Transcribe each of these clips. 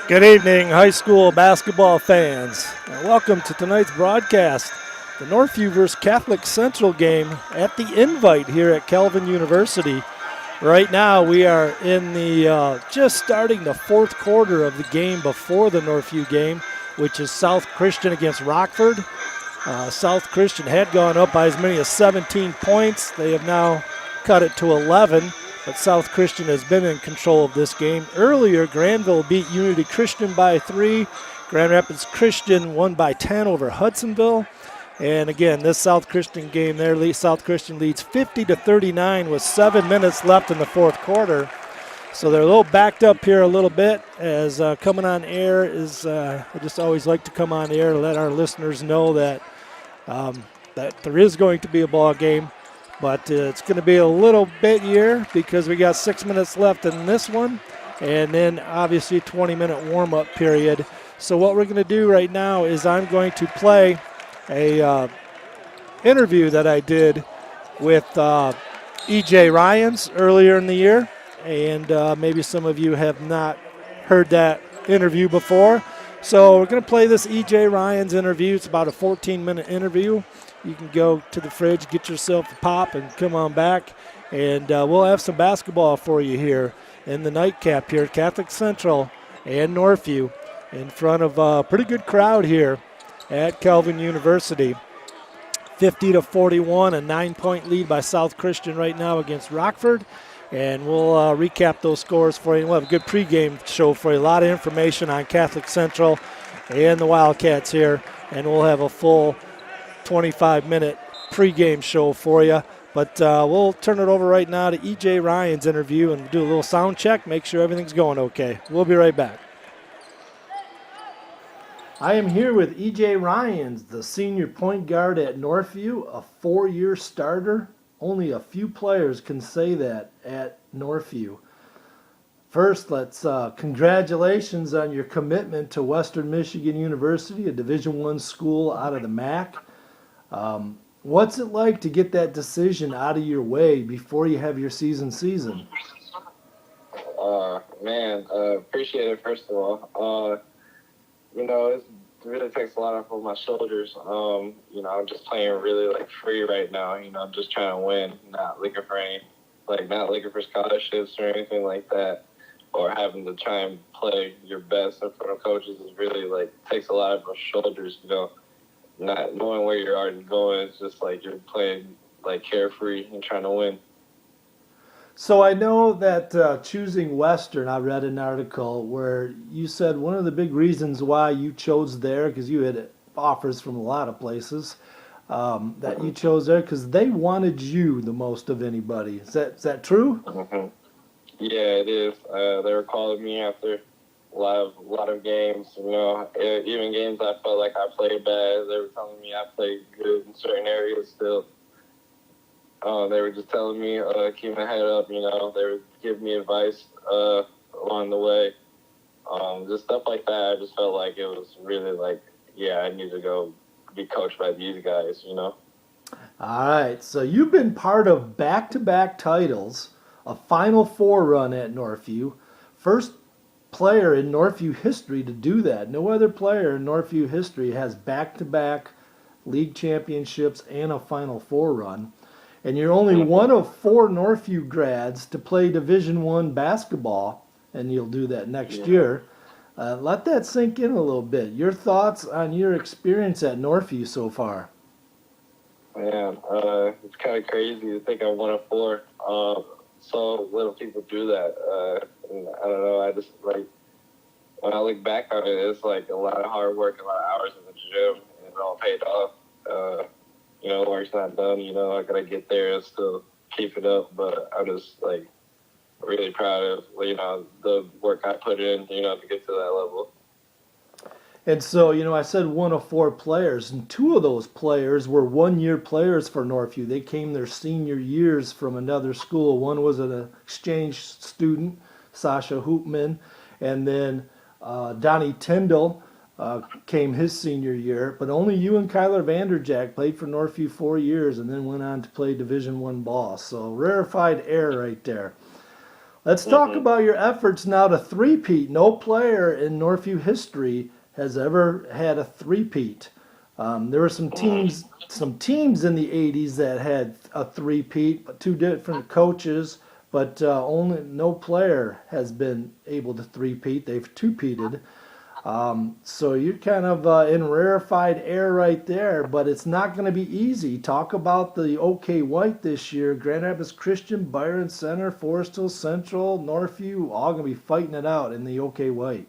Good evening, high school basketball fans. Welcome to tonight's broadcast, the Northview vs. Catholic Central game at the Invite here at Calvin University. Right now, we are in the just starting the fourth quarter of the game before the Northview game, which is South Christian against Rockford. South Christian had gone up by as many as 17 points. They have now cut it to 11. But South Christian has been in control of this game. Earlier, Granville beat Unity Christian by 3. Grand Rapids Christian won by 10 over Hudsonville. And again, this South Christian game there, South Christian leads 50-39 with 7 minutes left in the fourth quarter. So they're a little backed up here a little bit as coming on air is, I just always like to come on air to let our listeners know that, that there is going to be a ball game. But it's going to be a little bit here because we got 6 minutes left in this one, and then obviously 20-minute warm-up period. So what we're going to do right now is I'm going to play a interview that I did with E.J. Ryans earlier in the year, and maybe some of you have not heard that interview before. So we're going to play this E.J. Ryans interview. It's about a 14-minute interview. You can go to the fridge, get yourself a pop, and come on back. And we'll have some basketball for you here in the nightcap here at Catholic Central and Northview in front of a pretty good crowd here at Calvin University. 50-41, a 9-point lead by South Christian right now against Rockford. And we'll recap those scores for you. We'll have a good pregame show for you. A lot of information on Catholic Central and the Wildcats here. And we'll have a full 25-minute pregame show for you. But we'll turn it over right now to E.J. Ryan's interview and do a little sound check, make sure everything's going okay. We'll be right back. I am here with E.J. Ryans, the senior point guard at Northview, a 4-year starter. Only a few players can say that at Northview. First, let's congratulations on your commitment to Western Michigan University, a Division I school out of the MAC. What's it like to get that decision out of your way before you have your season? Appreciate it, first of all. It really takes a lot off of my shoulders. I'm just playing really, free right now. I'm just trying to win, not looking for scholarships or anything like that, or having to try and play your best in front of coaches is really, takes a lot of our shoulders, not knowing where you're already going. It's just you're playing carefree and trying to win. So I know that choosing Western, I read an article where you said one of the big reasons why you chose there, because you had offers from a lot of places, that you chose there because they wanted you the most of anybody. Is that true? Mm-hmm. Yeah, it is. They were calling me after a lot of games, even games I felt like I played bad. They were telling me I played good in certain areas still. They were just telling me, keep my head up, They were giving me advice along the way. Just stuff like that. I just felt like it was really I need to go be coached by these guys, All right, so you've been part of back-to-back titles, a Final Four run at Northview, first player in Northview history to do that. No other player in Northview history has back-to-back league championships and a Final Four run. And you're only one of 4 Northview grads to play Division I basketball, and you'll do that next year. Let that sink in a little bit. Your thoughts on your experience at Northview so far? Man, it's kind of crazy to think I'm one of 4. So little people do that. And I don't know. I just when I look back on it, it's a lot of hard work, a lot of hours in the gym, and it all paid off. Work's not done. I gotta get there and still keep it up. But I'm just really proud of the work I put in, to get to that level. And so, I said one of 4 players, and 2 of those players were 1-year players for Northview. They came their senior years from another school. One was an exchange student, Sasha Hoopman, and then Donnie Tyndall came his senior year. But only you and Kyler Vanderjack played for Northview 4 years and then went on to play Division I ball. So rarefied air right there. Let's talk about your efforts now to three-peat. No player in Northview history has ever had a three-peat. There were some teams in the '80s that had a three-peat, but two different coaches. But only no player has been able to three-peat. They've two-peated. So you're kind of in rarefied air right there, but it's not going to be easy. Talk about the OK White this year. Grand Rapids Christian, Byron Center, Forest Hill Central, Northview, all going to be fighting it out in the OK White.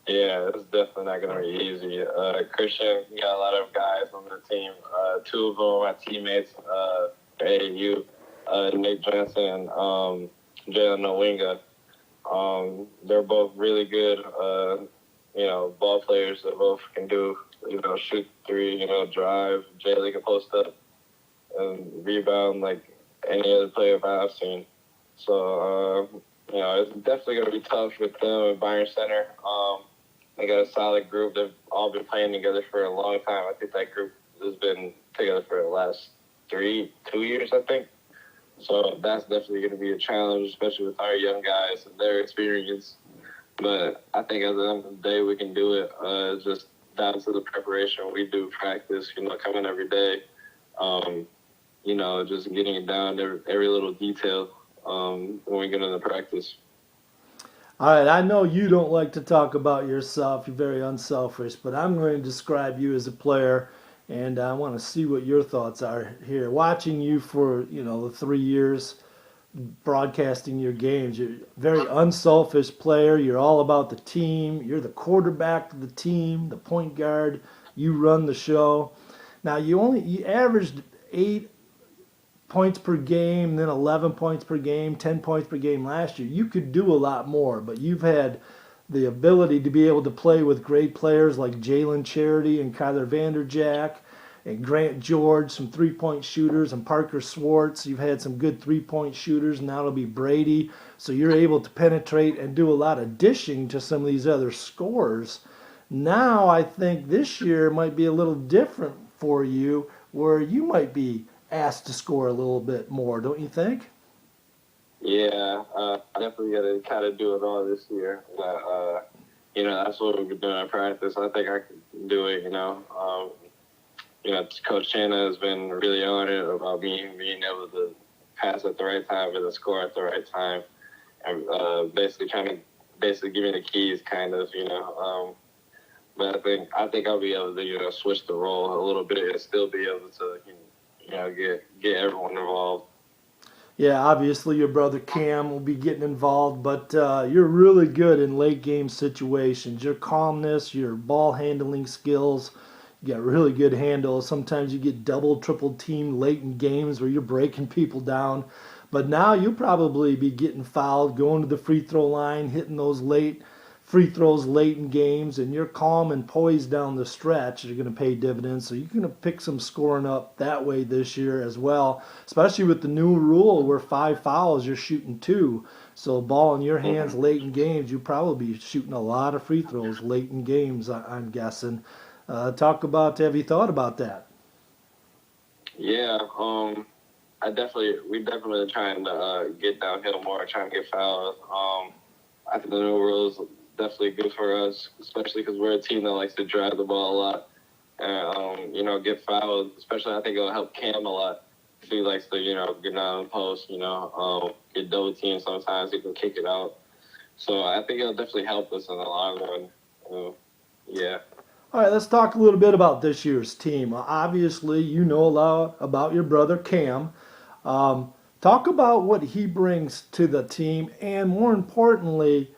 Yeah, it's definitely not going to be easy. Christian, we got a lot of guys on the team. Two of them are my teammates, AAU, Nate Johnson and Jalen Nowinga. They're both really good, ball players. They both can do, shoot three, drive. Jalen can post up and rebound like any other player I've seen. So, it's definitely going to be tough with them at Byron Center. They got a solid group. They've all been playing together for a long time. I think that group has been together for the last 2 years, I think. So that's definitely going to be a challenge, especially with our young guys and their experience. But I think at the end of the day, we can do it. It's just down to the preparation. We do practice, coming every day. Just getting it down to every little detail when we get into practice. All right, I know you don't like to talk about yourself. You're very unselfish, but I'm going to describe you as a player, and I want to see what your thoughts are here. Watching you for, the 3 years broadcasting your games, you're a very unselfish player. You're all about the team. You're the quarterback of the team, the point guard. You run the show. Now, you averaged 8 points per game, then 11 points per game, 10 points per game last year. You could do a lot more, but you've had the ability to be able to play with great players like Jalen Charity and Kyler Vanderjack and Grant George, some three-point shooters, and Parker Swartz. You've had some good three-point shooters, and now it'll be Brady. So you're able to penetrate and do a lot of dishing to some of these other scorers. Now I think this year might be a little different for you, where you might be asked to score a little bit more, don't you think? Yeah, I definitely got to kind of do it all this year. But, that's what we've been doing in practice. I think I can do it, Coach Chana has been really on it about me being able to pass at the right time and to score at the right time. And basically give me the keys, kind of, But I think I'll be able to, switch the role a little bit and still be able to, get everyone involved. Yeah, obviously your brother Cam will be getting involved, but you're really good in late game situations. Your calmness, your ball handling skills, you got really good handles. Sometimes you get double, triple teamed late in games where you're breaking people down. But now you'll probably be getting fouled, going to the free throw line, hitting those late free throws late in games, and you're calm and poised down the stretch. You're going to pay dividends. So you're going to pick some scoring up that way this year as well, especially with the new rule where 5 fouls, you're shooting 2. So ball in your hands late in games, you'll probably be shooting a lot of free throws late in games, I'm guessing. Have you thought about that? Yeah, we definitely trying to get downhill more, trying to get fouled. I think the new rules definitely good for us, especially because we're a team that likes to drive the ball a lot and, get fouled. Especially, I think it'll help Cam a lot if he likes to, get down the post, get double teamed sometimes. He can kick it out. So I think it'll definitely help us in the long run. Yeah. All right, let's talk a little bit about this year's team. Obviously, you know a lot about your brother Cam. Talk about what he brings to the team, and more importantly,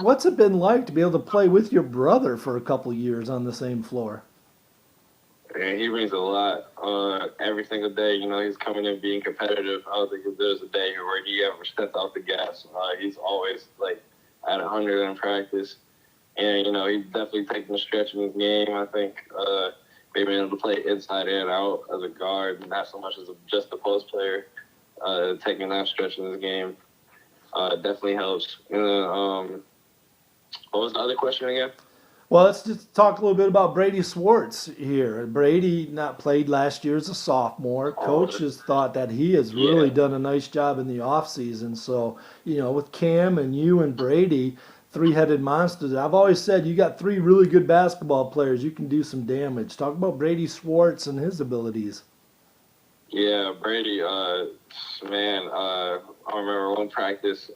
what's it been like to be able to play with your brother for a couple years on the same floor? And he brings a lot every single day. He's coming in being competitive. I don't think there's a day where he ever stepped off the gas. He's always at 100 in practice. And, he's definitely taking the stretch in his game. I think being able to play inside and out as a guard, not so much as just a post player, taking that stretch in his game definitely helps. And then, what was the other question again? Well, let's just talk a little bit about Brady Swartz here. Brady not played last year as a sophomore. Coach Oh, has thought that he has really yeah. done a nice job in the offseason. So, with Cam and you and Brady, three-headed monsters. I've always said you got three really good basketball players. You can do some damage. Talk about Brady Swartz and his abilities. Yeah, Brady, man, I remember one practice,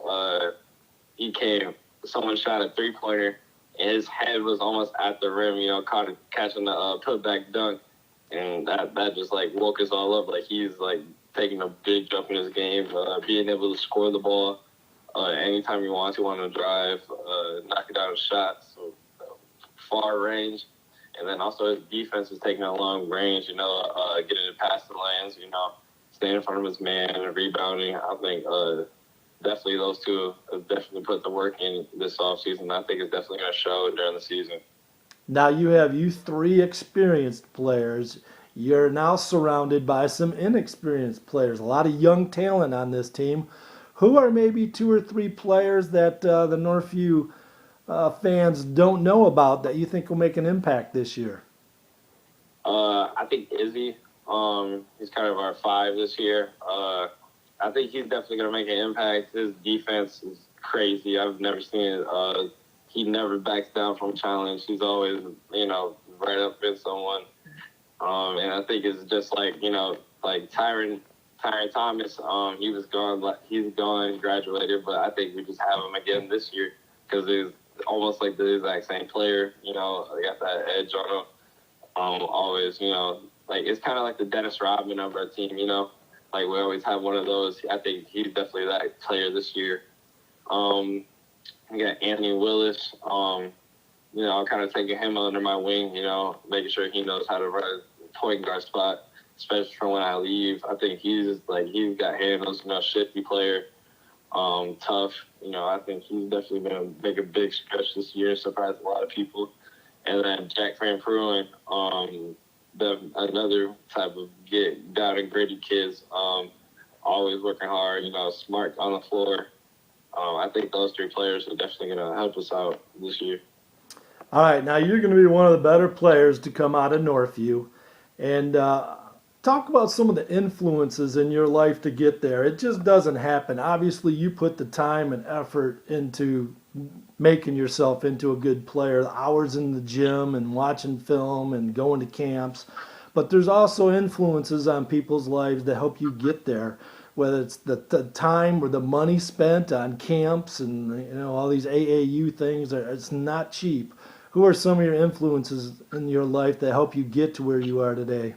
he came, someone shot a three-pointer, and his head was almost at the rim, catching the putback dunk, and that just, like, woke us all up. Like, he's, like, taking a big jump in his game, being able to score the ball anytime he wants. He wants to drive, knock it down shots, so, far range. And then also his defense is taking a long range, getting it past the lanes, staying in front of his man and rebounding. I think definitely those two have definitely put the work in this offseason. I think it's definitely going to show during the season. Now you three experienced players. You're now surrounded by some inexperienced players. A lot of young talent on this team. Who are maybe two or three players that the Northview fans don't know about that you think will make an impact this year? I think Izzy, he's kind of our five this year. I think he's definitely going to make an impact. His defense is crazy. I've never seen it. He never backs down from challenge. He's always, right up in someone. And I think it's just like Tyron Thomas. He was gone. He's gone. He graduated, but I think we just have him again this year because he's almost like the exact same player. They got that edge on him. Always, like it's kind of like the Dennis Rodman of our team. Like we always have one of those. I think he's definitely that player this year. We got Anthony Willis. I'm kind of taking him under my wing, making sure he knows how to run a point guard spot, especially for when I leave. I think he's got handles, shifty player, tough. I think he's definitely going to make a big stretch this year, surprise a lot of people. And then Jack Van Pruin, another type of down and gritty kids, always working hard, smart on the floor. I think those three players are definitely going to help us out this year. All right, now you're going to be one of the better players to come out of Northview. And talk about some of the influences in your life to get there. It just doesn't happen. Obviously, you put the time and effort into making yourself into a good player, the hours in the gym and watching film and going to camps. But there's also influences on people's lives that help you get there, whether it's the time or the money spent on camps and all these AAU things. It's not cheap. Who are some of your influences in your life that help you get to where you are today?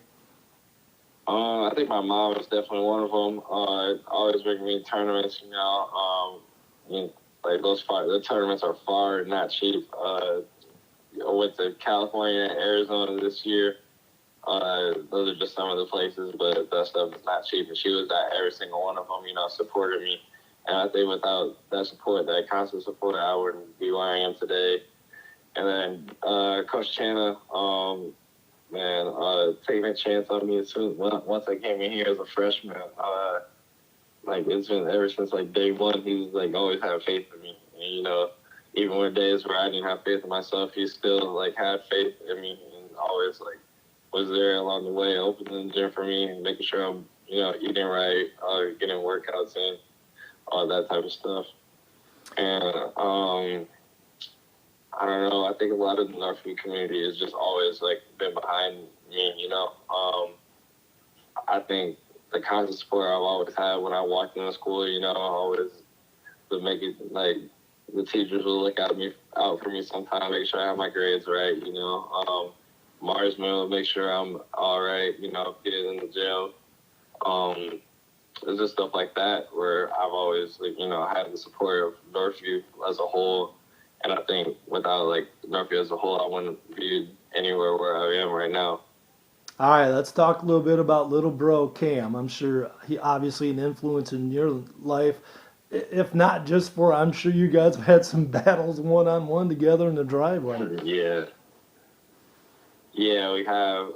I think my mom is definitely one of them. Always bringing me tournaments, like the tournaments are far not cheap. I went to California and Arizona this year. Those are just some of the places, but that stuff is not cheap. And she was at every single one of them, supporting me. And I think without that support, that constant support, I wouldn't be where I am today. And then Coach Chana, taking a chance on me once I came in here as a freshman. It's been ever since day one. He was always had faith in me. And, even when days where I didn't have faith in myself, he still had faith in me and always was there along the way, opening the gym for me and making sure I'm eating right, getting workouts in, all that type of stuff. And I don't know. I think a lot of the Northview community has just always been behind me. I think the constant support I've always had when I walked into school, always would make it the teachers will look out for me sometimes, make sure I have my grades right. Marsman will make sure I'm all right. Getting in the gym. It's just stuff like that where I've always had the support of Northview as a whole. And I think without Northview as a whole, I wouldn't be anywhere where I am right now. All right, let's talk a little bit about little bro Cam. I'm sure he obviously an influence in your life. If not just for, I'm sure you guys have had some battles one-on-one together in the driveway. Yeah. Yeah, we have.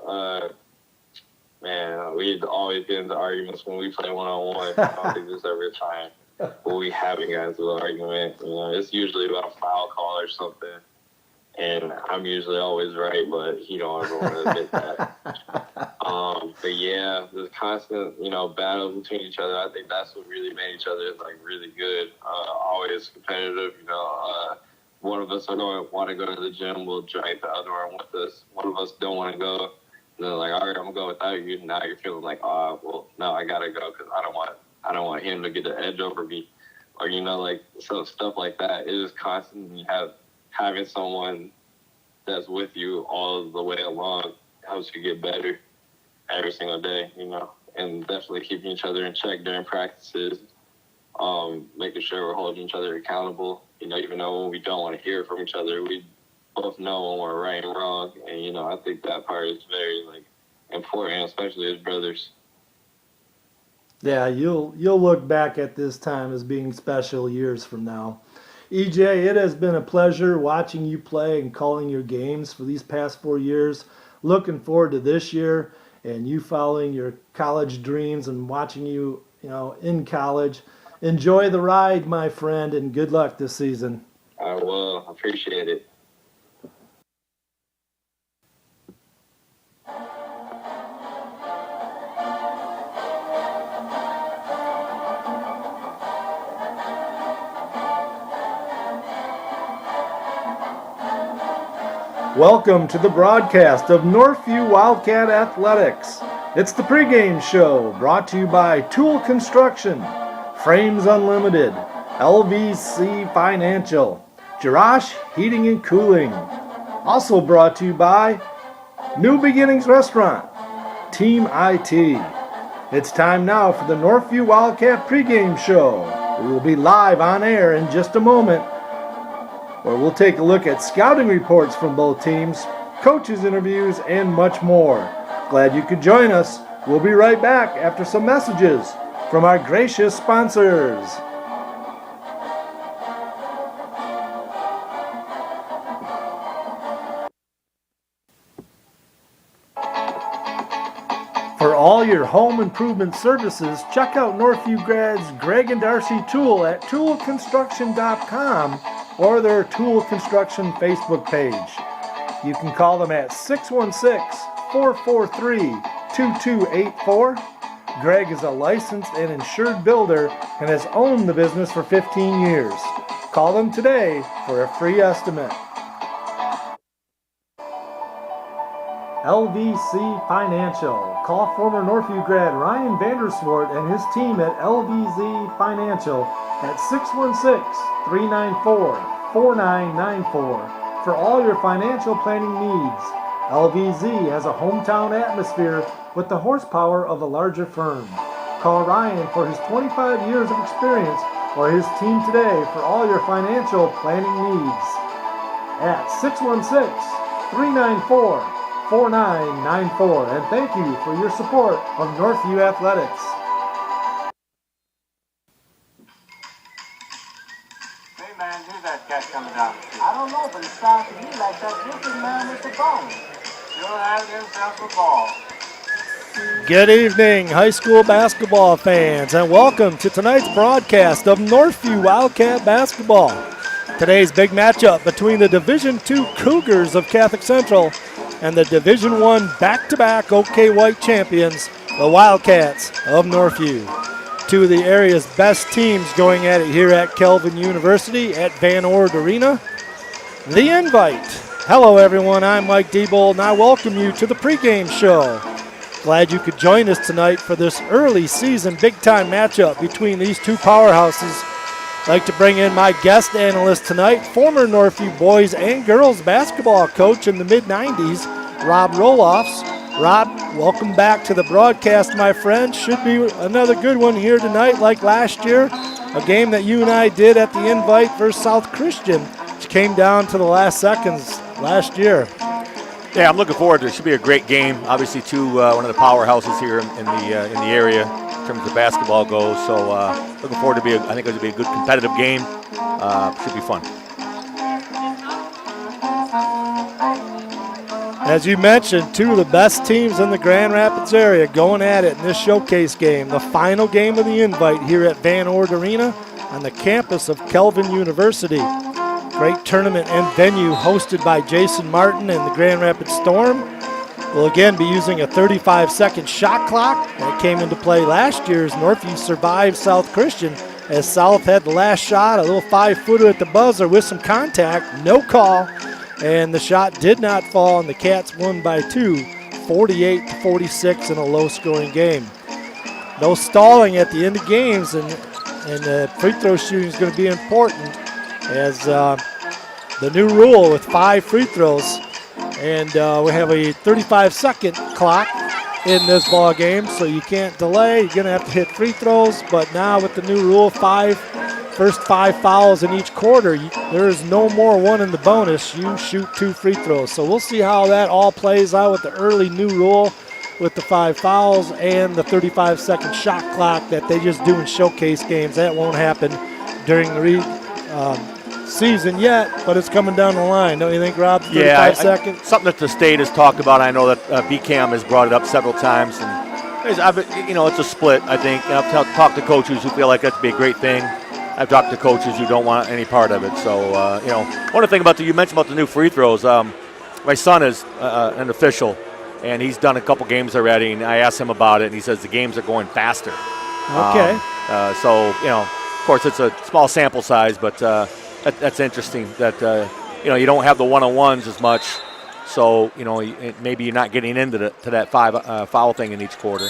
We always get into arguments when we play one-on-one. I don't think there's ever a time where we haven't gotten into an argument. It's usually about a foul call or something. and I'm usually always right, but he don't ever want to admit that. But yeah, there's constant, battles between each other. I think that's what really made each other like really good. Always competitive. One of us are going to want to go to the gym. We'll drag the other one with us. One of us don't want to go. And they're like, all right, I'm gonna go without you. Now you're feeling like, well, no, I gotta go because I don't want him to get the edge over me, or so stuff like that. It is constantly having someone that's with you all the way along helps you get better every single day, and definitely keeping each other in check during practices, making sure we're holding each other accountable, even though when we don't want to hear from each other, we both know when we're right and wrong, and, I think that part is very, important, especially as brothers. Yeah, you'll look back at this time as being special years from now. EJ, it has been a pleasure watching you play and calling your games for these past 4 years. Looking forward to this year and you following your college dreams and watching you, in college. Enjoy the ride, my friend, and good luck this season. I will. Appreciate it. Welcome to the broadcast of Northview Wildcat Athletics. It's the pregame show brought to you by Tool Construction, Frames Unlimited, LVC Financial, Jerash Heating and Cooling. Also brought to you by New Beginnings Restaurant, Team IT. It's time now for the Northview Wildcat pregame show. We will be live on air in just a moment, where we'll take a look at scouting reports from both teams, coaches' interviews, and much more. Glad you could join us. We'll be right back after some messages from our gracious sponsors. For all your home improvement services, check out Northview grads Greg and Darcy Tool at toolconstruction.com or their Tool Construction Facebook page. You can call them at 616-443-2284. Greg is a licensed and insured builder and has owned the business for 15 years. Call them today for a free estimate. LVC Financial. Call former Northview grad Ryan Vanderswart and his team at LVZ Financial at 616-394-4994 for all your financial planning needs. LVZ has a hometown atmosphere with the horsepower of a larger firm. Call Ryan for his 25 years of experience or his team today for all your financial planning needs at 616-394-4994, and thank you for your support of Northview Athletics. Hey man, who's that cat coming down the street? I don't know, but it sounds to me like that different man with the bone. Sure has himself a ball. Good evening, high school basketball fans, and welcome to tonight's broadcast of Northview Wildcat Basketball. Today's big matchup between the Division II Cougars of Catholic Central and the Division I back-to-back OK White champions, the Wildcats of Northview. Two of the area's best teams going at it here at Kelvin University at Van Ord Arena. The Invite. Hello everyone, I'm Mike Diebold and I welcome you to the pregame show. Glad you could join us tonight for this early season big-time matchup between these two powerhouses. I'd like to bring in my guest analyst tonight, former Northview boys and girls basketball coach in the mid-90s, Rob Roloffs. Rob, welcome back to the broadcast, my friend. Should be another good one here tonight like last year, a game that you and I did at the Invite versus South Christian, which came down to the last seconds last year. Yeah, I'm looking forward to it. It should be a great game. Obviously, one of the powerhouses here in the area in terms of basketball goes. So looking forward to I think it's going to be a good competitive game. Should be fun. As you mentioned, two of the best teams in the Grand Rapids area going at it in this showcase game, the final game of the Invite here at Van Ord Arena on the campus of Kelvin University. Great tournament and venue hosted by Jason Martin and the Grand Rapids Storm. We'll again be using a 35-second shot clock that came into play last year's Northview survived South Christian as South had the last shot, a little 5-footer at the buzzer with some contact, no call, and the shot did not fall, and the Cats won by 2, 48-46 in a low-scoring game. No stalling at the end of games, and the free throw shooting is going to be important as the new rule with 5 free throws, and we have a 35-second clock in this ball game, so you can't delay. You're going to have to hit free throws, but now with the new rule, first 5 fouls in each quarter, there is no more one in the bonus. You shoot 2 free throws. So we'll see how that all plays out with the early new rule with the 5 fouls and the 35-second shot clock that they just do in showcase games. That won't happen during the season yet, but it's coming down the line. Don't you think, Rob? 35 seconds? Something that the state has talked about. I know that BCAM has brought it up several times. And it's a split, I think. I've talked to coaches who feel like that would be a great thing. I've talked to coaches who don't want any part of it. So, one other thing you mentioned about the new free throws. My son is an official, and he's done a couple games already, and I asked him about it, and he says the games are going faster. Okay. Of course, it's a small sample size, but that's interesting that, you don't have the one-on-ones as much. So, maybe you're not getting into that 5 foul thing in each quarter.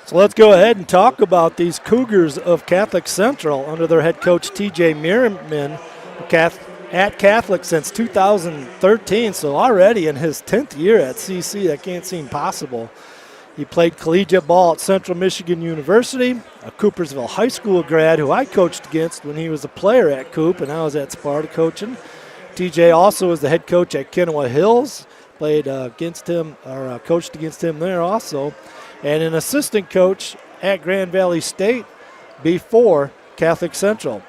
So let's go ahead and talk about these Cougars of Catholic Central under their head coach T.J. Merriman at Catholic since 2013. So already in his 10th year at CC, that can't seem possible. He played collegiate ball at Central Michigan University, a Coopersville High School grad who I coached against when he was a player at Coop, and I was at Sparta coaching. TJ also is the head coach at Kenowa Hills, played against him, or coached against him there also, and an assistant coach at Grand Valley State before Catholic Central.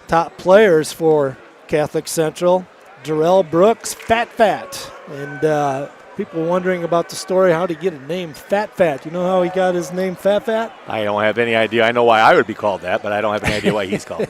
Top players for Catholic Central, Darrell Brooks, Fat, and people wondering about the story, how did he get a name Fat? You know how he got his name Fat? I don't have any idea. I know why I would be called that, but I don't have any idea why he's called it.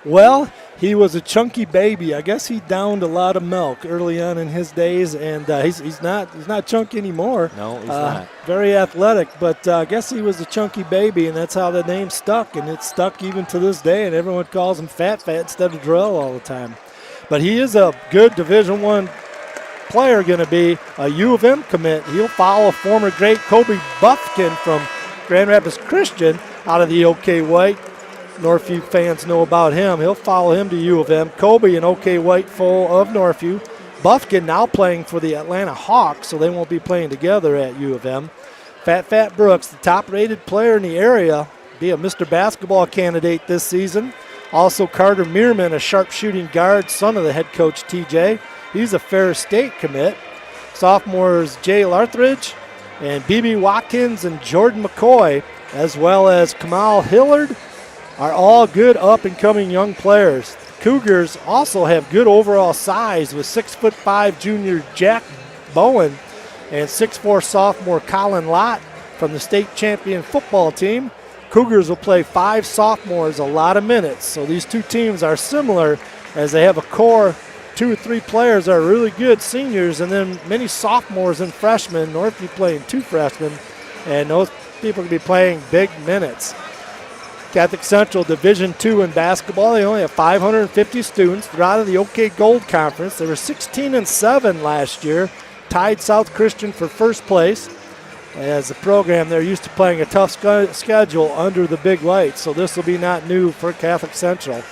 Well, he was a chunky baby. I guess he downed a lot of milk early on in his days, and he's not chunky anymore. No, he's not. Very athletic, but I guess he was a chunky baby, and that's how the name stuck, and it's stuck even to this day, and everyone calls him Fat instead of Darrell all the time. But he is a good Division I player, going to be a U of M commit. He'll follow former great Kobe Buffkin from Grand Rapids Christian out of the OK White. Northview fans know about him. He'll follow him to U of M. Kobe and OK White full of Northview. Buffkin now playing for the Atlanta Hawks, so they won't be playing together at U of M. Fat Brooks, the top-rated player in the area, be a Mr. Basketball candidate this season. Also Carter Mearman, a sharp-shooting guard, son of the head coach TJ. He's a Ferris State commit. Sophomores Jay Larthridge and BB Watkins and Jordan McCoy, as well as Kamal Hillard, are all good up-and-coming young players. The Cougars also have good overall size with 6'5" junior Jack Bowen and 6'4" sophomore Colin Lott from the state champion football team. Cougars will play 5 sophomores a lot of minutes, so these two teams are similar as they have a core 2 or 3 players that are really good seniors, and then many sophomores and freshmen. Northview playing 2 freshmen, and those people can be playing big minutes. Catholic Central Division II in basketball, they only have 550 students. They're out of the OK Gold Conference. They were 16-7 last year, tied South Christian for first place. As a program, they're used to playing a tough schedule under the big lights, so this will be not new for Catholic Central.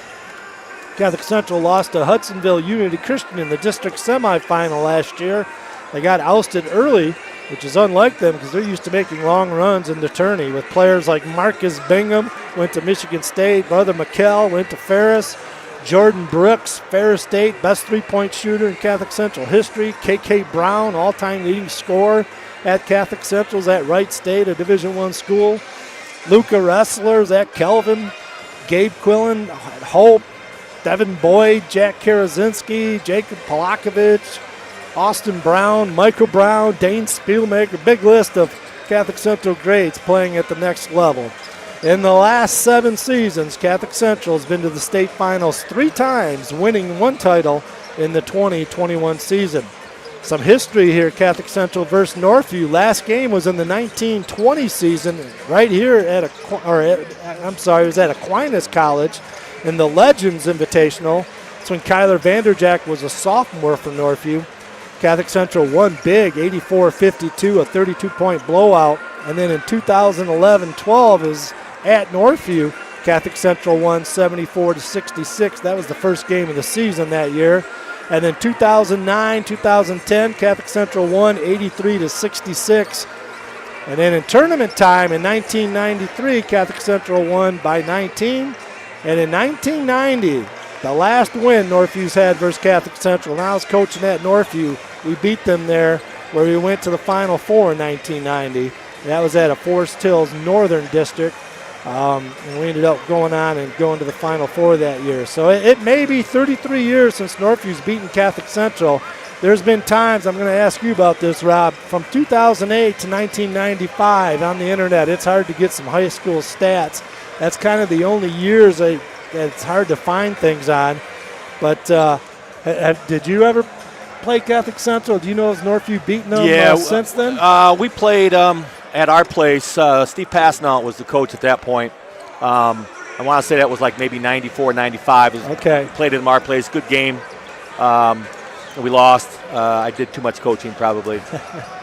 Catholic Central lost to Hudsonville Unity Christian in the district semifinal last year. They got ousted early, which is unlike them because they're used to making long runs in the tourney with players like Marcus Bingham, went to Michigan State, Brother McKell went to Ferris, Jordan Brooks, Ferris State, best three-point shooter in Catholic Central history, KK Brown, all-time leading scorer at Catholic Central's at Wright State, a Division I school, Luca Wrestlers at Kelvin, Gabe Quillen at Hope, Devin Boyd, Jack Karazinski, Jacob Polakovich, Austin Brown, Michael Brown, Dane Spielmaker, big list of Catholic Central grades playing at the next level. In the last 7 seasons, Catholic Central has been to the state finals 3 times, winning 1 title in the 2021 season. Some history here, Catholic Central versus Northview. Last game was in the 1920 season right here at it was at Aquinas College in the Legends Invitational. It's when Kyler Vanderjack was a sophomore for Northview. Catholic Central won big, 84-52, a 32-point blowout. And then in 2011-12 is at Northview. Catholic Central won 74-66. That was the first game of the season that year. And then 2009-2010, Catholic Central won 83-66. And then in tournament time in 1993, Catholic Central won by 19. And in 1990, the last win Northview's had versus Catholic Central. When I was coaching at Northview, we beat them there where we went to the Final Four in 1990. That was at a Forest Hills Northern District. And we ended up going on and going to the Final Four that year. So it may be 33 years since Northview's beaten Catholic Central. There's been times, I'm going to ask you about this, Rob, from 2008 to 1995 on the internet. It's hard to get some high school stats. That's kind of the only years that it's hard to find things on. But did you ever play Catholic Central? Do you know has Northview beaten them since then? We played at our place. Steve Passnault was the coach at that point. I want to say that was like maybe 94, 95. Okay. Played at our place. Good game. We lost. I did too much coaching probably.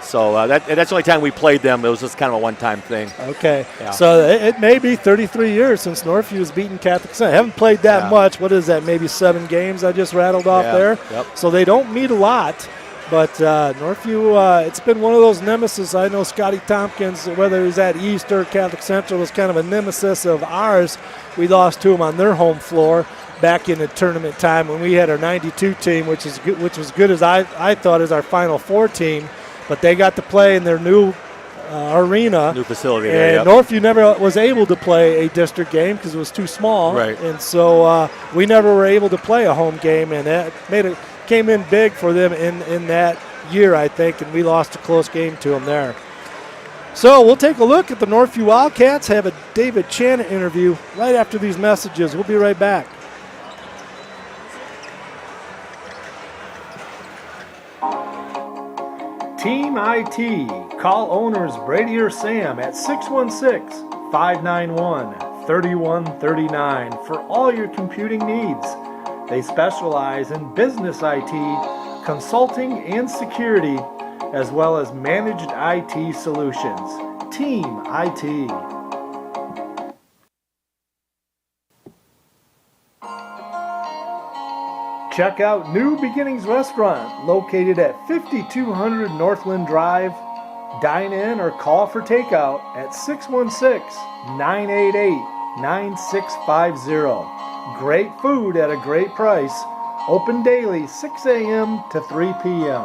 So that's the only time we played them. It was just kind of a one-time thing. Okay. Yeah. So it may be 33 years since Northview has beaten Catholic Central. I haven't played that much. What is that, maybe 7 games I just rattled off there? Yep. So they don't meet a lot. But Northview, it's been one of those nemesis. I know Scotty Tompkins, whether he was at East or Catholic Central, was kind of a nemesis of ours. We lost to them on their home floor back in the tournament time when we had our 92 team, which was good as I thought as our Final Four team. But they got to play in their new arena. New facility and there, yep. Northview never was able to play a district game because it was too small. Right. And so we never were able to play a home game, and that came in big for them in that year, I think, and we lost a close game to them there. So we'll take a look at the Northview Wildcats, have a David Channon interview right after these messages. We'll be right back. Team IT. Call owners Brady or Sam at 616-591-3139 for all your computing needs. They specialize in business IT, consulting, and security, as well as managed IT solutions. Team IT. Check out New Beginnings Restaurant, located at 5200 Northland Drive. Dine in or call for takeout at 616-988-9650. Great food at a great price. Open daily 6 a.m. to 3 p.m.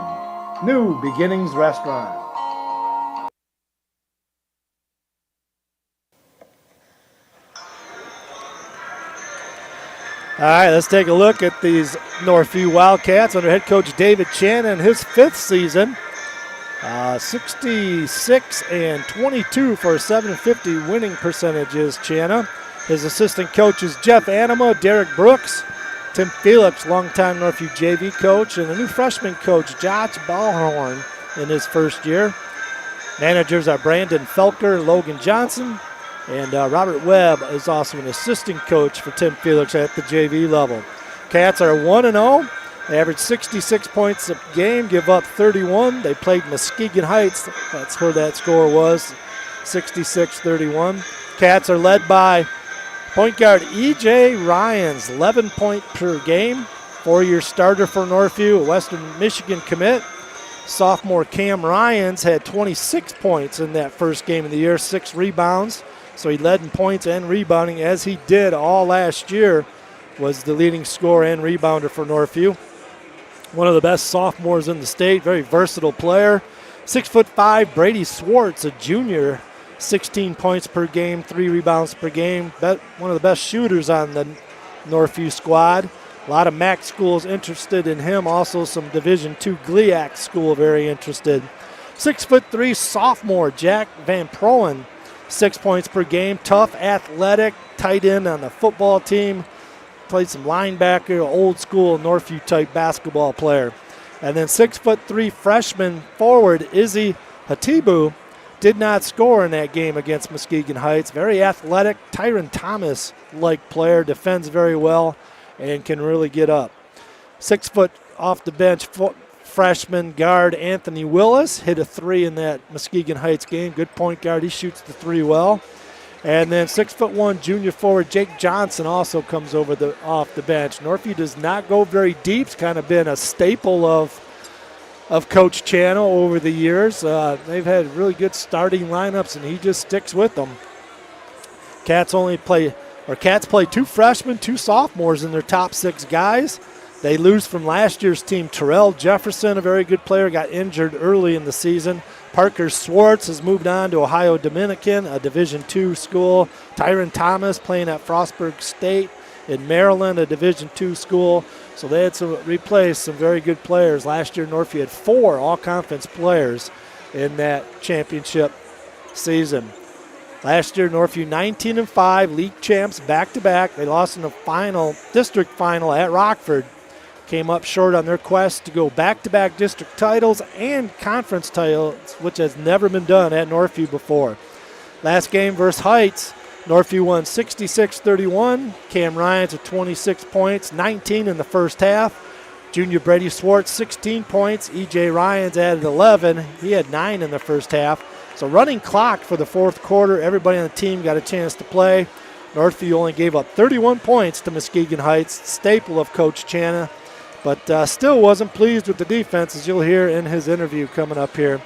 New Beginnings Restaurant. All right, let's take a look at these Northview Wildcats under head coach David Channon, his 5th season. 66-22 for a 750 winning percentages, Channa. His assistant coaches Jeff Anima, Derek Brooks, Tim Felix, longtime Northview JV coach, and a new freshman coach, Josh Ballhorn, in his first year. Managers are Brandon Felker, Logan Johnson, and Robert Webb is also an assistant coach for Tim Felix at the JV level. Cats are 1-0. They average 66 points a game, give up 31. They played Muskegon Heights. That's where that score was, 66-31. Cats are led by point guard E.J. Ryans, 11 points per game. 4-year starter for Northview, a Western Michigan commit. Sophomore Cam Ryans had 26 points in that first game of the year, 6 rebounds. So he led in points and rebounding, as he did all last year, was the leading scorer and rebounder for Northview. One of the best sophomores in the state, very versatile player. 6'5", Brady Swartz, a junior, 16 points per game, 3 rebounds per game. One of the best shooters on the Northview squad. A lot of MAC schools interested in him. Also some Division II GLIAC school very interested. 6'3", sophomore Jack Van Proen, 6 points per game. Tough, athletic, tight end on the football team. Played some linebacker, old school Northview type basketball player. And then 6'3" freshman forward Izzy Hatibu did not score in that game against Muskegon Heights. Very athletic, Tyron Thomas-like player, defends very well, and can really get up. 6 foot off the bench freshman guard Anthony Willis hit a 3 in that Muskegon Heights game. Good point guard. He shoots the 3 well. And then 6'1" junior forward Jake Johnson also comes over off the bench. Northview does not go very deep. It's kind of been a staple of Coach Channel over the years. They've had really good starting lineups, and he just sticks with them. Cats play 2 freshmen, 2 sophomores in their top 6 guys. They lose from last year's team. Terrell Jefferson, a very good player, got injured early in the season. Parker Swartz has moved on to Ohio Dominican, a Division II school. Tyron Thomas playing at Frostburg State in Maryland, a Division II school. So they had to replace some very good players. Last year, Northview had 4 all-conference players in that championship season. Last year, Northview 19-5, league champs back-to-back. They lost in the district final at Rockford. Came up short on their quest to go back-to-back district titles and conference titles, which has never been done at Northview before. Last game versus Heights, Northview won 66-31. Cam Ryans with 26 points, 19 in the first half. Junior Brady Swartz, 16 points. E.J. Ryans added 11. He had 9 in the first half. So running clock for the fourth quarter. Everybody on the team got a chance to play. Northview only gave up 31 points to Muskegon Heights, staple of Coach Channa. But still wasn't pleased with the defense, as you'll hear in his interview coming up here.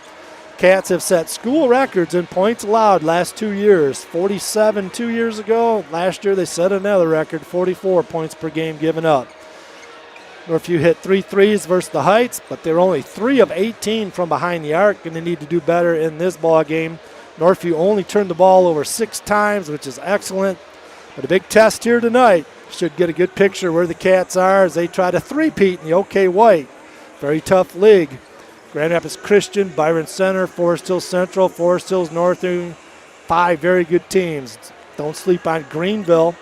Cats have set school records in points allowed last 2 years. 47 2 years ago. Last year they set another record, 44 points per game given up. Northview hit 3 threes versus the Heights, but they're only 3 of 18 from behind the arc, and they need to do better in this ball game. Northview only turned the ball over 6 times, which is excellent. But a big test here tonight. Should get a good picture where the Cats are as they try to three-peat in the OK White. Very tough league. Grand Rapids Christian, Byron Center, Forest Hills Central, Forest Hills Northview. 5 very good teams. Don't sleep on Greenville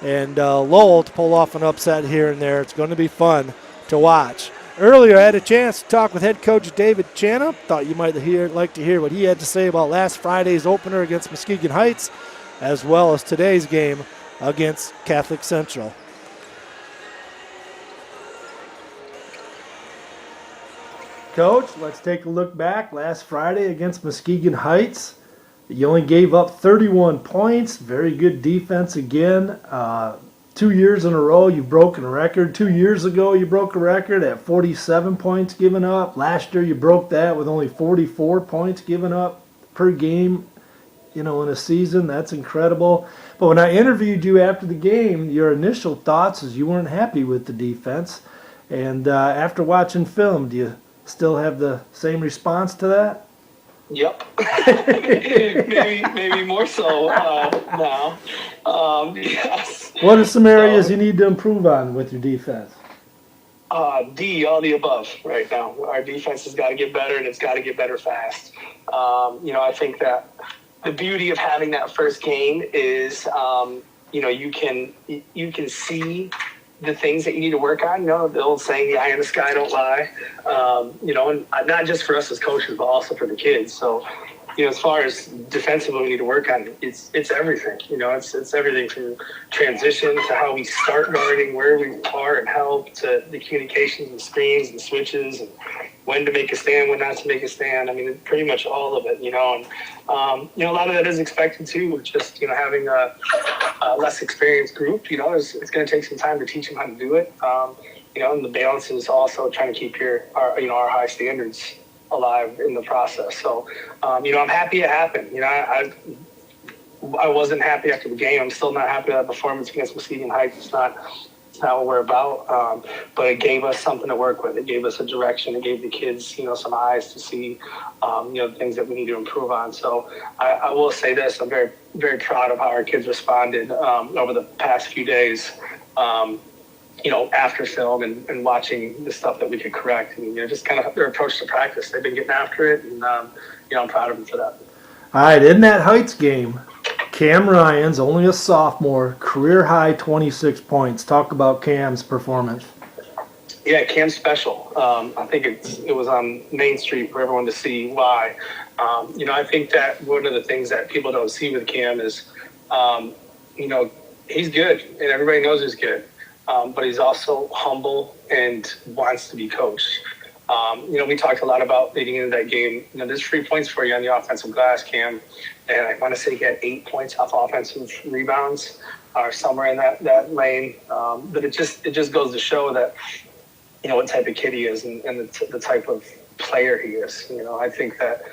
and Lowell to pull off an upset here and there. It's going to be fun to watch. Earlier, I had a chance to talk with head coach David Channa. Thought you might like to hear what he had to say about last Friday's opener against Muskegon Heights, as well as today's game against Catholic Central. Coach, let's take a look back. Last Friday against Muskegon Heights, you only gave up 31 points. Very good defense again. 2 years in a row, you've broken a record. 2 years ago, you broke a record at 47 points given up. Last year, you broke that with only 44 points given up per game, in a season. That's incredible. But when I interviewed you after the game, your initial thoughts is you weren't happy with the defense. And after watching film, do you still have the same response to that? Yep. maybe more so now. Yes. What are some areas you need to improve on with your defense? All the above right now. Our defense has got to get better, and it's got to get better fast. I think that the beauty of having that first game is, you can see the things that you need to work on. The old saying, the eye in the sky don't lie. And not just for us as coaches, but also for the kids. So, as far as defensively we need to work on, it's everything. It's everything from transition to how we start guarding, where we are and help, to the communications and screens and switches and when to make a stand, when not to make a stand. I mean, pretty much all of it, and a lot of that is expected too, just, having a less experienced group, it's going to take some time to teach them how to do it. And the balance is also trying to keep our high standards alive in the process. So, I'm happy it happened. I wasn't happy after the game. I'm still not happy with that performance against Muskegon Heights. It's not what we're about. But it gave us something to work with. It gave us a direction. It gave the kids, some eyes to see, things that we need to improve on. So I will say this: I'm very, very proud of how our kids responded over the past few days. After film and watching the stuff that we could correct, and just kind of their approach to practice. They've been getting after it, and I'm proud of them for that. All right, in that Heights game, Cam Ryan's only a sophomore, career high 26 points. Talk about Cam's performance. Yeah, Cam's special. I think it was on Main Street for everyone to see why. I think that one of the things that people don't see with Cam is, he's good, and everybody knows he's good. But he's also humble and wants to be coached. We talked a lot about leading into that game. There's 3 points for you on the offensive glass, Cam. And I want to say he had 8 points off offensive rebounds or somewhere in that lane. But it just goes to show that, what type of kid he is and the type of player he is. I think that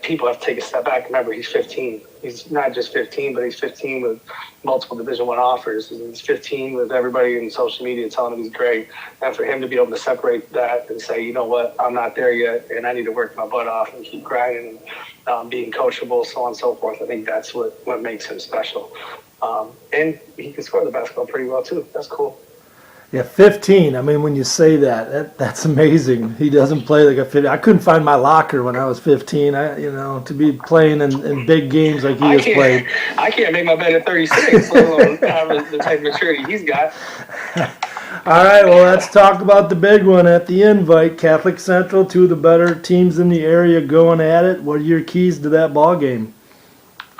people have to take a step back. Remember, he's 15. He's not just 15, but he's 15 with multiple Division I offers. He's 15 with everybody in social media telling him he's great. And for him to be able to separate that and say, you know what, I'm not there yet, and I need to work my butt off and keep grinding and being coachable, so on and so forth. I think that's what makes him special. And he can score the basketball pretty well too. That's cool. Yeah, 15. I mean, when you say that's amazing. He doesn't play like a 15. I couldn't find my locker when I was 15. To be playing in big games like he has played. I can't make my bed at 36, let alone have the type of maturity he's got. All right, well, let's talk about the big one at the Invite. Catholic Central, two of the better teams in the area going at it. What are your keys to that ball game?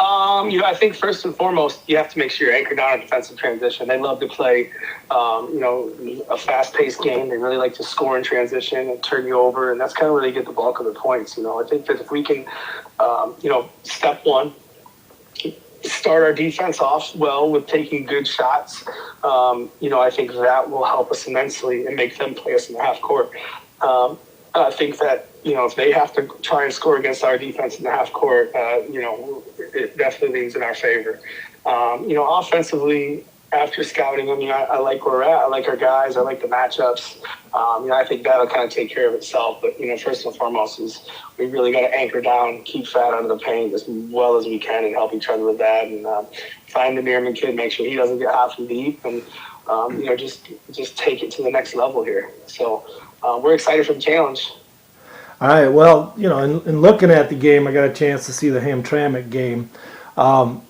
I think first and foremost, you have to make sure you're anchored down on defensive transition. They love to play, a fast-paced game. They really like to score in transition and turn you over, and that's kind of where they get the bulk of the points. I think that if we can, step one, start our defense off well with taking good shots, I think that will help us immensely and make them play us in the half court. I think that, if they have to try and score against our defense in the half court, it definitely leans in our favor. Offensively, after scouting them, I like where we're at. I like our guys. I like the matchups. I think that'll kind of take care of itself. But, first and foremost is we really got to anchor down, keep Fat out of the paint as well as we can and help each other with that. And find the Meerman kid, make sure he doesn't get hot from deep, and, just take it to the next level here. So we're excited for the challenge. All right, well, in looking at the game, I got a chance to see the Hamtramck game.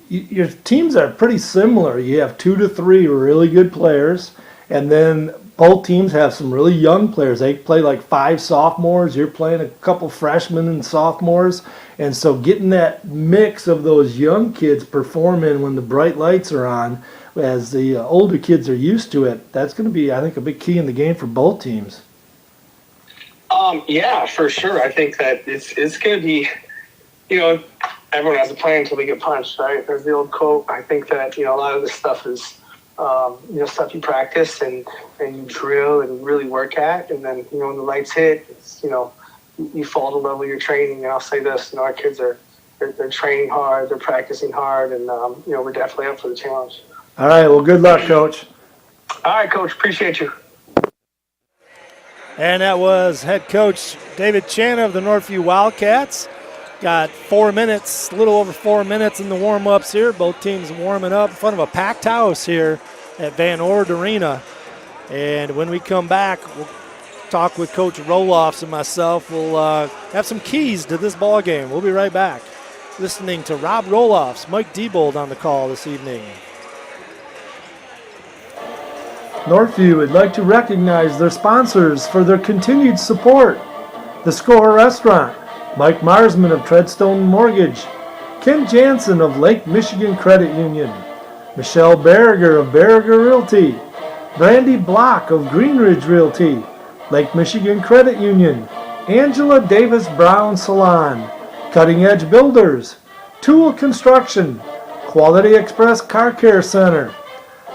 Your teams are pretty similar. You have 2 to 3 really good players, and then both teams have some really young players. They play like 5 sophomores. You're playing a couple freshmen and sophomores. And so getting that mix of those young kids performing when the bright lights are on, as the older kids are used to it, that's going to be, I think, a big key in the game for both teams. Yeah, for sure. I think that it's going to be, everyone has a plan until they get punched, right? There's the old quote. I think that, a lot of this stuff is, stuff you practice and you drill and really work at. And then, when the lights hit, it's, you fall to the level you're training. And I'll say this, our kids they're training hard, they're practicing hard, and, we're definitely up for the challenge. All right, well, good luck, Coach. All right, Coach, appreciate you. And that was head coach David Chan of the Northview Wildcats. Got 4 minutes, a little over 4 minutes in the warm-ups here. Both teams warming up in front of a packed house here at Van Ord Arena. And when we come back, we'll talk with Coach Roloffs and myself. We'll have some keys to this ball game. We'll be right back. Listening to Rob Roloffs, Mike Diebold on the call this evening. Northview would like to recognize their sponsors for their continued support. The Score Restaurant, Mike Marsman of Treadstone Mortgage, Ken Jansen of Lake Michigan Credit Union, Michelle Berger of Berger Realty, Brandy Block of Greenridge Realty, Lake Michigan Credit Union, Angela Davis Brown Salon, Cutting Edge Builders, Tool Construction, Quality Express Car Care Center,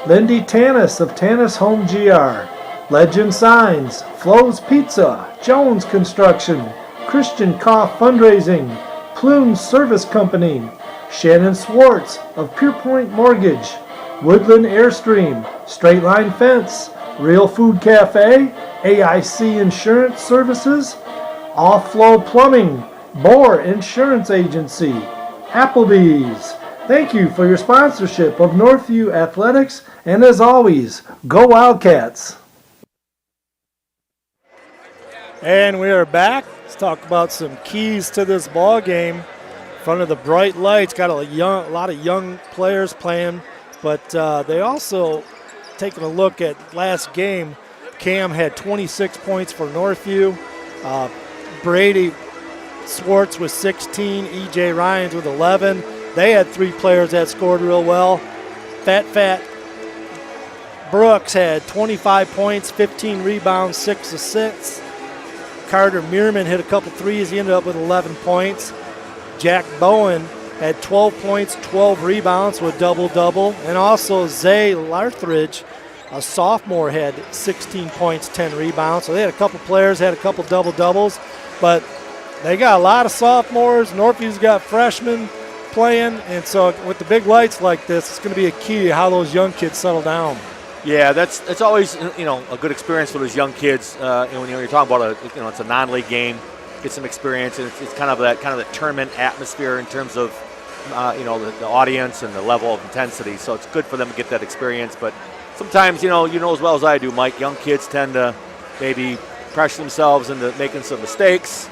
Lindy Tanis of Tanis Home GR, Legend Signs, Flo's Pizza, Jones Construction, Christian Koff Fundraising, Plume Service Company, Shannon Swartz of Pierpoint Mortgage, Woodland Airstream, Straight Line Fence, Real Food Cafe, AIC Insurance Services, Off Flow Plumbing, Bohr Insurance Agency, Applebee's. Thank you for your sponsorship of Northview Athletics, and as always, go Wildcats! And we are back. Let's talk about some keys to this ball game front of the bright lights. Got a lot of young players playing, but they also, taking a look at last game, Cam had 26 points for Northview. Brady Swartz with 16, E.J. Ryans with 11. They had 3 players that scored real well. Fat Brooks had 25 points, 15 rebounds, 6 assists. Carter Mearman hit a couple threes. He ended up with 11 points. Jack Bowen had 12 points, 12 rebounds with double-double. And also Zay Larthridge, a sophomore, had 16 points, 10 rebounds. So they had a couple players, had a couple double-doubles. But they got a lot of sophomores. Northview's got freshmen playing. And so with the big lights like this, it's going to be a key to how those young kids settle down. Yeah, that's always a good experience for those young kids. And when you're talking about it's a non-league game, get some experience, and it's kind of that tournament atmosphere in terms of the audience and the level of intensity. So it's good for them to get that experience. But sometimes you know as well as I do, Mike, young kids tend to maybe pressure themselves into making some mistakes,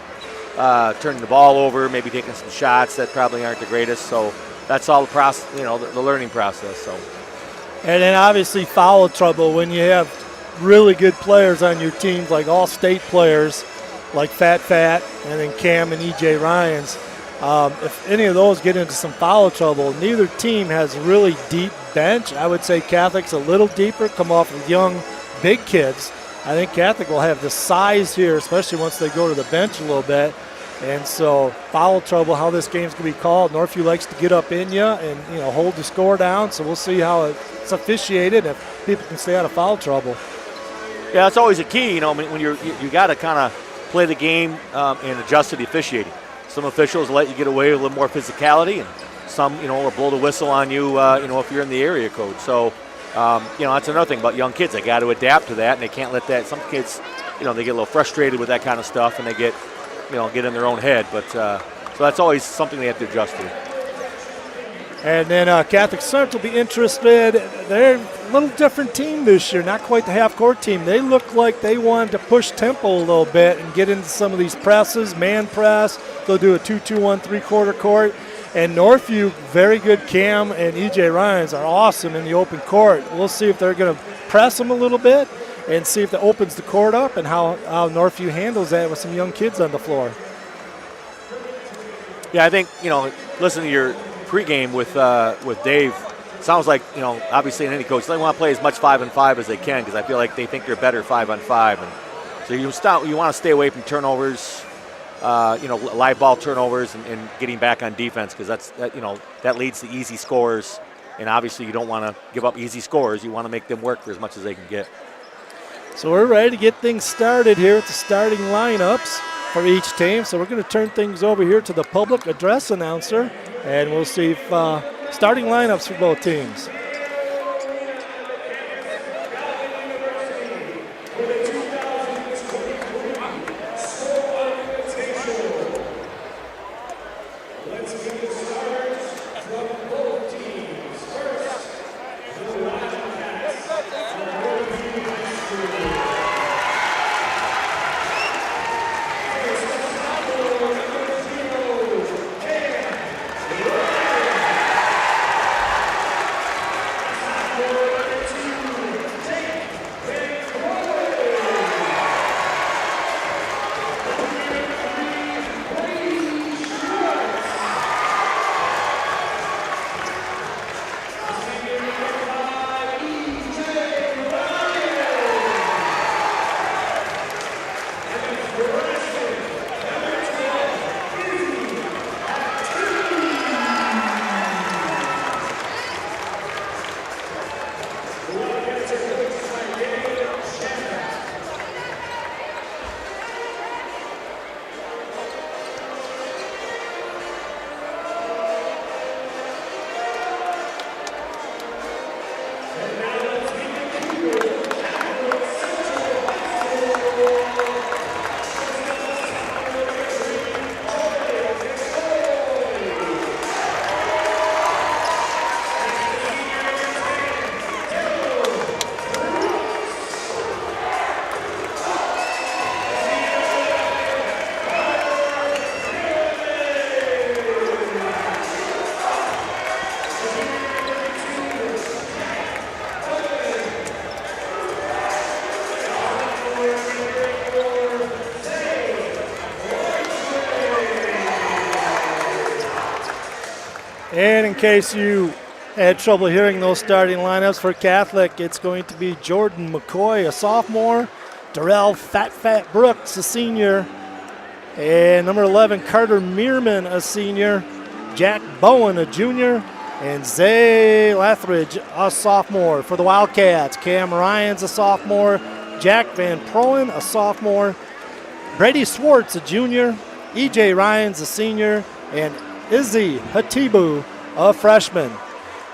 turning the ball over, maybe taking some shots that probably aren't the greatest. So that's all the process, the learning process. So. And then obviously foul trouble when you have really good players on your teams, like all state players, like Fat, and then Cam and E.J. Ryans. If any of those get into some foul trouble, neither team has really deep bench. I would say Catholic's a little deeper, come off with young, big kids. I think Catholic will have the size here, especially once they go to the bench a little bit. And so foul trouble, how this game's going to be called. Northview likes to get up in you and hold the score down. So we'll see how it's officiated if people can stay out of foul trouble. Yeah, that's always a key. When you got to kind of play the game and adjust to the officiating. Some officials let you get away with a little more physicality, and some will blow the whistle on you. If you're in the area code. So that's another thing about young kids. They got to adapt to that, and they can't let that. Some kids, they get a little frustrated with that kind of stuff, and they get in their own head. But so that's always something they have to adjust to. And then Catholic Central will be interested. They're a little different team this year, not quite the half-court team. They look like they wanted to push tempo a little bit and get into some of these presses, man press. They'll do a 2-2-1 three-quarter court. And Northview, very good. Cam and E.J. Ryans are awesome in the open court. We'll see if they're going to press them a little bit and see if that opens the court up and how Northview handles that with some young kids on the floor. Yeah, I think, listen to your pregame with Dave. Sounds like, obviously in any coach, they want to play as much 5-on-5 as they can because I feel like they think they're better 5-on-5. And so you want to stay away from turnovers, live ball turnovers and getting back on defense because that leads to easy scores. And obviously you don't want to give up easy scores. You want to make them work for as much as they can get. So we're ready to get things started here with the starting lineups for each team. So we're going to turn things over here to the public address announcer, and we'll see if starting lineups for both teams. And in case you had trouble hearing those starting lineups for Catholic, it's going to be Jordan McCoy, a sophomore, Darrell Fat Brooks, a senior, and number 11, Carter Meerman, a senior, Jack Bowen, a junior, and Zay Lathridge, a sophomore. For the Wildcats, Cam Ryan's a sophomore, Jack Van Proen, a sophomore, Brady Swartz, a junior, EJ Ryan's a senior, and Izzy Hatibu, a freshman.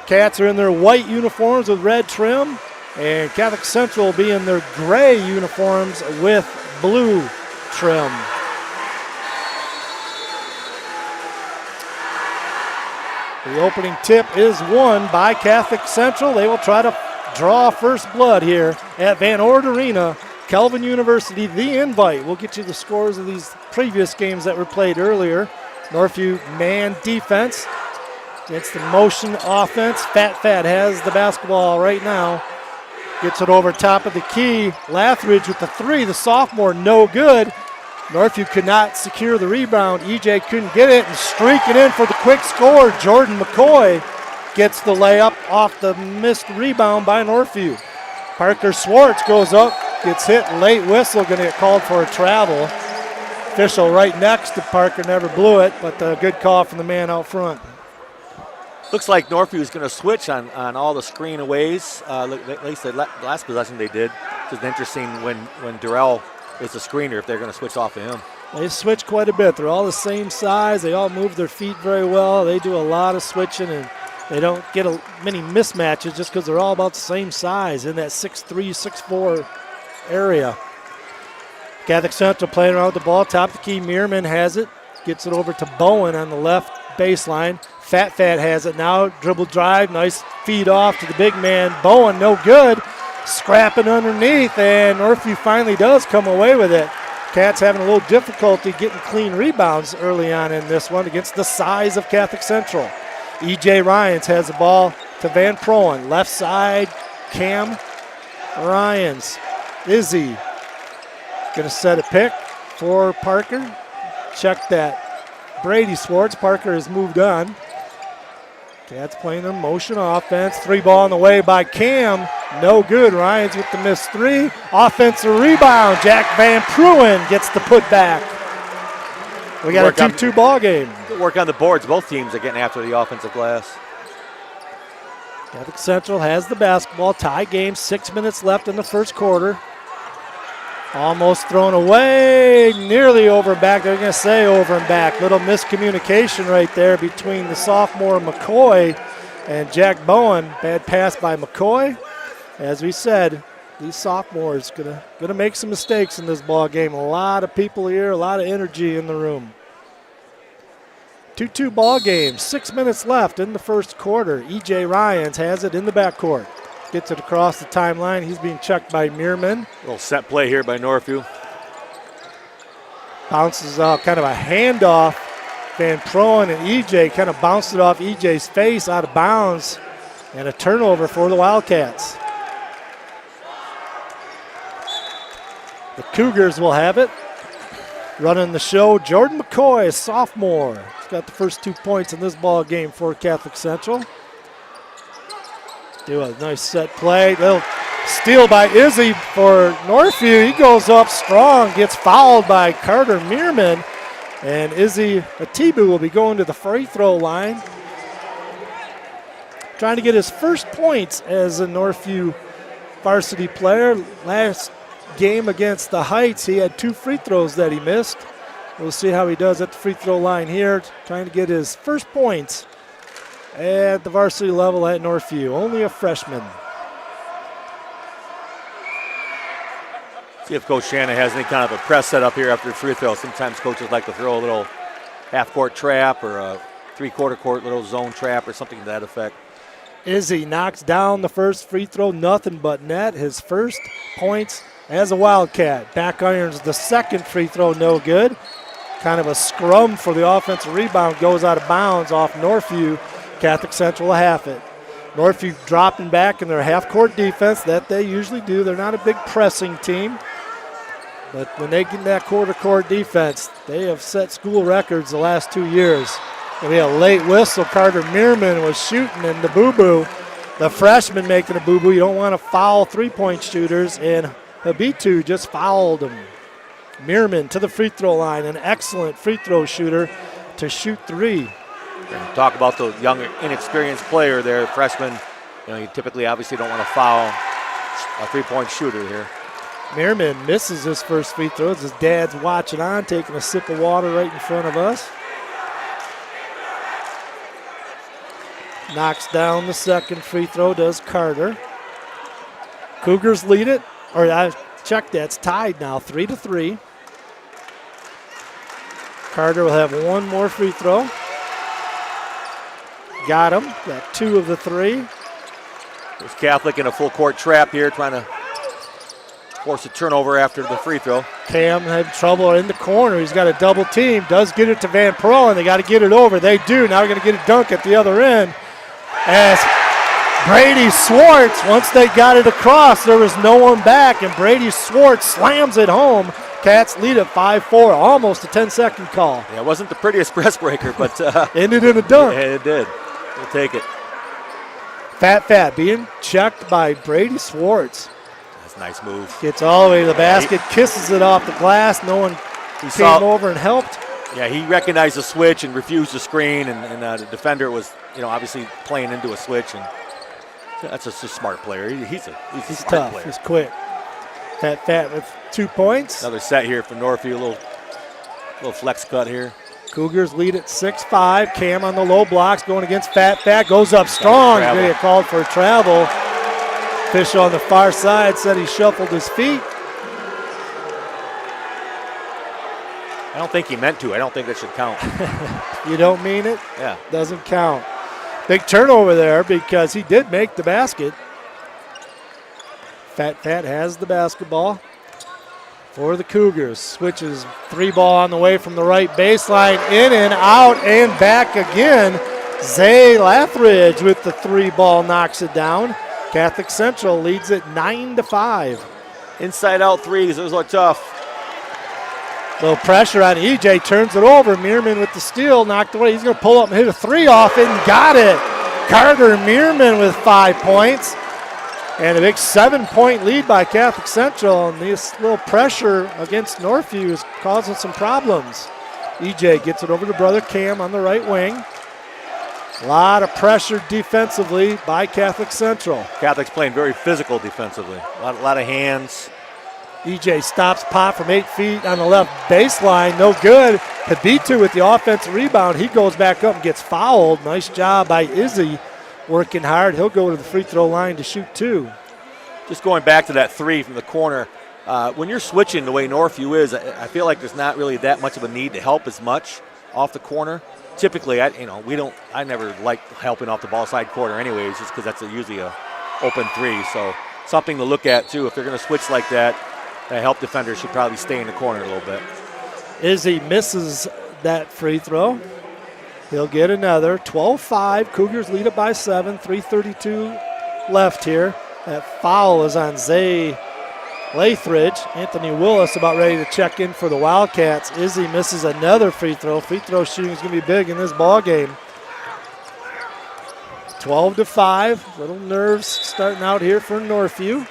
Cats are in their white uniforms with red trim, and Catholic Central will be in their gray uniforms with blue trim. The opening tip is won by Catholic Central. They will try to draw first blood here at Van Ord Arena. Calvin University, the invite. We'll get you the scores of these previous games that were played earlier. Northview man defense against the motion offense. Fat has the basketball right now. Gets it over top of the key. Lathridge with the three, the sophomore, no good. Northview could not secure the rebound. EJ couldn't get it and streaking in for the quick score. Jordan McCoy gets the layup off the missed rebound by Northview. Parker Swartz goes up, gets hit, late whistle, going to get called for a travel. Official right next to Parker never blew it, but a good call from the man out front. Looks like Northview is going to switch on all the screen aways. At least the last possession they did. It's just interesting when Darrell is the screener, if they're going to switch off of him. They switch quite a bit. They're all the same size. They all move their feet very well. They do a lot of switching, and they don't get many mismatches just because they're all about the same size in that 6'3", 6'4" area. Catholic Central playing around with the ball. Top of the key, Meerman has it. Gets it over to Bowen on the left baseline. Fat has it now. Dribble drive. Nice feed off to the big man. Bowen, no good. Scrapping underneath, and Northview finally does come away with it. Cats having a little difficulty getting clean rebounds early on in this one against the size of Catholic Central. EJ Ryans has the ball to Van Proen. Left side, Cam Ryans. Izzy going to set a pick for Parker. Check that. Brady Swartz. Parker has moved on. Cats playing their motion offense. Three ball on the way by Cam. No good. Ryans with the missed three. Offensive rebound. Jack Van Proen gets the putback. We got a 2-2 ball game. Good work on the boards. Both teams are getting after the offensive glass. Catholic Central has the basketball. Tie game. 6 minutes left in the first quarter. Almost thrown away. Nearly over and back. They're going to say over and back. Little miscommunication right there between the sophomore McCoy and Jack Bowen. Bad pass by McCoy. As we said, these sophomores gonna make some mistakes in this ball game. A lot of people here, a lot of energy in the room. 2-2 ball game. 6 minutes left in the first quarter. EJ Ryans has it in the backcourt. Gets it across the timeline. He's being checked by Meerman. Little set play here by Northview. Bounces off, kind of a handoff. Van Proen and EJ kind of bounced it off EJ's face out of bounds. And a turnover for the Wildcats. The Cougars will have it. Running the show, Jordan McCoy, a sophomore. He's got the first 2 points in this ball game for Catholic Central. Do a nice set play. Little steal by Izzy for Northview. He goes up strong, gets fouled by Carter Meerman. And Izzy Atibu will be going to the free throw line. Trying to get his first points as a Northview varsity player. Last game against the Heights, he had 2 free throws that he missed. We'll see how he does at the free throw line here. Trying to get his first points at the varsity level at Northview. Only a freshman. See if Coach Shannon has any kind of a press set up here after the free throw. Sometimes coaches like to throw a little half-court trap or a three-quarter court little zone trap or something to that effect. Izzy knocks down the first free throw, nothing but net. His first points as a Wildcat. Back irons the second free throw, no good. Kind of a scrum for the offensive rebound, goes out of bounds off Northview. Catholic Central will have it. Northview dropping back in their half-court defense that they usually do. They're not a big pressing team. But when they get in that quarter-court defense, they have set school records the last 2 years. Gonna be a late whistle. Carter Meerman was shooting, and the boo-boo, the freshman making a boo-boo. You don't want to foul three-point shooters, and Habitu just fouled him. Meerman to the free throw line, an excellent free throw shooter to shoot three. Talk about the young, inexperienced player there, freshman. You typically obviously don't want to foul a three-point shooter here. Meerman misses his first free throw. His dad's watching on, taking a sip of water right in front of us. Knocks down the second free throw, does Carter. Cougars lead it, or I checked that, it's tied now, 3-3. Carter will have one more free throw. Got him, got two of the three. There's Catholic in a full court trap here, trying to force a turnover after the free throw. Cam had trouble in the corner. He's got a double team, does get it to Van Pearl, and they got to get it over. They do. Now we're going to get a dunk at the other end. As Brady Swartz, once they got it across, there was no one back, and Brady Swartz slams it home. Cats lead at 5-4, almost a 10-second call. Yeah, it wasn't the prettiest press breaker, but ended in a dunk. Yeah, it did. We'll take it. Fat being checked by Brady Swartz. That's a nice move. Gets all the way to the basket, kisses it off the glass. No one came over and helped. Yeah, he recognized the switch and refused the screen, and the defender was, obviously playing into a switch, and that's just a smart player. He's a tough. player. He's quick. Fat with 2 points. Another set here for Northview. A little flex cut here. Cougars lead at 6-5. Cam on the low blocks going against Fat. Goes up strong. He's going to get called for a travel. Fish on the far side said he shuffled his feet. I don't think he meant to. I don't think that should count. You don't mean it? Yeah. Doesn't count. Big turnover there because he did make the basket. Fat has the basketball for the Cougars. Switches, three ball on the way from the right baseline, in and out and back again. Zay Lathridge with the three ball knocks it down. Catholic Central leads it 9-5. Inside out threes, those are tough. Little pressure on EJ, turns it over. Meerman with the steal, knocked away. He's going to pull up and hit a three off it and got it. Carter Meerman with 5 points. And a big 7-point lead by Catholic Central. And this little pressure against Northview is causing some problems. EJ gets it over to brother Cam on the right wing. A lot of pressure defensively by Catholic Central. Catholic's playing very physical defensively. A lot of hands. EJ stops pop from 8 feet on the left baseline. No good. Habitu with the offensive rebound. He goes back up and gets fouled. Nice job by Izzy. Working hard. He'll go to the free throw line to shoot 2. Just going back to that three from the corner, when you're switching the way Northview is, I feel like there's not really that much of a need to help as much off the corner. Typically, I never like helping off the ball side corner anyways, just because that's usually a open three. So something to look at too. If they're going to switch like that, a help defender should probably stay in the corner a little bit. Izzy misses that free throw. He'll get another. 12-5. Cougars lead it by 7. 3:32 left here. That foul is on Zay Lathridge. Anthony Willis about ready to check in for the Wildcats. Izzy misses another free throw. Free throw shooting is going to be big in this ball game. 12-5. Little nerves starting out here for Northview.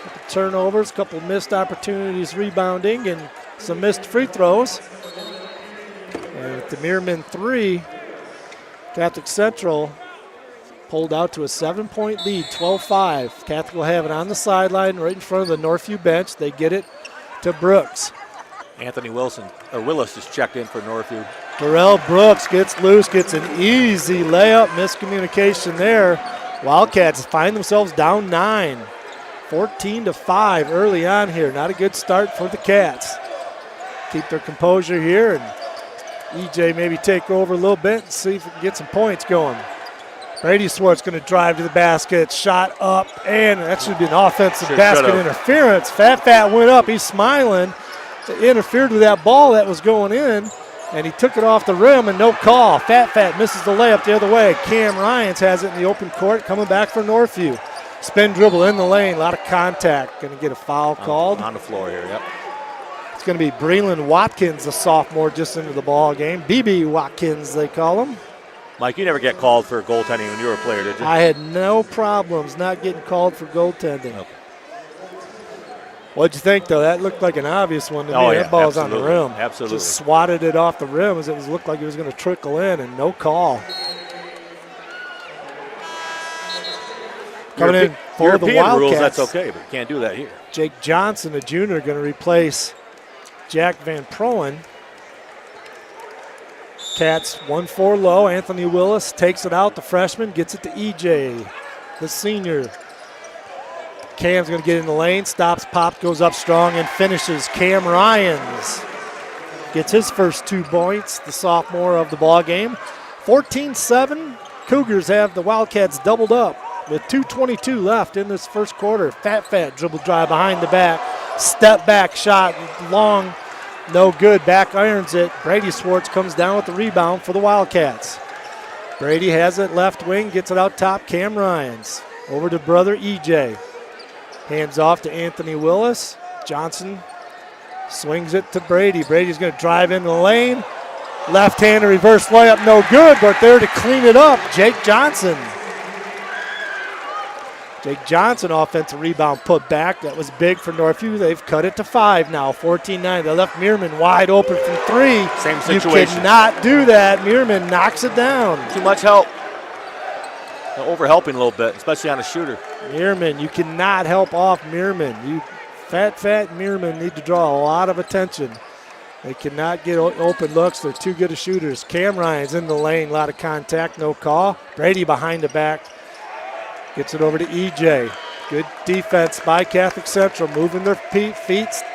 Couple turnovers, couple missed opportunities rebounding, and some missed free throws. And with the Meerman three, Catholic Central pulled out to a 7-point lead, 12-5. Catholic will have it on the sideline right in front of the Northview bench. They get it to Brooks. Anthony Willis just checked in for Northview. Darrell Brooks gets loose, gets an easy layup, miscommunication there. Wildcats find themselves down 9. 14-5 early on here. Not a good start for the Cats. Keep their composure here, and EJ maybe take over a little bit and see if we can get some points going. Brady Swartz going to drive to the basket, shot up, and that should be an offensive basket interference. Fat went up, he's smiling. It interfered with that ball that was going in, and he took it off the rim and no call. Fat misses the layup the other way. Cam Ryans has it in the open court, coming back for Northview. Spin dribble in the lane, a lot of contact. Going to get a foul called. On the floor here, yep. It's going to be Breland Watkins, the sophomore, just into the ball game. BB Watkins, they call him. Mike, you never get called for goaltending when you were a player, did you? I had no problems not getting called for goaltending. Okay. What'd you think, though? That looked like an obvious one to me. Oh, yeah, that ball's on absolutely. the rim. Absolutely. Just swatted it off the rim as it looked like it was going to trickle in, and no call. Coming in for the European Wildcats. rules, that's okay, but you can't do that here. Jake Johnson, a junior, going to replace Jack Van Proen. Cats 1-4 low. Anthony Willis takes it out. The freshman gets it to EJ, the senior. Cam's going to get in the lane. Stops, pops, goes up strong, and finishes. Cam Ryans gets his first 2 points, the sophomore of the ball game. 14-7. Cougars have the Wildcats doubled up with 2:22 left in this first quarter. Fat dribble drive behind the back. Step back shot, long, no good. Back irons it. Brady Swartz comes down with the rebound for the Wildcats. Brady has it left wing, gets it out top. Cam Ryans over to brother EJ. Hands off to Anthony Willis. Johnson swings it to Brady. Brady's going to drive in the lane. Left-hander reverse layup, no good, but there to clean it up, Jake Johnson. Jake Johnson, offensive rebound put back. That was big for Northview. They've cut it to 5 now, 14-9. They left Meerman wide open from 3. Same situation. You cannot do that. Meerman knocks it down. Too much help. Over-helping a little bit, especially on a shooter. Meerman, you cannot help off Meerman. You fat Meerman need to draw a lot of attention. They cannot get open looks. They're too good of shooters. Cam Ryan's in the lane, a lot of contact, no call. Brady behind the back. Gets it over to EJ. Good defense by Catholic Central, moving their feet,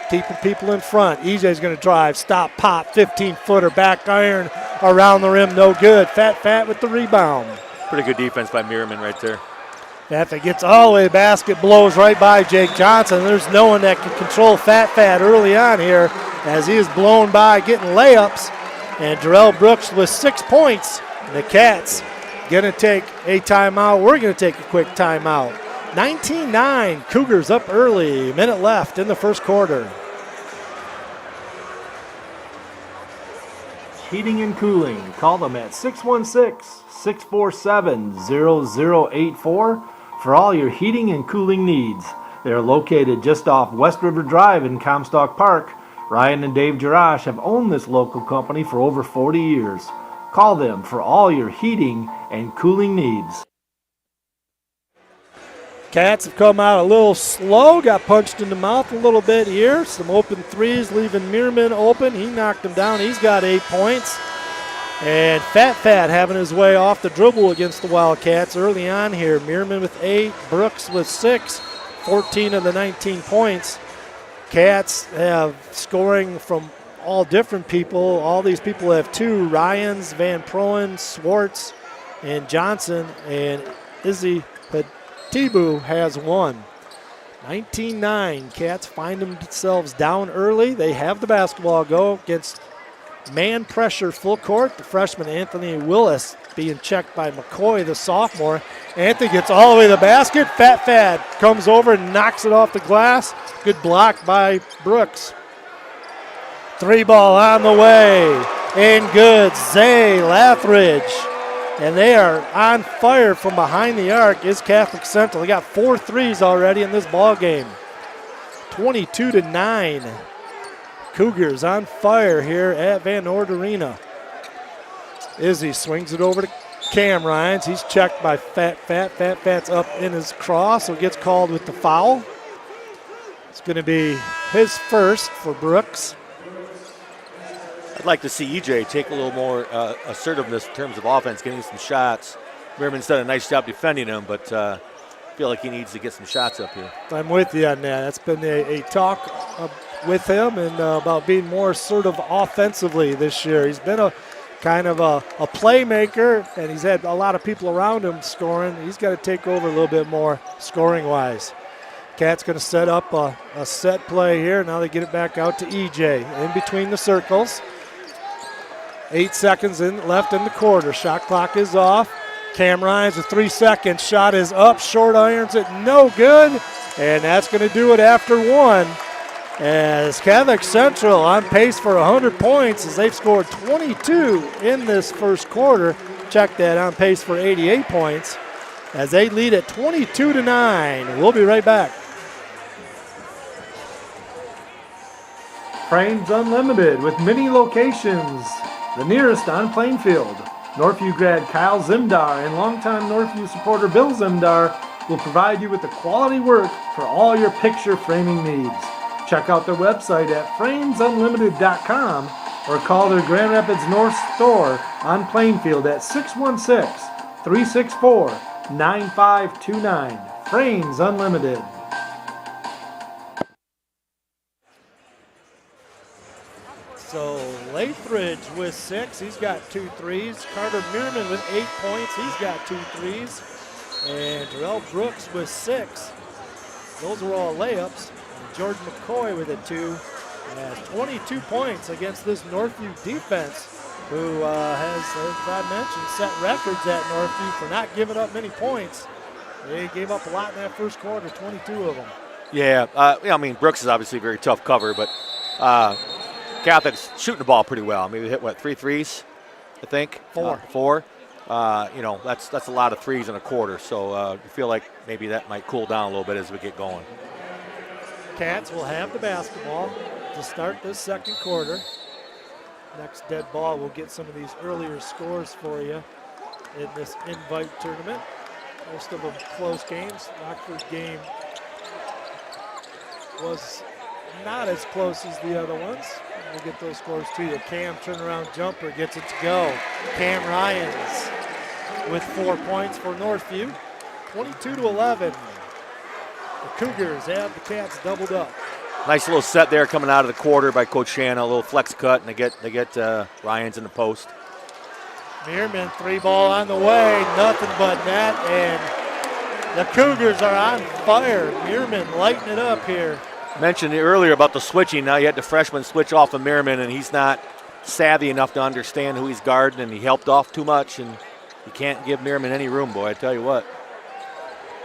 keeping people in front. EJ's going to drive, stop, pop, 15-footer, back iron, around the rim, no good. Fat with the rebound. Pretty good defense by Meerman right there. Fat gets all the way to the basket, blows right by Jake Johnson. There's no one that can control Fat early on here as he is blown by getting layups. And Darrell Brooks with 6 points. The Cats going to take a timeout. We're going to take a quick timeout. 19-9, Cougars up early. Minute left in the first quarter. Heating and Cooling. Call them at 616-647-0084 for all your heating and cooling needs. They are located just off West River Drive in Comstock Park. Ryan and Dave Jarash have owned this local company for over 40 years. Call them for all your heating and cooling needs. Cats have come out a little slow, got punched in the mouth a little bit here. Some open threes, leaving Meerman open. He knocked him down. He's got 8 points. And Fat having his way off the dribble against the Wildcats early on here. Meerman with 8, Brooks with 6, 14 of the 19 points. Cats have scoring from all different people. All these people have 2, Ryans, Van Proen, Swartz, and Johnson, and Izzy Tibu has 1. 19-9, Cats find themselves down early. They have the basketball go against man pressure full court. The freshman Anthony Willis being checked by McCoy, the sophomore. Anthony gets all the way to the basket. Fat comes over and knocks it off the glass. Good block by Brooks. 3 ball on the way. And good. Zay Lathridge. And they are on fire from behind the arc is Catholic Central. They got 4 threes already in this ball game. 22-9. Cougars on fire here at Van Ord Arena. Izzy swings it over to Cam Ryans. He's checked by Fat. Fat's up in his cross, so gets called with the foul. It's going to be his first for Brooks. I'd like to see EJ take a little more assertiveness in terms of offense, getting some shots. Meerman's done a nice job defending him, but I feel like he needs to get some shots up here. I'm with you on that. That's been a talk with him and about being more assertive offensively this year. He's been a kind of a playmaker, and he's had a lot of people around him scoring. He's got to take over a little bit more scoring-wise. Cat's going to set up a set play here. Now they get it back out to EJ in between the circles. 8 seconds left in the quarter. Shot clock is off. Cam Ryans with 3 seconds. Shot is up. Short irons it. No good. And that's going to do it after 1. as Catholic Central on pace for 100 points as they've scored 22 in this first quarter. Check that, on pace for 88 points as they lead at 22-9. We'll be right back. Frames Unlimited with many locations, the nearest on Plainfield. Northview grad Kyle Zimdar and longtime Northview supporter Bill Zimdar will provide you with the quality work for all your picture framing needs. Check out their website at framesunlimited.com or call their Grand Rapids North store on Plainfield at 616-364-9529. Frames Unlimited. So Lathridge with 6, he's got 2 threes. Carter Meerman with 8 points, he's got 2 threes. And Terrell Brooks with 6. Those were all layups. And George McCoy with a 2. Has 22 points against this Northview defense, who has, as I mentioned, set records at Northview for not giving up many points. They gave up a lot in that first quarter, 22 of them. Yeah, I mean, Brooks is obviously a very tough cover, but Cath is shooting the ball pretty well. I mean, we hit, 3 threes, I think? 4. 4. That's a lot of threes in a quarter, so I feel like maybe that might cool down a little bit as we get going. Cats will have the basketball to start this second quarter. Next dead ball, we'll get some of these earlier scores for you in this invite tournament. Most of them close games. Rockford game was not as close as the other ones. We'll get those scores to you. Cam turnaround jumper gets it to go. Cam Ryans with 4 points for Northview. 22-11. The Cougars have the Cats doubled up. Nice little set there coming out of the quarter by Coach Shanna, a little flex cut, and they get Ryans in the post. Meerman, 3 ball on the way, nothing but net, and the Cougars are on fire. Meerman lighting it up here. Mentioned earlier about the switching. Now you had the freshman switch off of Meerman, and he's not savvy enough to understand who he's guarding, and he helped off too much, and you can't give Meerman any room, boy, I tell you what.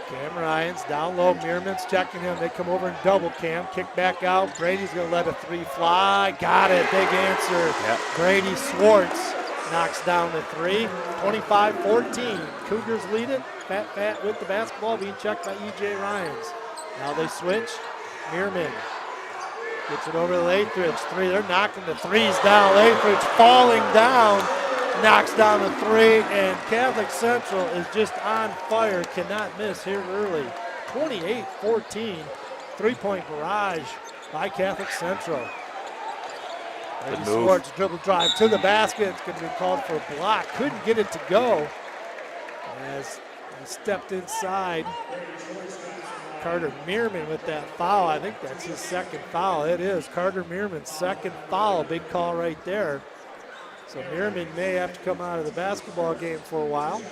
Cam Ryans down low. Meerman's checking him. They come over and double Cam. Kick back out. Brady's going to let a 3 fly. Got it. Big answer. Yep. Brady Swartz knocks down the 3. 25-14. Cougars lead it. Fat with the basketball being checked by E.J. Ryans. Now they switch. Meerman gets it over to Lathridge. 3. They're knocking the 3s down. Lathridge falling down. Knocks down a 3, and Catholic Central is just on fire. Cannot miss here early. 28-14. 3-point barrage by Catholic Central. Brady Swartz dribble drive to the basket. It's going to be called for a block. Couldn't get it to go as he stepped inside. Carter Meerman with that foul. I think that's his second foul. It is Carter Meerman's second foul. Big call right there. So Meerman may have to come out of the basketball game for a while.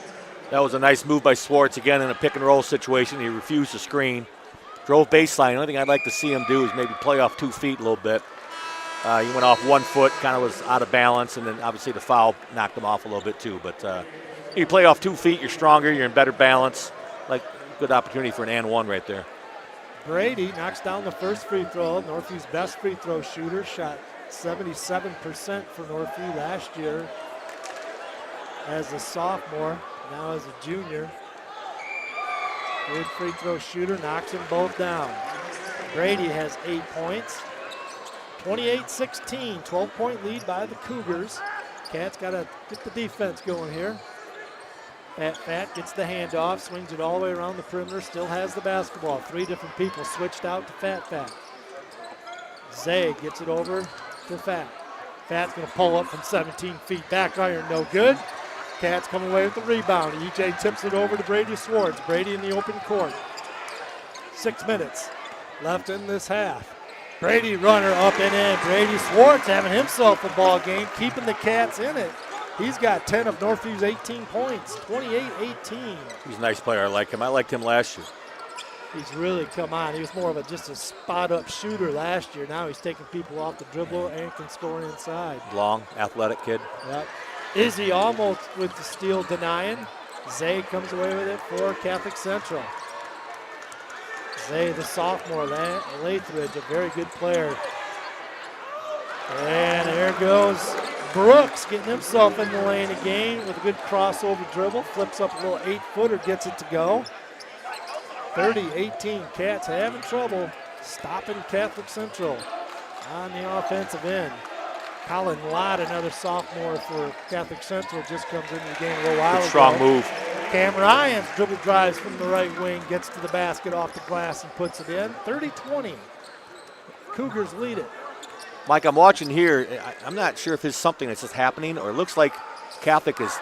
That was a nice move by Swartz, again, in a pick-and-roll situation. He refused to screen. Drove baseline. The only thing I'd like to see him do is maybe play off 2 feet a little bit. He went off 1 foot, kind of was out of balance, and then obviously the foul knocked him off a little bit too. But you play off 2 feet, you're stronger, you're in better balance. Like, good opportunity for an and 1 right there. Brady knocks down the first free throw. Northview's best free throw shooter. Shot 77% for Northview last year as a sophomore, now as a junior. Good free throw shooter, knocks them both down. Brady has 8 points. 28-16, 12-point lead by the Cougars. Cats got to get the defense going here. Fat gets the handoff, swings it all the way around the perimeter, still has the basketball. 3 different people switched out to Fat. Zay gets it over to Fat. Fat's going to pull up from 17 feet. Back iron, no good. Cats come away with the rebound. EJ tips it over to Brady Swartz. Brady in the open court. 6 minutes left in this half. Brady runner up and in. Brady Swartz having himself a ball game, keeping the Cats in it. He's got 10 of Northview's 18 points, 28-18. He's a nice player. I like him. I liked him last year. He's really come on. He was more of just a spot-up shooter last year. Now he's taking people off the dribble and can score inside. Long, athletic kid. Yep. Izzy almost with the steal denying. Zay comes away with it for Catholic Central. Zay, the sophomore, Lathridge, a very good player. And there goes Brooks getting himself in the lane again with a good crossover dribble. Flips up a little 8-footer, gets it to go. 30-18, Cats having trouble stopping Catholic Central on the offensive end. Colin Lott, another sophomore for Catholic Central, just comes into the game a little while ago. Strong move. Cam Ryan's dribble drives from the right wing, gets to the basket off the glass and puts it in. 30-20. Cougars lead it. Mike, I'm watching here. I'm not sure if it's something that's just happening or it looks like Catholic is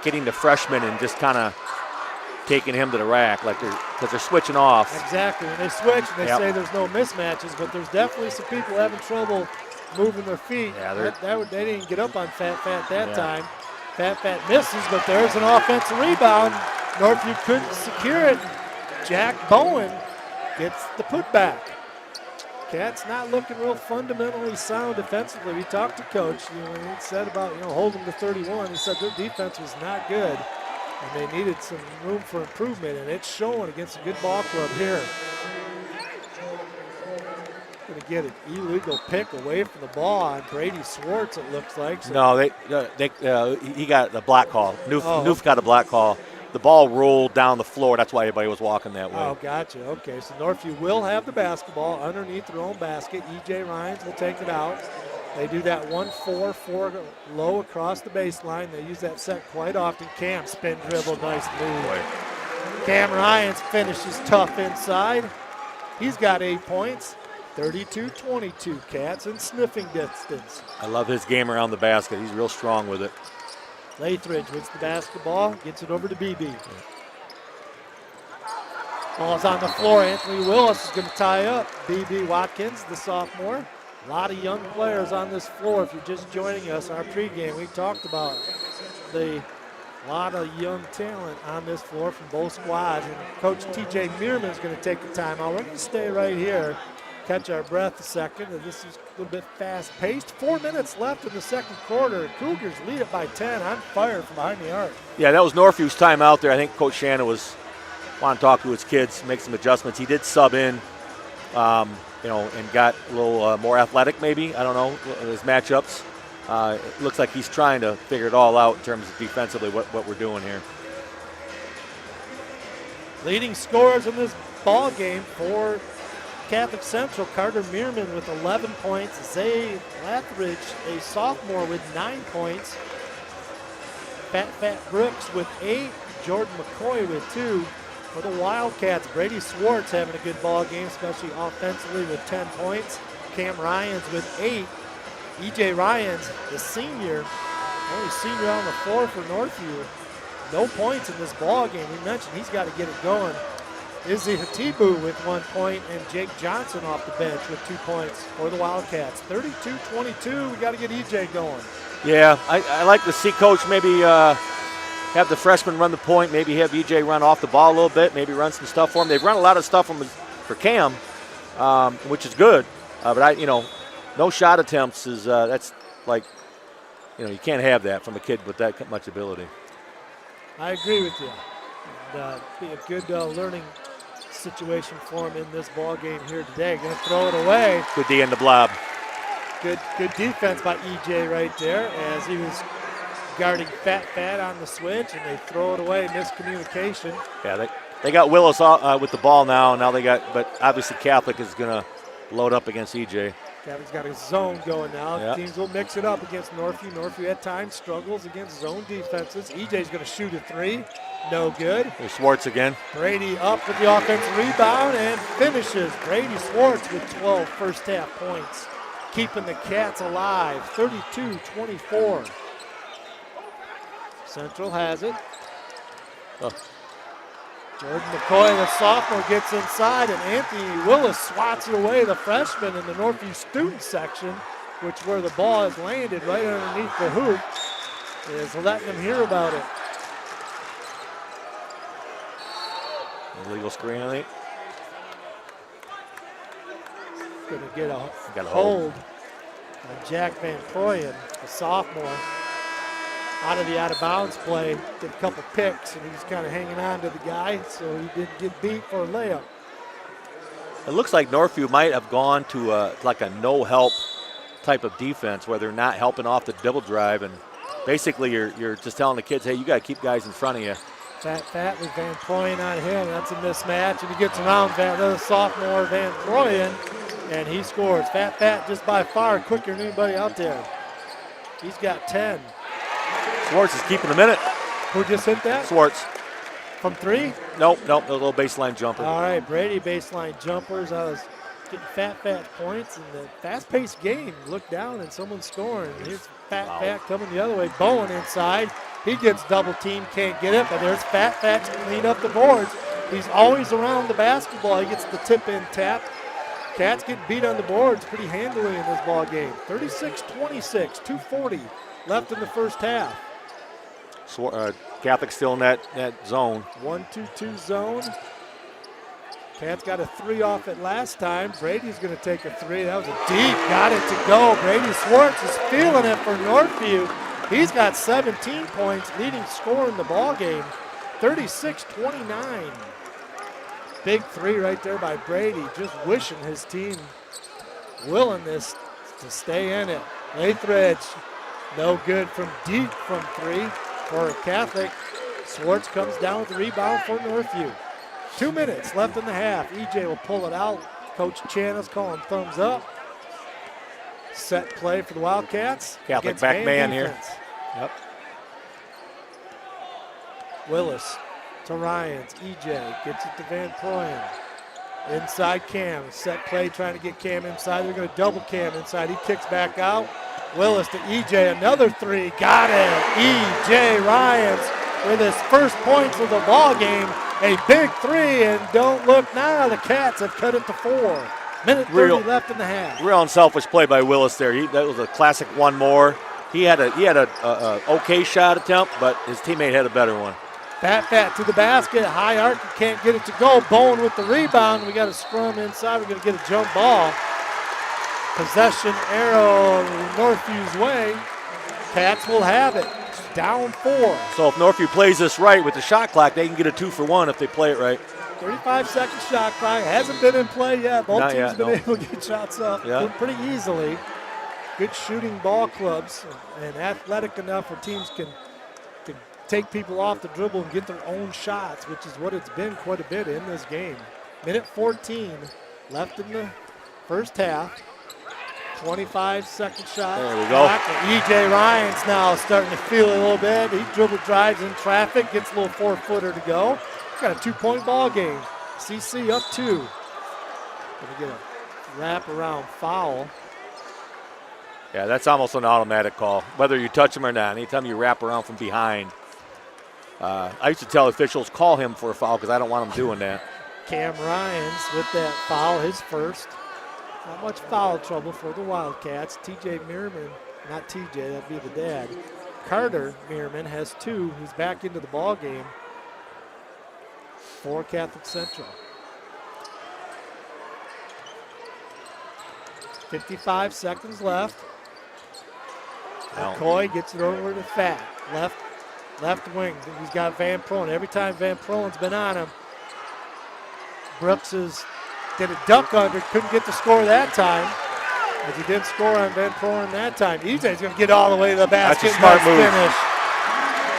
getting the freshman and just kind of taking him to the rack, like because they're switching off. Exactly, and they switch and they say there's no mismatches, but there's definitely some people having trouble moving their feet. Yeah, they didn't get up on Fat that time. Fat misses, but there's an offensive rebound. Northview couldn't secure it. Jack Bowen gets the putback. Cats not looking real fundamentally sound defensively. We talked to Coach. He said about holding to 31. He said their defense was not good, and they needed some room for improvement, and it's showing against a good ball club here. Going to get an illegal pick away from the ball on Brady Swartz, it looks like. So No, he got a block call. Noof got a block call. The ball rolled down the floor. That's why everybody was walking that way. Oh, gotcha. Okay, so Northview will have the basketball underneath their own basket. E.J. Ryans will take it out. They do that 1-4-4 low across the baseline. They use that set quite often. Cam spin dribble, nice move. Boy. Cam Ryans finishes tough inside. He's got 8 points. 32-22, Cats in sniffing distance. I love his game around the basket. He's real strong with it. Lathridge wins the basketball, gets it over to BB. Ball's on the floor. Anthony Willis is going to tie up. BB Watkins, the sophomore. A lot of young players on this floor. If you're just joining us, our pregame, we talked about a lot of young talent on this floor from both squads. And Coach TJ Meerman is going to take the timeout. We're going to stay right here, catch our breath a second. This is a little bit fast-paced. 4 minutes left in the second quarter. Cougars lead it by 10 on fire from behind the arc. Yeah, that was Northview's time out there. I think Coach Shannon was wanting to talk to his kids, make some adjustments. He did sub in, and got a little more athletic maybe. I don't know, his matchups. It looks like he's trying to figure it all out in terms of defensively what we're doing here. Leading scorers in this ball game for Catholic Central, Carter Meerman with 11 points. Zay Lathridge, a sophomore, with 9 points. Fat Brooks with 8. Jordan McCoy with 2. For the Wildcats, Brady Swartz having a good ball game, especially offensively with 10 points. Cam Ryans with 8. E.J. Ryans, the senior, only senior on the floor for Northview. No points in this ball game. We mentioned he's got to get it going. Izzy Hatibu with 1 point, and Jake Johnson off the bench with 2 points for the Wildcats. 32-22, we got to get EJ going. Yeah, I like to see Coach maybe have the freshman run the point, maybe have EJ run off the ball a little bit, maybe run some stuff for him. They've run a lot of stuff for Cam, which is good, but no shot attempts is that's like, you can't have that from a kid with that much ability. I agree with you. And, be a good learning situation for him in this ball game here today. Going to throw it away. Good D in the blob. Good defense by EJ right there as he was guarding Fat on the switch, and they throw it away. Miscommunication. Yeah, they got Willis with the ball now. But obviously Catholic is going to load up against EJ. Cathy's got a zone going now. Yep. Teams will mix it up against Northview. Northview at times struggles against zone defenses. EJ's going to shoot a 3. No good. There's Swartz again. Brady up with the offensive rebound and finishes. Brady Swartz with 12 first half points, keeping the Cats alive. 32-24. Central has it. Jordan McCoy, the sophomore, gets inside, and Anthony Willis swats it away, the freshman in the Northview student section, which where the ball has landed right underneath the hoop, is letting them hear about it. Illegal screen, I think. Going to get a hold on Jack Van Proyen, the sophomore. Out of bounds play, did a couple picks, and he was kind of hanging on to the guy, so he didn't get beat for a layup. It looks like Northview might have gone to like a no-help type of defense where they're not helping off the double drive, and basically you're just telling the kids, hey, you got to keep guys in front of you. Fat with Van Proyen on him. That's a mismatch, and he gets around the sophomore Van Proyen, and he scores. Fat just by far quicker than anybody out there. He's got 10. Swartz is keeping a minute. Who just hit that? Swartz. From 3? Nope, a little baseline jumper. All right, Brady baseline jumpers. I was getting Fat points in the fast-paced game. Look down and someone's scoring. Here's Fat coming the other way. Bowen inside. He gets double teamed, can't get it, but there's Fat to clean up the boards. He's always around the basketball. He gets the tip-in tap. Cats getting beat on the boards pretty handily in this ball game. 36-26, 2:40 left in the first half. Catholic still in that zone. 1-2-2 zone. Cats got a 3 off it last time. Brady's going to take a 3. That was a deep. Got it to go. Brady Swartz is feeling it for Northview. He's got 17 points, leading scorer in the ball game. 36-29. Big 3 right there by Brady. Just wishing his team willingness to stay in it. Lathridge, no good from deep from 3 for Catholic. Swartz comes down with the rebound for Northview. 2 minutes left in the half. EJ will pull it out. Coach Chanos calling thumbs up. Set play for the Wildcats. Catholic back man here. Yep. Willis to Ryans. EJ gets it to Van Proyen. Inside Cam. Set play trying to get Cam inside. They're going to double Cam inside. He kicks back out. Willis to EJ. Another 3. Got it. EJ Ryans with his first points of the ball game. A big 3, and don't look now. The Cats have cut it to 4. Minute 30 left in the half. Real unselfish play by Willis there. That was a classic one more. He had a okay shot attempt, but his teammate had a better one. Fat to the basket. High arc, can't get it to go. Bowen with the rebound. We got a scrum inside. We're going to get a jump ball. Possession arrow Northview's way. Cats will have it. Down 4. So if Northview plays this right with the shot clock, they can get a 2-for-1 if they play it right. 35-second shot clock. Hasn't been in play yet. Both teams have been able to get shots up pretty easily. Good shooting ball clubs and athletic enough where teams can take people off the dribble and get their own shots, which is what it's been quite a bit in this game. Minute 14 left in the first half. 25-second shot. There we go. EJ Ryans now starting to feel it a little bit. He dribble drives in traffic, gets a little 4-footer to go. Got a 2-point ball game. CC up 2. Gonna get a wrap-around foul. Yeah, that's almost an automatic call, whether you touch him or not. Anytime you wrap around from behind. I used to tell officials, call him for a foul because I don't want him doing that. Cam Ryans with that foul, his first. Not much foul trouble for the Wildcats. TJ Meerman, not TJ, that'd be the dad. Carter Meerman has 2. He's back into the ball game for Catholic Central. 55 seconds left. McCoy gets it over to Fat. Left wing. He's got Van Proyen. Every time Van Proyen's been on him, Brooks did a duck under, couldn't get the score that time. But he did score on Van Proyen that time. EJ's going to get all the way to the basket. That's a smart move. Finish.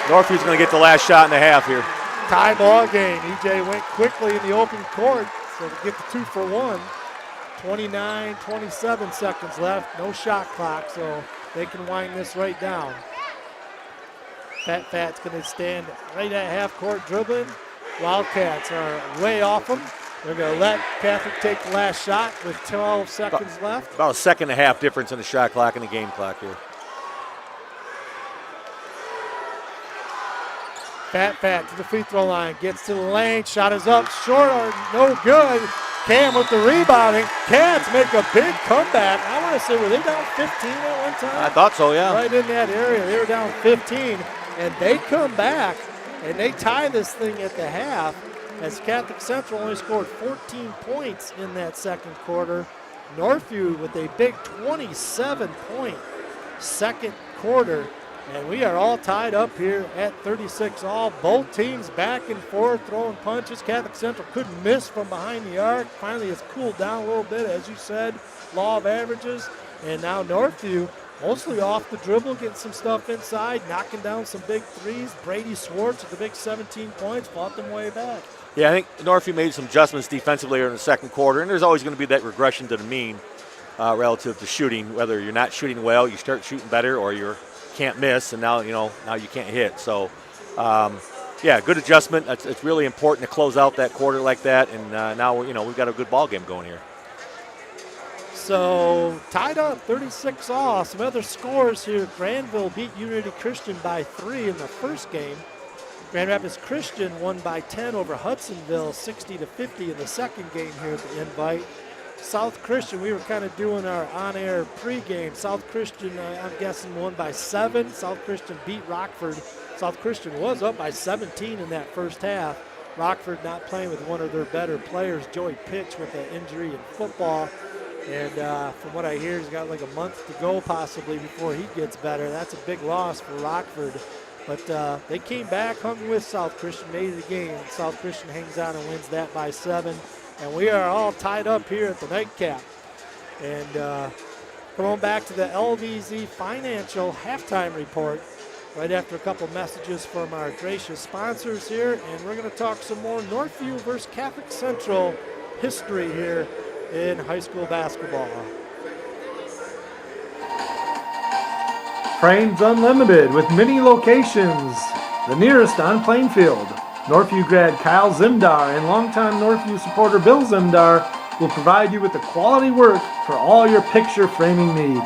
Northview's going to get the last shot and a half here. Tie ball game. EJ went quickly in the open court, so to get the 2-for-1. 27 seconds left. No shot clock, so they can wind this right down. Fat's going to stand right at half court dribbling. Wildcats are way off them. They're going to let Catholic take the last shot with 12 seconds left. About a second and a half difference in the shot clock and the game clock here. Fat to the free throw line, gets to the lane, shot is up, short or no good. Cam with the rebounding. Cats make a big comeback. I want to say, were they down 15 at one time? I thought so, yeah. Right in that area. They were down 15, and they come back, and they tie this thing at the half as Catholic Central only scored 14 points in that second quarter. Northview with a big 27-point second quarter And we are all tied up here at 36 all. Both teams back and forth throwing punches. Catholic Central couldn't miss from behind the arc. Finally, it's cooled down a little bit, as you said, law of averages. And now Northview, mostly off the dribble, getting some stuff inside, knocking down some big threes. Brady Swartz with the big 17 points, fought them way back. Yeah, I think Northview made some adjustments defensively in the second quarter, and there's always going to be that regression to the mean relative to shooting. Whether you're not shooting well, you start shooting better, or you can't miss, and now you can't hit. So, yeah, good adjustment. It's really important to close out that quarter like that, and now we've got a good ball game going here. So tied up 36 all. Some other scores here. Granville beat Unity Christian by 3 in the first game. Grand Rapids Christian won by 10 over Hudsonville, 60-50 in the second game here at the Invite. South Christian, we were kind of doing our on-air pregame. South Christian, I'm guessing, won by 7. South Christian beat Rockford. South Christian was up by 17 in that first half. Rockford not playing with one of their better players, Joey Pitch, with an injury in football. And from what I hear, he's got like a month to go possibly before he gets better. That's a big loss for Rockford. But they came back, hung with South Christian, made it a game. South Christian hangs on and wins that by 7. And we are all tied up here at the nightcap. And come on back to the LVZ Financial halftime report right after a couple messages from our gracious sponsors here. And we're going to talk some more Northview versus Catholic Central history here in high school basketball. Frames Unlimited with many locations. The nearest on Plainfield. Northview grad Kyle Zimdar and longtime Northview supporter Bill Zimdar will provide you with the quality work for all your picture framing needs.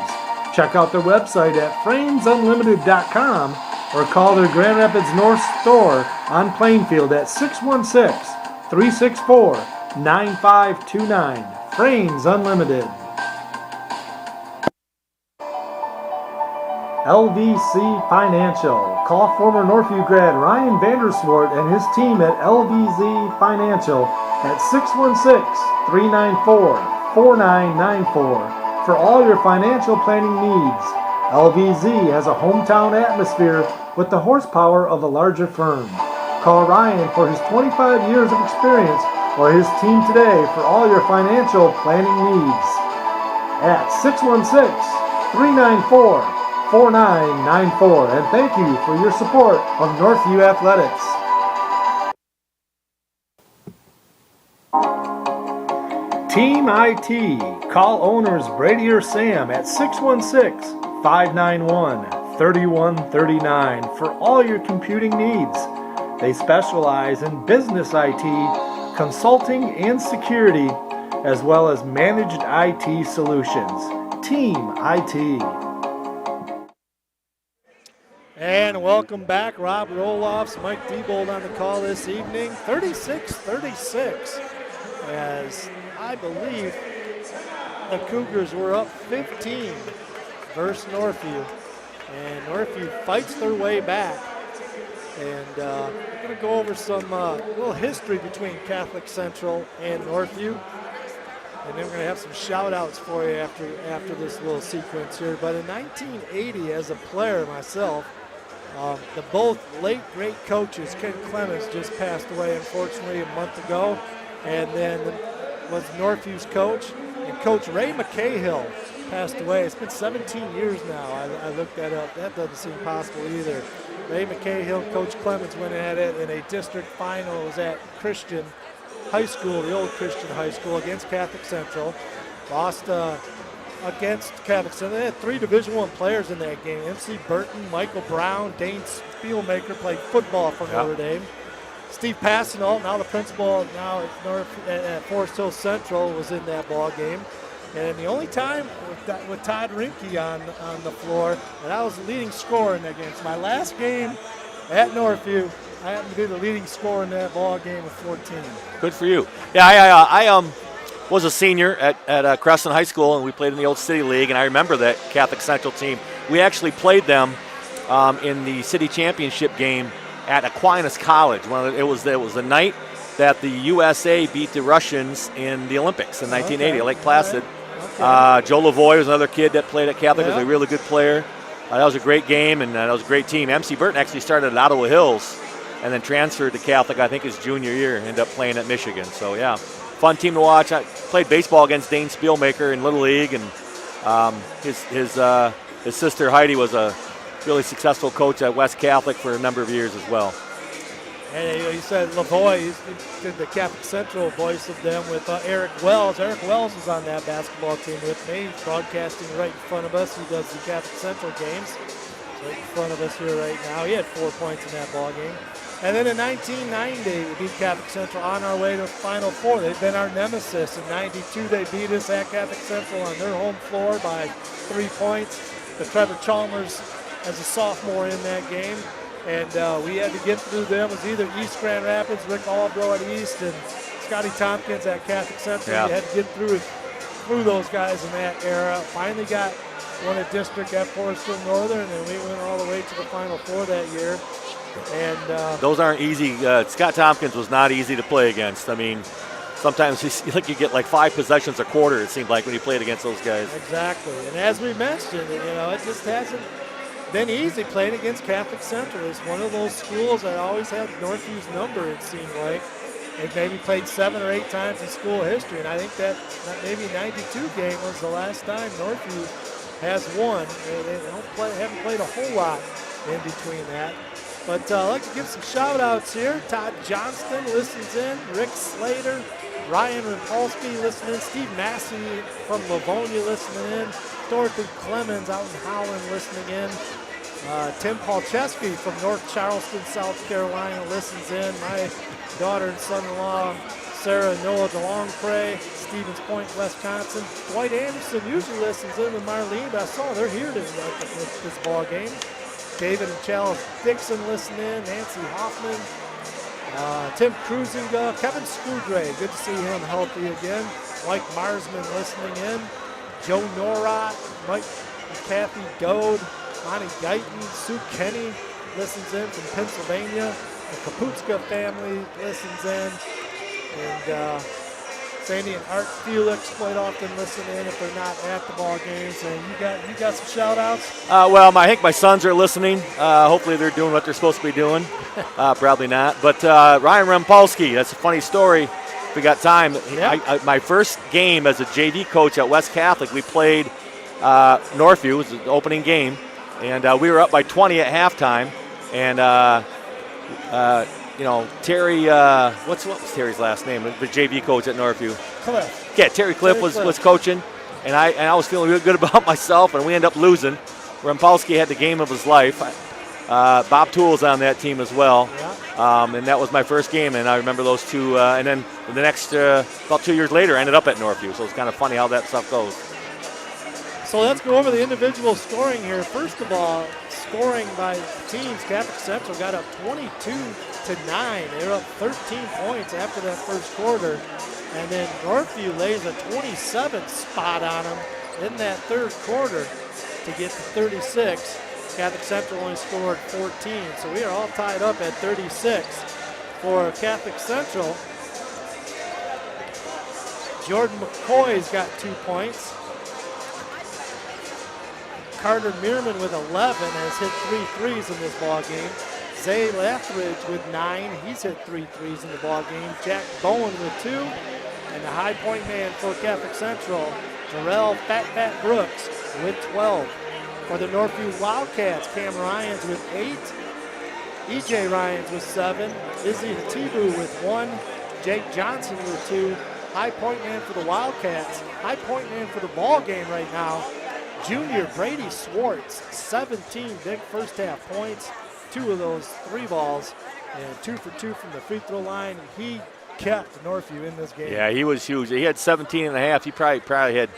Check out their website at framesunlimited.com or call their Grand Rapids North store on Plainfield at 616-364-9529. Frames Unlimited. LVC Financial. Call former Northview grad Ryan Vanderswart and his team at LVZ Financial at 616-394-4994 for all your financial planning needs. LVZ has a hometown atmosphere with the horsepower of a larger firm. Call Ryan for his 25 years of experience or his team today for all your financial planning needs at 616-394-4994. And thank you for your support of Northview Athletics. Team IT. Call owners Brady or Sam at 616-591-3139 for all your computing needs. They specialize in business IT, consulting and security, as well as managed IT solutions. Team IT. And welcome back. Rob Roloffs, Mike Diebold on the call this evening. 36-36, as I believe the Cougars were up 15 versus Northview. And Northview fights their way back. And we're going to go over some little history between Catholic Central and Northview. And then we're going to have some shout-outs for you after this little sequence here. But in 1980, as a player myself, the both late, great coaches, Ken Clemens just passed away, unfortunately, a month ago. And then was Northview's coach. And Coach Ray McCahill passed away. It's been 17 years now. I looked that up. That doesn't seem possible either. Ray McCahill, Coach Clemens went at it in a district final. It was at Christian High School, the old Christian High School, against Catholic Central. Lost against Catholic Central. They had 3 Division I players in that game. MC Burton, Michael Brown, Dane Spielmaker played football for Notre Dame. Steve Passanal, now the principal now at Forest Hill Central, was in that ball game. And the only time with Todd Rinke on the floor, and I was the leading scorer in that game. It's my last game at Northview. I happened to be the leading scorer in that ball game with 14. Good for you. Yeah, I was a senior at Crescent High School, and we played in the old City League, and I remember that Catholic Central team. We actually played them in the city championship game at Aquinas College. It was the night that the USA beat the Russians in the Olympics in 1980 at Lake Placid. Okay. Joe Lavoie was another kid that played at Catholic. Was a really good player. That was a great game, and that was a great team. MC Burton actually started at Ottawa Hills and then transferred to Catholic, I think, his junior year, ended up playing at Michigan. So, yeah, fun team to watch. I played baseball against Dane Spielmaker in Little League, and his sister Heidi was a really successful coach at West Catholic for a number of years as well. And he said Lavoie, he did the Catholic Central voice of them with Eric Wells. Eric Wells is on that basketball team with me. He's broadcasting right in front of us. He does the Catholic Central games. Right in front of us here right now. He had 4 points in that ball game. And then in 1990, we beat Catholic Central on our way to the Final Four. They've been our nemesis. In 92, they beat us at Catholic Central on their home floor by 3 points. The Trevor Chalmers as a sophomore in that game. And we had to get through them. It was either East Grand Rapids, Rick Albro at East, and Scotty Tompkins at Catholic Central. Yeah. You had to get through those guys in that era. Finally won a district at Forest Hill Northern, and we went all the way to the Final Four that year. And those aren't easy. Scott Tompkins was not easy to play against. I mean, sometimes you get like 5 possessions a quarter, it seemed like, when you played against those guys. Exactly. And as we mentioned, it just hasn't been easy playing against Catholic Central. It's one of those schools that always had Northview's number, it seemed like. They've maybe played 7 or 8 times in school history, and I think that maybe 92 game was the last time Northview has won. They haven't played a whole lot in between that. But I'd like to give some shout-outs here. Todd Johnston listens in. Rick Slater, Ryan Rapolsky listening in. Steve Massey from Livonia listening in. Dorothy Clemens out in Howland listening in. Tim Palczewski from North Charleston, South Carolina listens in. My daughter and son-in-law, Sarah and Noah DeLongpre, Stevens Point, Wisconsin. Dwight Anderson usually listens in with Marlene, but I saw they're here tonight with this ball game. David and Chalice Dixon listen in. Nancy Hoffman. Tim Cruisinga. Kevin Scudray. Good to see him healthy again. Mike Marsman listening in. Joe Norot. Mike and Kathy Dode. Monty Guyton. Sue Kenny listens in from Pennsylvania. The Kaputska family listens in. And Sandy and Art Felix quite often listen in if they're not at the ball games. And you got some shout outs? Well, I think my sons are listening. Hopefully they're doing what they're supposed to be doing. Probably not. But Ryan Rempolsky, that's a funny story if we got time. Yeah. My first game as a JV coach at West Catholic, we played Northview. It was the opening game. And we were up by 20 at halftime. And Terry, what was Terry's last name? The JV coach at Northview. Cliff. Yeah, Terry Cliff was coaching, and I was feeling real good about myself, and we ended up losing. Rempolsky had the game of his life. Bob Toole's on that team as well, and that was my first game, and I remember those two. And then the next, about 2 years later, I ended up at Northview, so it's kind of funny how that stuff goes. So let's go over the individual scoring here. First of all, scoring by teams, Catholic Central got up 22-9. They were up 13 points after that first quarter. And then Northview lays a 27th spot on them in that third quarter to get to 36. Catholic Central only scored 14. So we are all tied up at 36 for Catholic Central. Jordan McCoy's got 2 points. Carter Meerman with 11 has hit 3 threes in this ball game. Zay Lethbridge with 9. He's hit 3 threes in the ball game. Jack Bowen with 2. And the high point man for Catholic Central, Jarrell Fat Brooks with 12. For the Northview Wildcats, Cam Ryans with 8. E.J. Ryans with 7. Izzy Hatibu with 1. Jake Johnson with 2. High point man for the Wildcats. High point man for the ball game right now, junior Brady Swartz, 17 big first half points, 2 of those 3 balls, and 2 for 2 from the free throw line. He kept Northview in this game. Yeah, he was huge. He had 17 and a half. He probably had,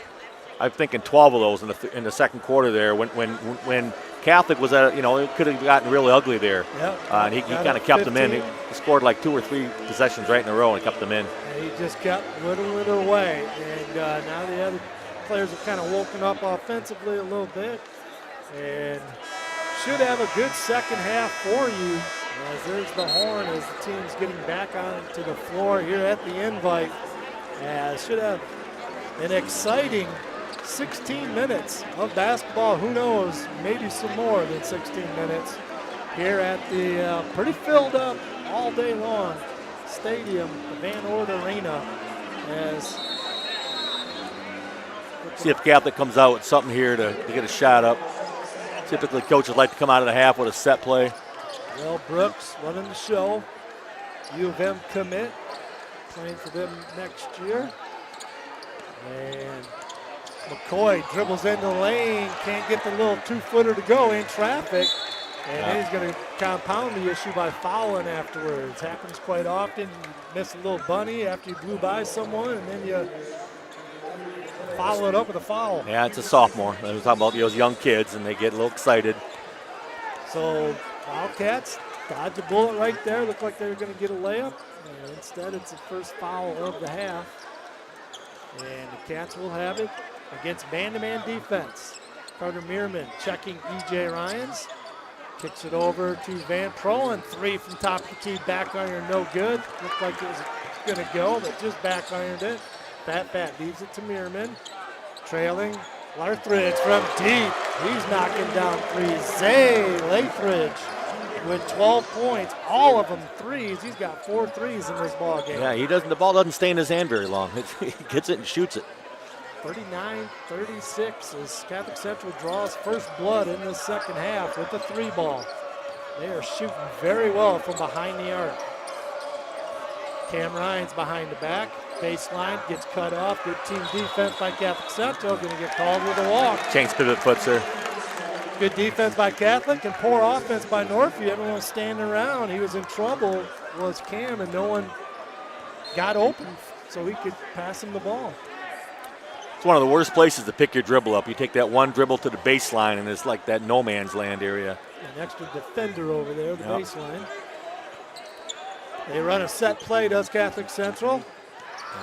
I'm thinking 12 of those in the second quarter there when Catholic was at, it could have gotten really ugly there. Yep. And he kind of kept them in. He scored like 2 or 3 possessions right in a row and kept them in. And he just kept whittling it away. And now the other players have kind of woken up offensively a little bit and should have a good second half for you. As there's the horn as the team's getting back onto the floor here at the Invite. Should have an exciting 16 minutes of basketball. Who knows, maybe some more than 16 minutes here at the pretty filled up all day long stadium, the Van Ord Arena. As see if Catholic comes out with something here to get a shot up. Typically, coaches like to come out of the half with a set play. Well, Brooks running the show. U of M commit, playing for them next year. And McCoy dribbles into the lane, can't get the little two-footer to go in traffic. And then he's going to compound the issue by fouling afterwards. Happens quite often. You miss a little bunny after you blew by someone, and then you follow it up with a foul. Yeah, it's a sophomore. I was talking about those young kids, and they get a little excited. So Wildcats dodge a bullet right there. Looked like they were going to get a layup. And instead, it's the first foul of the half. And the Cats will have it against man-to-man defense. Carter Meerman checking E.J. Ryans. Kicks it over to Van Proen. Three from top of the key, back iron, no good. Looked like it was going to go, but just back ironed it. Fat leaves it to Meerman. Trailing Larthridge from deep. He's knocking down threes. Zay Lathridge with 12 points, all of them threes. He's got 4 threes in this ball game. Yeah, the ball doesn't stay in his hand very long. He gets it and shoots it. 39-36 as Catholic Central draws first blood in the second half with the 3 ball. They are shooting very well from behind the arc. Cam Ryan's behind the back. Baseline gets cut off. Good team defense by Catholic Central. Going to get called with a walk. Change pivot puts her. Good defense by Catholic and poor offense by Northview. Everyone was standing around. He was in trouble, was Cam, and no one got open so he could pass him the ball. It's one of the worst places to pick your dribble up. You take that one dribble to the baseline, and it's like that no man's land area. An extra defender over there, the baseline. They run a set play, does Catholic Central.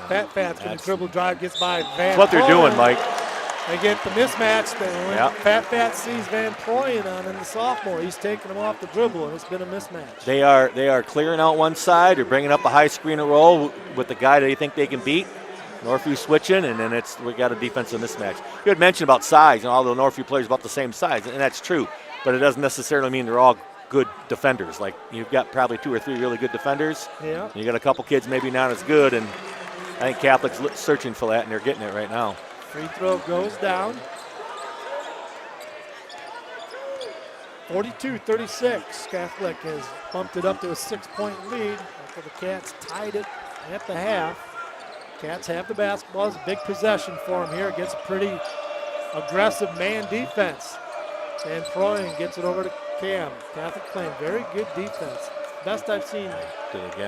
Fat's going to dribble drive, gets by Van That's what they're doing, Mike. They get the mismatch. Fat sees Van Proyen on him, the sophomore. He's taking him off the dribble, and it's been a mismatch. They are clearing out one side or bringing up a high screen and roll with the guy they think they can beat. Northview switching, and then we got a defensive mismatch. You had mentioned about size, and all the Northview players about the same size, and that's true, but it doesn't necessarily mean they're all good defenders. Like, you've got probably 2 or 3 really good defenders. Yeah. You got a couple kids maybe not as good, and I think Catholic's searching for that, and they're getting it right now. Free throw goes down. 42-36. Catholic has bumped it up to a 6-point lead after the Cats tied it at the half. Cats have the basketball. It's a big possession for them here against a pretty aggressive man defense. And Proyen gets it over to Cam. Catholic playing very good defense. Best I've seen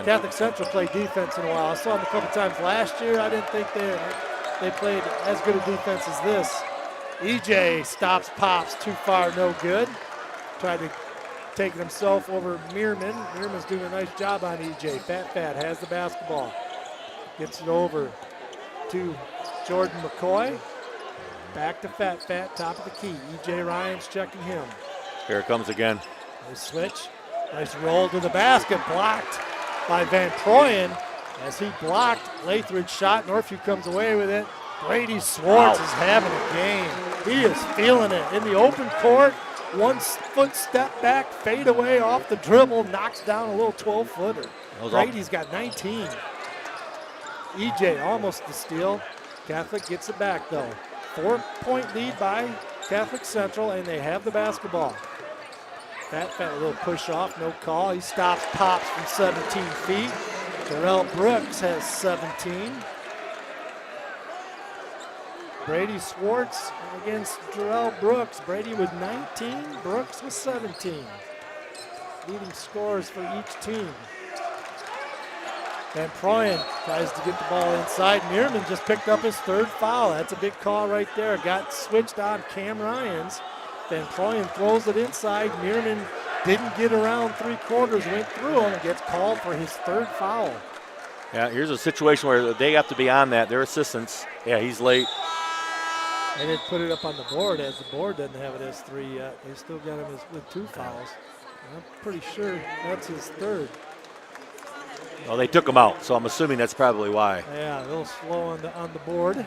Catholic Central play defense in a while. I saw them a couple times last year. I didn't think they played as good a defense as this. EJ stops, pops, too far, no good. Tried to take it himself over Meerman. Meerman's doing a nice job on EJ. Fat has the basketball. Gets it over to Jordan McCoy. Back to Fat, top of the key. E.J. Ryan's checking him. Here it comes again. Nice switch. Nice roll to the basket. Blocked by Van Proyen. As he blocked Lathridge's shot, Northview comes away with it. Brady Swartz is having a game. He is feeling it. In the open court, 1 foot step back, fade away off the dribble, knocks down a little 12-footer. Brady's got 19. EJ almost the steal. Catholic gets it back though. 4-point lead by Catholic Central, and they have the basketball. Fat a little push off, no call. He stops, pops from 17 feet. Darrell Brooks has 17. Brady Swartz against Darrell Brooks. Brady with 19, Brooks with 17. Leading scorers for each team. Van Proyen tries to get the ball inside. Meerman just picked up his 3rd foul. That's a big call right there. Got switched on Cam Ryans. Van Proyen throws it inside. Meerman didn't get around 3/4, went through him, and gets called for his 3rd foul. Yeah, here's a situation where they have to be on that. Their assistants. Yeah, he's late. They didn't put it up on the board, as the board doesn't have it as 3 yet. They still got him with 2 fouls. I'm pretty sure that's his 3rd. Well, they took him out, so I'm assuming that's probably why. Yeah, a little slow on the board,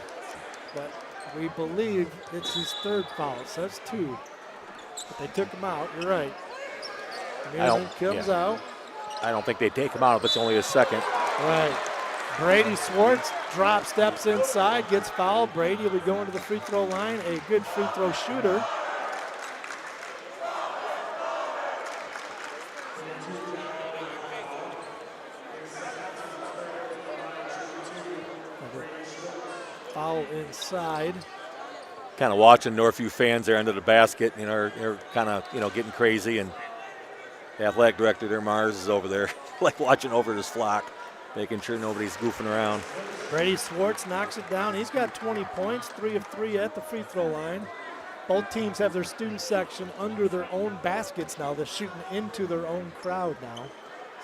but We believe it's his third foul, so that's 2. But they took him out, you're right. Meerman comes out. I don't think they take him out if it's only his second. Right. Brady Swartz drop steps inside, gets fouled. Brady will be going to the free throw line, a good free throw shooter. Foul inside. Kind of watching Northview fans there under the basket, they're kind of, getting crazy, and the athletic director there, Mars, is over there, like watching over his flock, making sure nobody's goofing around. Brady Swartz knocks it down. He's got 20 points, 3 of 3 at the free throw line. Both teams have their student section under their own baskets now. They're shooting into their own crowd now.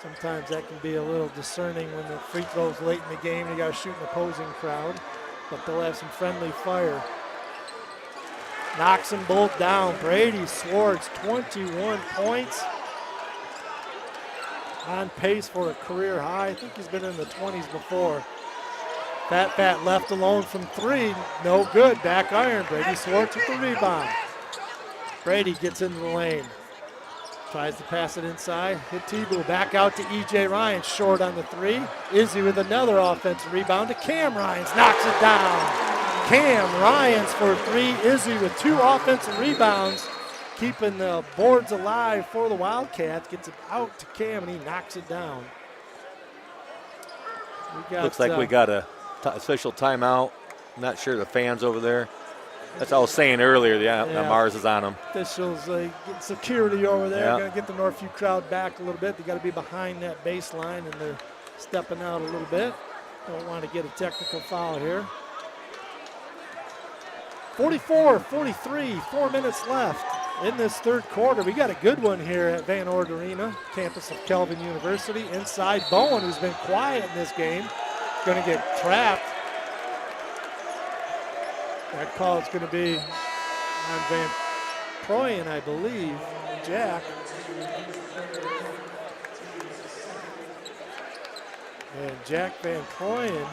Sometimes that can be a little discerning when the free throw's late in the game. You got to shoot an opposing crowd, but they'll have some friendly fire. Knocks them both down. Brady Swartz, 21 points. On pace for a career high. I think he's been in the 20s before. Fat left alone from 3. No good. Back iron. Brady Swartz with the rebound. Brady gets into the lane. Tries to pass it inside. Hit T-Boo. Back out to E.J. Ryan. Short on the 3. Izzy with another offensive rebound to Cam Ryans. Knocks it down. Cam Ryans for 3. Izzy with 2 offensive rebounds. Keeping the boards alive for the Wildcats. Gets it out to Cam, and he knocks it down. Looks like we got a official timeout. I'm not sure the fans over there. That's what I was saying earlier. Yeah. Mars is on them. Officials get security over there. Yeah. Got to get the Northview crowd back a little bit. They got to be behind that baseline, and they're stepping out a little bit. Don't want to get a technical foul here. 44-43, 4 minutes left in this third quarter. We got a good one here at Van Ord Arena, campus of Calvin University. Inside, Bowen, who's been quiet in this game, going to get trapped. That call is going to be on Van Proyen, I believe. Jack. And Jack Van Proyen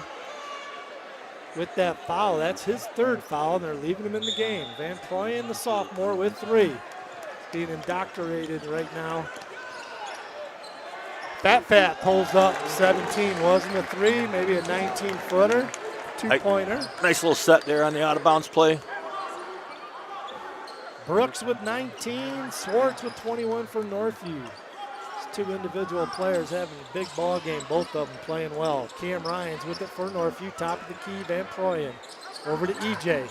with that foul. That's his third foul, and they're leaving him in the game. Van Proyen, the sophomore, with 3. Being indoctrinated right now. Fat pulls up 17. Wasn't a 3, maybe a 19-footer, 2-pointer. Nice little set there on the out-of-bounds play. Brooks with 19, Swartz with 21 for Northview. These 2 individual players having a big ball game, both of them playing well. Cam Ryans with it for Northview, top of the key, Van Proyen. Over to EJ.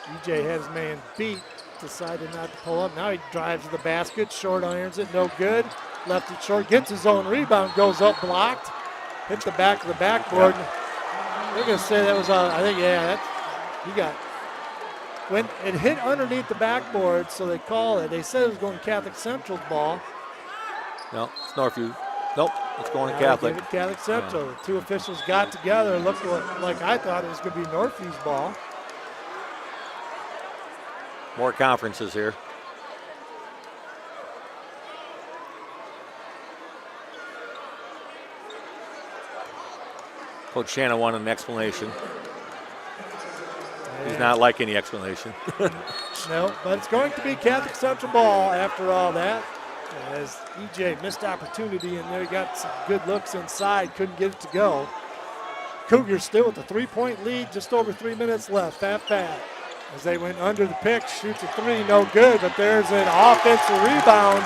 EJ had his man beat, decided not to pull up. Now he drives to the basket, short irons it, no good. Left it short, gets his own rebound, goes up, blocked. Hit the back of the backboard. They're going to say that was, I think, he got, when it hit underneath the backboard, so they call it. They said it was going Catholic Central's ball. No, it's Northview. Nope, it's going to Catholic. Give it Catholic Central. The 2 officials got together and looked like I thought it was going to be Northview's ball. More conferences here. Coach Shannon wanted an explanation. He's not like any explanation. No, but it's going to be Catholic Central ball after all that. As EJ missed opportunity in there, he got some good looks inside, couldn't get it to go. Cougars still with a 3-point lead, just over 3 minutes left. Fat. As they went under the pick, shoots a 3, no good, but there's an offensive rebound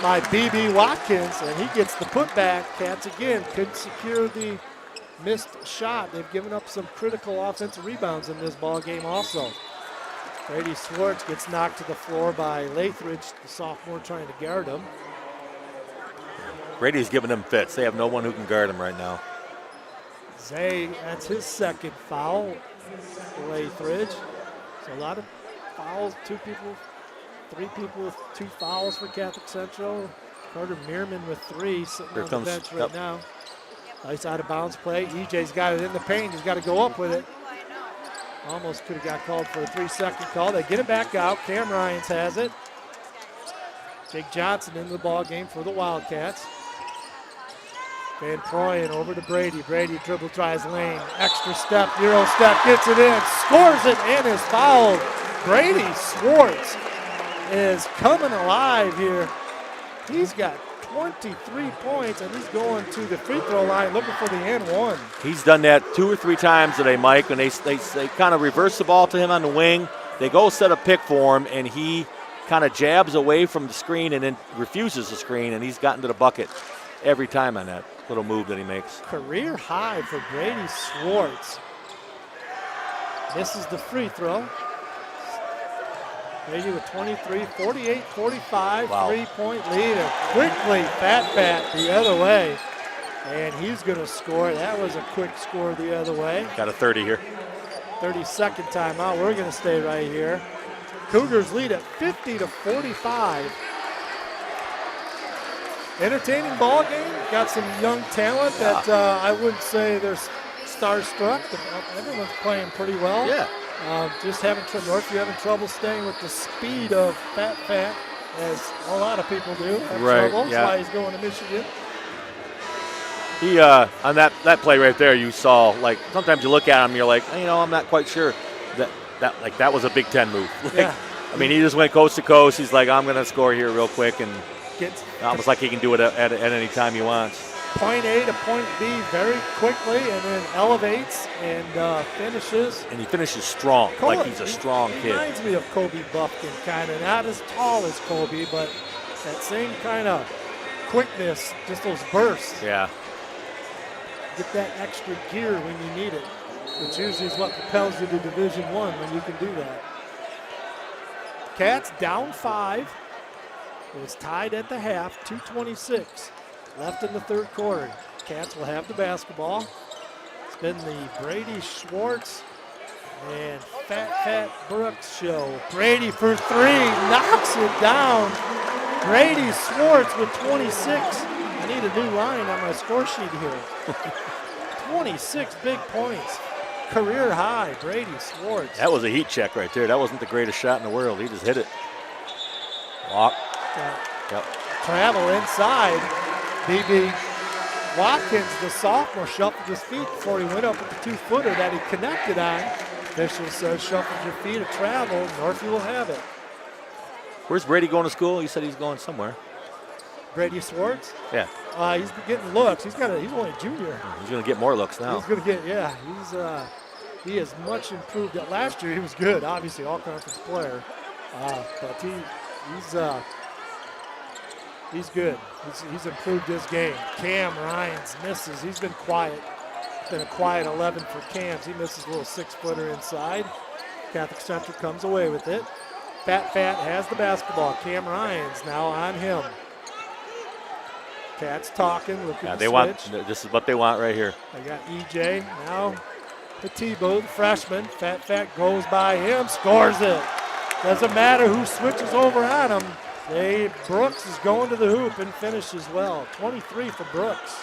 by B.B. Watkins, and he gets the putback. Cats again couldn't secure the missed shot. They've given up some critical offensive rebounds in this ball game also. Brady Swartz gets knocked to the floor by Lathridge, the sophomore, trying to guard him. Brady's giving them fits. They have no one who can guard him right now. Zay, that's his second foul, Lathridge. So a lot of fouls, 3 people with 2 fouls for Catholic Central. Carter Meerman with 3, sitting on the bench right now. Nice out of bounds play. EJ's got it in the paint. He's got to go up with it. Almost could have got called for a 3-second call. They get it back out. Cam Ryans has it. Jake Johnson into the ball game for the Wildcats. Van Proyen over to Brady. Brady dribble drives lane. Extra step, Euro step, gets it in, scores it, and is fouled. Brady Swartz is coming alive here. He's got 23 points, and he's going to the free throw line looking for the N1. He's done that 2 or 3 times today, Mike, when they kind of reverse the ball to him on the wing. They go set a pick for him, and he kind of jabs away from the screen and then refuses the screen, and he's gotten to the bucket every time on that little move that he makes. Career high for Brady Swartz. This is the free throw. Brady with 23, 48-45, wow. 3-point lead. And quickly, Fat the other way. And he's going to score. That was a quick score the other way. Got a 30 here. 32nd timeout. We're going to stay right here. Cougars lead at 50-45. Entertaining ball game. Got some young talent that I wouldn't say they're starstruck. Everyone's playing pretty well. Yeah. Just Northview having trouble staying with the speed of Fat, as a lot of people do. Have trouble. That's why he's going to Michigan. He on that play right there, you saw, like, sometimes you look at him, you're like, I'm not quite sure that was a Big Ten move. Yeah. I mean, he just went coast to coast. He's like, I'm going to score here real quick, and almost like he can do it at any time he wants. Point A to point B very quickly, and then elevates and finishes. And he finishes strong, like he's a strong kid. Reminds me of Kobe Buffkin, kind of. Not as tall as Kobe, but that same kind of quickness, just those bursts. Yeah. Get that extra gear when you need it, which usually is what propels you to Division I when you can do that. Cats down 5. It was tied at the half, 2:26 left in the third quarter. Cats will have the basketball. It's been the Brady Swartz and Fat Brooks show. Brady for 3, knocks it down. Brady Swartz with 26. I need a new line on my score sheet here. 26 big points. Career high, Brady Swartz. That was a heat check right there. That wasn't the greatest shot in the world. He just hit it. Walk. Yep. Travel inside. B.B. Watkins, the sophomore, shuffled his feet before he went up with the 2-footer that he connected on. Official says shuffled your feet to travel. Northview will have it. Where's Brady going to school? You said he's going somewhere. Brady Swartz? Yeah. He's getting looks. He's only a junior. He's going to get more looks now. He's going to get, he is much improved. Last year he was good, obviously, all-conference player. But he's good. He's improved his game. Cam Ryans misses. He's been quiet. It's been a quiet 11 for Cams. He misses a little 6-footer inside. Catholic Central comes away with it. Fat has the basketball. Cam Ryans now on him. Cats talking, looking to switch. This is what they want right here. They got EJ now. Petitbo, the freshman. Fat goes by him, scores it. Doesn't matter who switches over on him. Brooks is going to the hoop and finishes well. 23 for Brooks.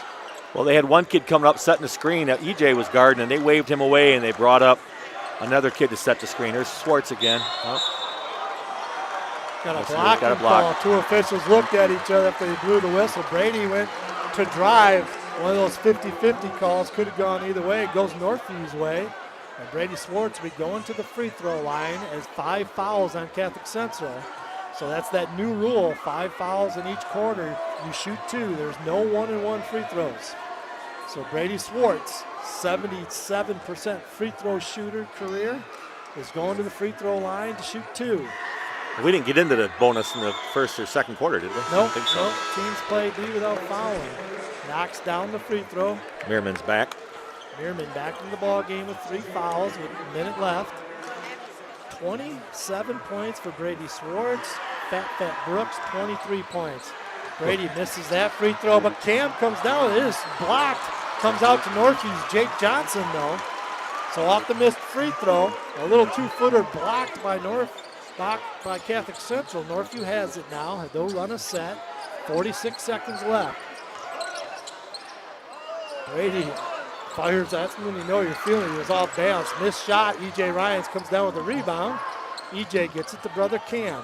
Well, they had one kid coming up setting the screen that EJ was guarding, and they waved him away, and they brought up another kid to set the screen. There's Swartz again. Got a blocking call. 2 officials looked at each other after they blew the whistle. Brady went to drive. One of those 50-50 calls could have gone either way. It goes Northview's way. And Brady Swartz will be going to the free throw line as 5 fouls on Catholic Central. So that's that new rule, 5 fouls in each quarter. You shoot 2. There's no 1-and-1 free throws. So Brady Swartz, 77% free throw shooter career, is going to the free throw line to shoot 2. We didn't get into the bonus in the first or second quarter, did we? Nope, I don't think so. Nope. Teams play D without fouling. Knocks down the free throw. Meerman's back. Meerman back in the ball game with 3 fouls with a minute left. 27 points for Brady Swartz. Fat Brooks, 23 points. Brady misses that free throw, but Cam comes down. It is blocked. Comes out to Northview's Jake Johnson, though. So off the missed free throw, a little 2-footer blocked by Catholic Central. Northview has it now. They'll run a set. 46 seconds left. Brady fires. That's when you know you're feeling it. He was off balance. Missed shot. EJ Ryans comes down with the rebound. EJ gets it to brother Cam.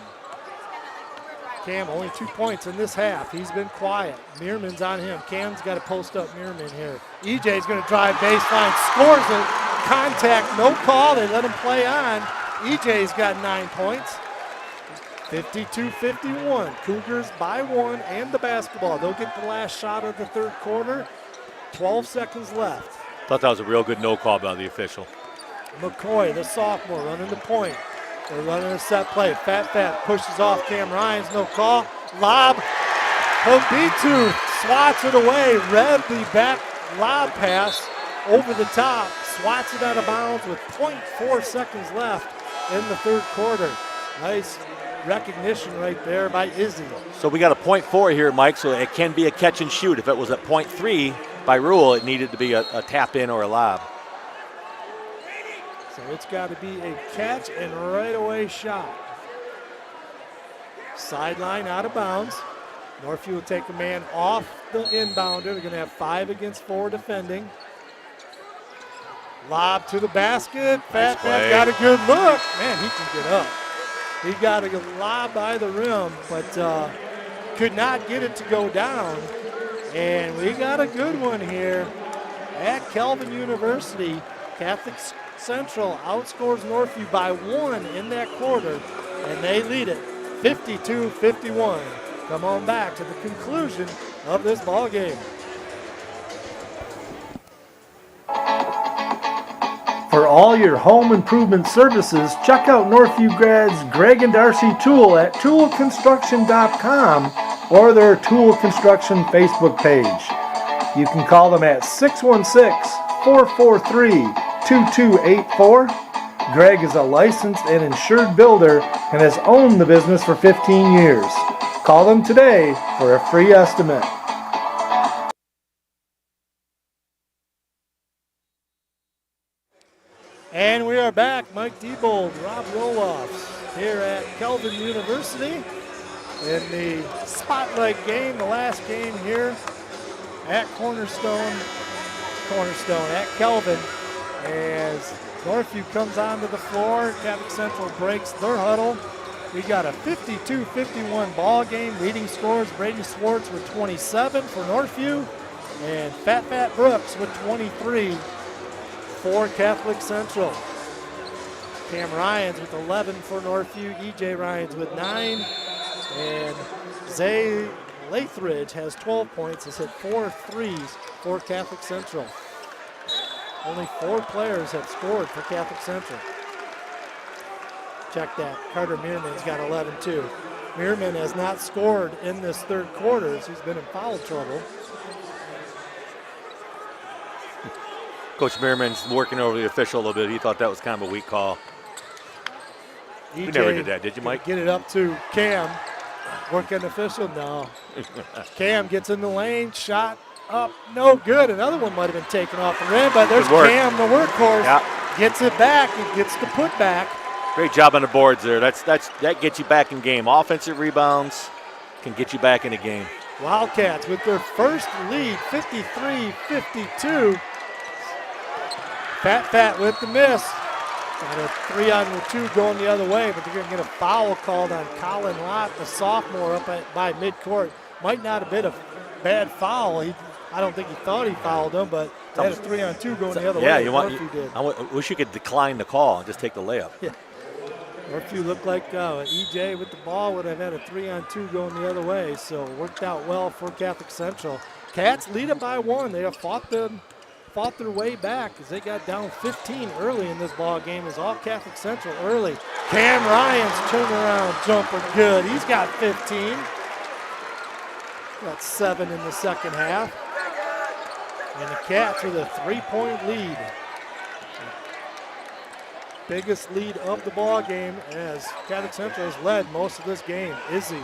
Cam, only 2 points in this half. He's been quiet. Meerman's on him. Cam's got to post up Meerman here. EJ's going to drive baseline, scores it. Contact, no call. They let him play on. EJ's got 9 points. 52-51. Cougars by 1 and the basketball. They'll get the last shot of the third quarter. 12 seconds left. Thought that was a real good no call by the official. McCoy, the sophomore, running the point. They're running a set play. Fat pushes off Cam Ryan's, no call. Lob. Hobitu swats it away. Read the back lob pass over the top. Swats it out of bounds with 0.4 seconds left in the third quarter. Nice recognition right there by Izzy. So we got a .4 here, Mike, so it can be a catch and shoot. If it was at .3, by rule, it needed to be a tap in or a lob. So it's got to be a catch and right away shot. Sideline out of bounds. Northview will take a man off the inbounder. They're going to have 5 against 4 defending. Lob to the basket. Fat got a good look. Man, he can get up. He got a lob by the rim, but could not get it to go down. And we got a good one here at Calvin University. Catholic Central outscores Northview by 1 in that quarter, and they lead it 52-51. Come on back to the conclusion of this ball game. For all your home improvement services, check out Northview grads Greg and Darcy Tool at toolconstruction.com or their Tool Construction Facebook page. You can call them at 616-443-2284. Greg is a licensed and insured builder and has owned the business for 15 years. Call them today for a free estimate. And we are back. Mike Diebold, Rob Roloffs here at Calvin University in the spotlight game, the last game here at Cornerstone at Calvin, as Northview comes onto the floor. Catholic Central breaks their huddle. We got a 52-51 ball game. Leading scorers Brady Swartz with 27 for Northview, and Fat Brooks with 23 for Catholic Central. Cam Ryans with 11 for Northview. EJ Ryans with 9, and Zay Lathridge has 12 points, has hit 4 threes for Catholic Central. Only 4 players have scored for Catholic Central. Check that. Carter Meerman's got 11 too. Meerman has not scored in this third quarter, so he's been in foul trouble. Coach Meerman's working over the official a little bit. He thought that was kind of a weak call. You never did that, did you, Mike? Get it up to Cam. Working official? No. Cam gets in the lane, shot up, no good. Another one might have been taken off the rim, but there's Cam, the workhorse. Yeah. Gets it back and gets the putback. Great job on the boards there. That gets you back in game. Offensive rebounds can get you back in the game. Wildcats with their first lead, 53-52. Fat with the miss. Got a 3-on-2 going the other way, but they're going to get a foul called on Colin Lott, the sophomore, up by midcourt. Might not have been a bad foul. I don't think he thought he fouled him, but they had a 3-on-2 going the other way. Yeah, I wish you could decline the call and just take the layup. Yeah. Northview looked like EJ with the ball would have had a 3-on-2 going the other way, so it worked out well for Catholic Central. Cats lead it by 1. They have fought their way back as they got down 15 early in this ball game. Is all Catholic Central early. Cam Ryan's turnaround jumper good. He's got 15. Got 7 in the second half. And the Cats with a 3-point lead. Biggest lead of the ball game as Catholic Central has led most of this game. Izzy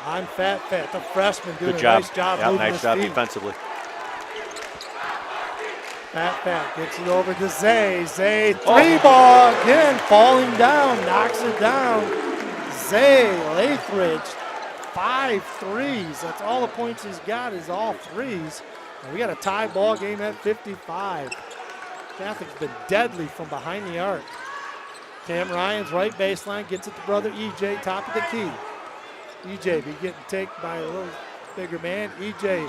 on Fat, the freshman, doing a nice job moving his feet. Defensively. Fat gets it over to Zay. Zay, 3-ball again, falling down, knocks it down. Zay Lathridge, 5 threes. That's all the points he's got is all threes. And we got a tie ball game at 55. Catholic's been deadly from behind the arc. Cam Ryan's right baseline, gets it to brother EJ, top of the key. EJ be getting taken by a little bigger man. EJ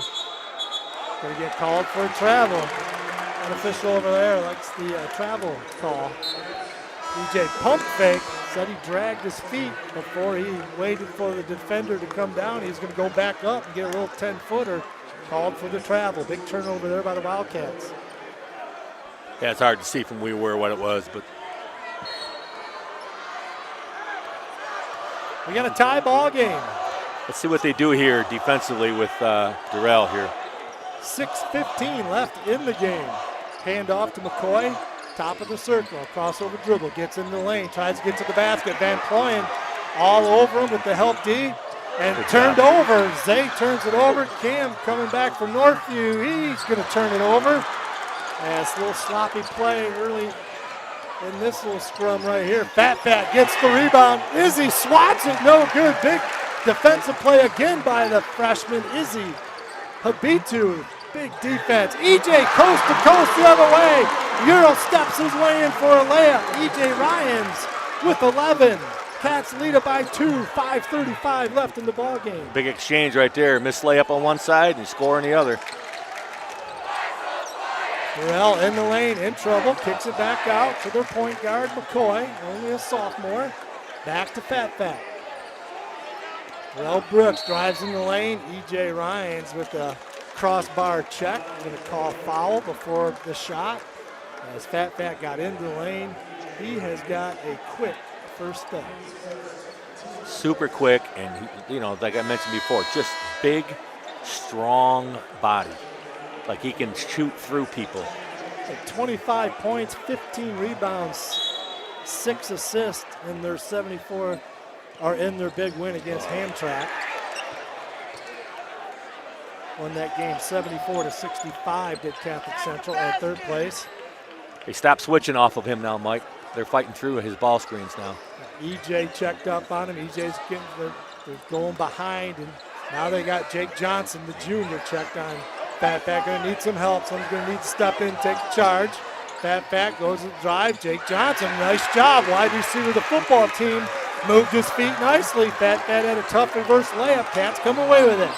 going to get called for a travel. An official over there likes the travel call. EJ pump fake, said he dragged his feet before he waited for the defender to come down. He's going to go back up and get a little 10-footer. Called for the travel. Big turnover there by the Wildcats. Yeah, it's hard to see from where we were what it was, but we got a tie ball game. let's see what they do here defensively with Durrell here. 6:15 left in the game. Hand off to McCoy. Top of the circle. Crossover dribble. Gets in the lane. Tries to get to the basket. Van Ployen all over him with the help D. And Good turned job. over. Zay turns it over. Cam coming back from Northview. He's going to turn it over. And it's a little sloppy play early in this little scrum right here. Fat gets the rebound. Izzy swats it. No good. Big defensive play again by the freshman Izzy Habitu. Big defense. EJ coast to coast the other way. Euro steps his way in for a layup. EJ Ryans with 11. Cats lead it by 2. 5:35 left in the ball game. Big exchange right there. Missed layup on one side and score on the other. Burrell in the lane, in trouble, kicks it back out to their point guard, McCoy, only a sophomore. Back to Fat. Burrell Brooks drives in the lane. EJ Ryans with a crossbar check. Going to call foul before the shot. As Fat got into the lane, he has got a quick first step. Super quick, and you know, like I mentioned before, just big, strong body. Like he can shoot through people. Like 25 points, 15 rebounds, 6 assists in their 74, or in their big win against Hamtramck. Won that game 74-65, did Catholic Central at third place. They stopped switching off of him now, Mike. They're fighting through his ball screens now. EJ checked up on him. EJ's getting, they're going behind, and now they got Jake Johnson, the junior, checked on Fat. Gonna need some help. Someone's gonna need to step in, take the charge. Fat goes to drive. Jake Johnson, nice job. Wide receiver of the football team moved his feet nicely. Fat had a tough reverse layup. Cats come away with it.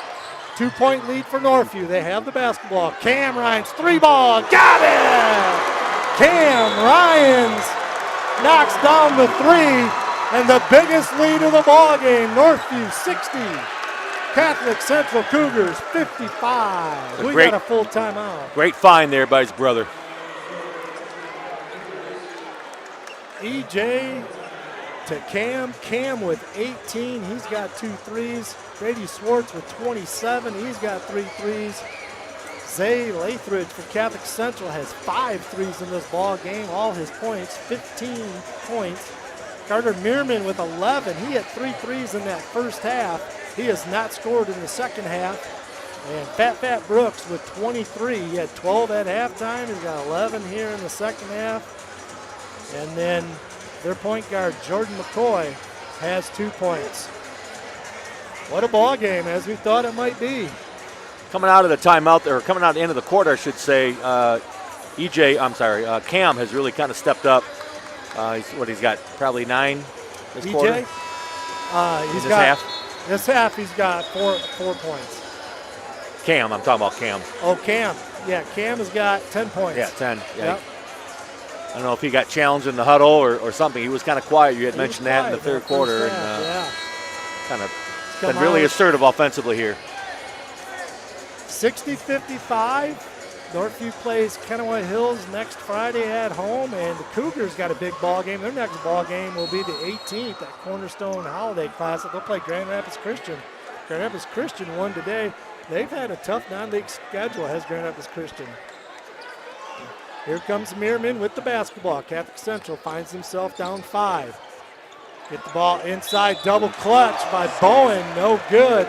2-point lead for Northview. They have the basketball. Cam Ryans, 3-ball, got it! Cam Ryans knocks down the 3, and the biggest lead of the ball game. Northview 60. Catholic Central Cougars 55. We got a full timeout. Great find there by his brother. EJ to Cam with 18. He's got 2 threes. Grady Swartz with 27. He's got 3 threes. Zay Lathridge for Catholic Central has 5 threes in this ball game. All his points, 15 points. Carter Meerman with 11. He had 3 threes in that first half. He has not scored in the second half. And Fat Brooks with 23. He had 12 at halftime. He's got 11 here in the second half. And then their point guard, Jordan McCoy, has 2 points. What a ball game, as we thought it might be. Coming out of the timeout, or coming out at the end of the quarter, I should say, Cam has really kind of stepped up. He's got probably 9 this quarter. He's this got half. This half he's got 4 points. Cam, I'm talking about Cam. Oh, Cam. Yeah, Cam has got 10 points. Yeah, 10. Yeah. Yep. I don't know if he got challenged in the huddle or something. He was kind of quiet. You had mentioned that in the third quarter. And kind of been really assertive offensively here. 60-55. Northview plays Kennewick Hills next Friday at home, and the Cougars got a big ball game. Their next ball game will be the 18th at Cornerstone Holiday Classic. They'll play Grand Rapids Christian. Grand Rapids Christian won today. They've had a tough non-league schedule, has Grand Rapids Christian. Here comes Meerman with the basketball. Catholic Central finds himself down 5. Get the ball inside, double clutch by Bowen, no good.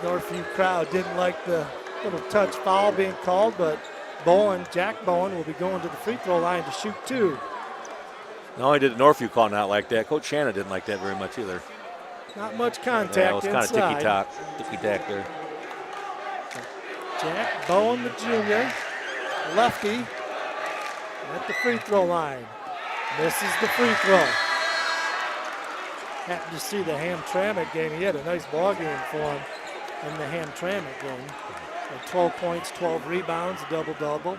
Northview crowd didn't like the little touch foul being called, but Jack Bowen will be going to the free throw line to shoot 2. Not only did Northview call not like that, Coach Shannon didn't like that very much either. Not much contact Yeah, it was kind of inside. ticky-tack there. Jack Bowen, the junior, lefty, at the free throw line. Misses the free throw. happened to see the Hamtramck game. He had a nice ball game for him in the Hamtramck game. 12 points, 12 rebounds, a double-double.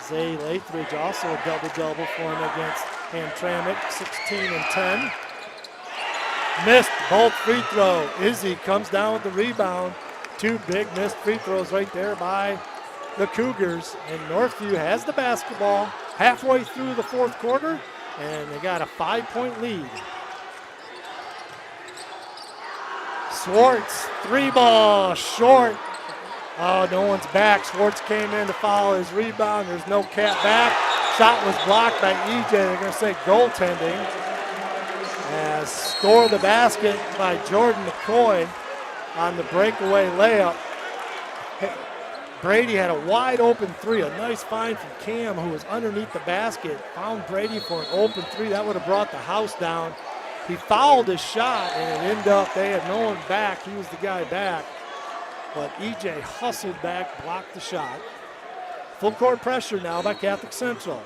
Zay Lathridge also a double-double for him against Hamtramck, 16 and 10. Missed both free throw. Izzy comes down with the rebound. 2 big missed free throws right there by the Cougars. And Northview has the basketball halfway through the fourth quarter, and they got a 5-point lead. Swartz, 3-ball, short. Oh, no one's back. Swartz came in to foul his rebound. There's no Cath back. Shot was blocked by EJ. They're going to say goaltending. As score the basket by Jordan McCoy on the breakaway layup. Brady had a wide open 3. A nice find from Cam, who was underneath the basket. Found Brady for an open 3. That would have brought the house down. He fouled his shot, and it ended up they had no one back. He was the guy back. But EJ hustled back, blocked the shot. Full court pressure now by Catholic Central.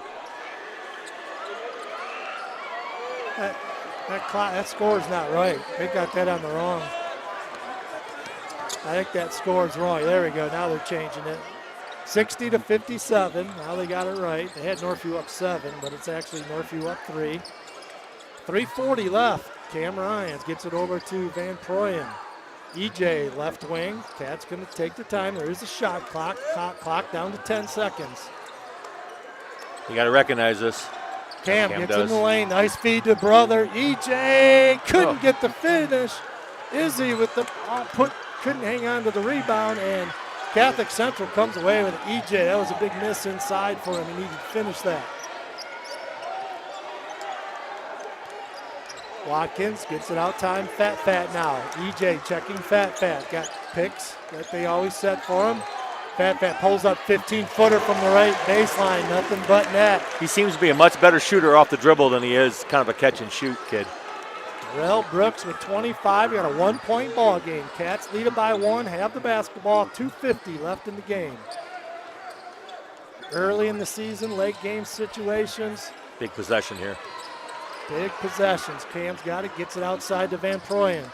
That score is not right. They got that on the wrong. I think that score is wrong. There we go. Now they're changing it. 60 to 57. Now they got it right. They had Northview up 7, but it's actually Northview up 3. 3:40 left. Cam Ryans gets it over to Van Proyen. EJ left wing. Cath's going to take the time. There is a shot clock. Clock down to 10 seconds. You got to recognize this. Cam gets in the lane. Nice feed to brother. EJ couldn't get the finish. Izzy with the couldn't hang on to the rebound, and Catholic Central comes away with it. EJ, that was a big miss inside for him. He needed to finish that. Watkins gets it out time. Fat now. EJ checking Fat. Got picks that they always set for him. Fat pulls up 15-footer from the right baseline. Nothing but net. He seems to be a much better shooter off the dribble than he is kind of a catch-and-shoot kid. Terrell Brooks with 25. We got a 1-point ball game. Cats lead it by 1. Have the basketball. 2:50 left in the game. Early in the season, late game situations. Big possession here. Big possessions. Cam's got it. Gets it outside to Van Proyen.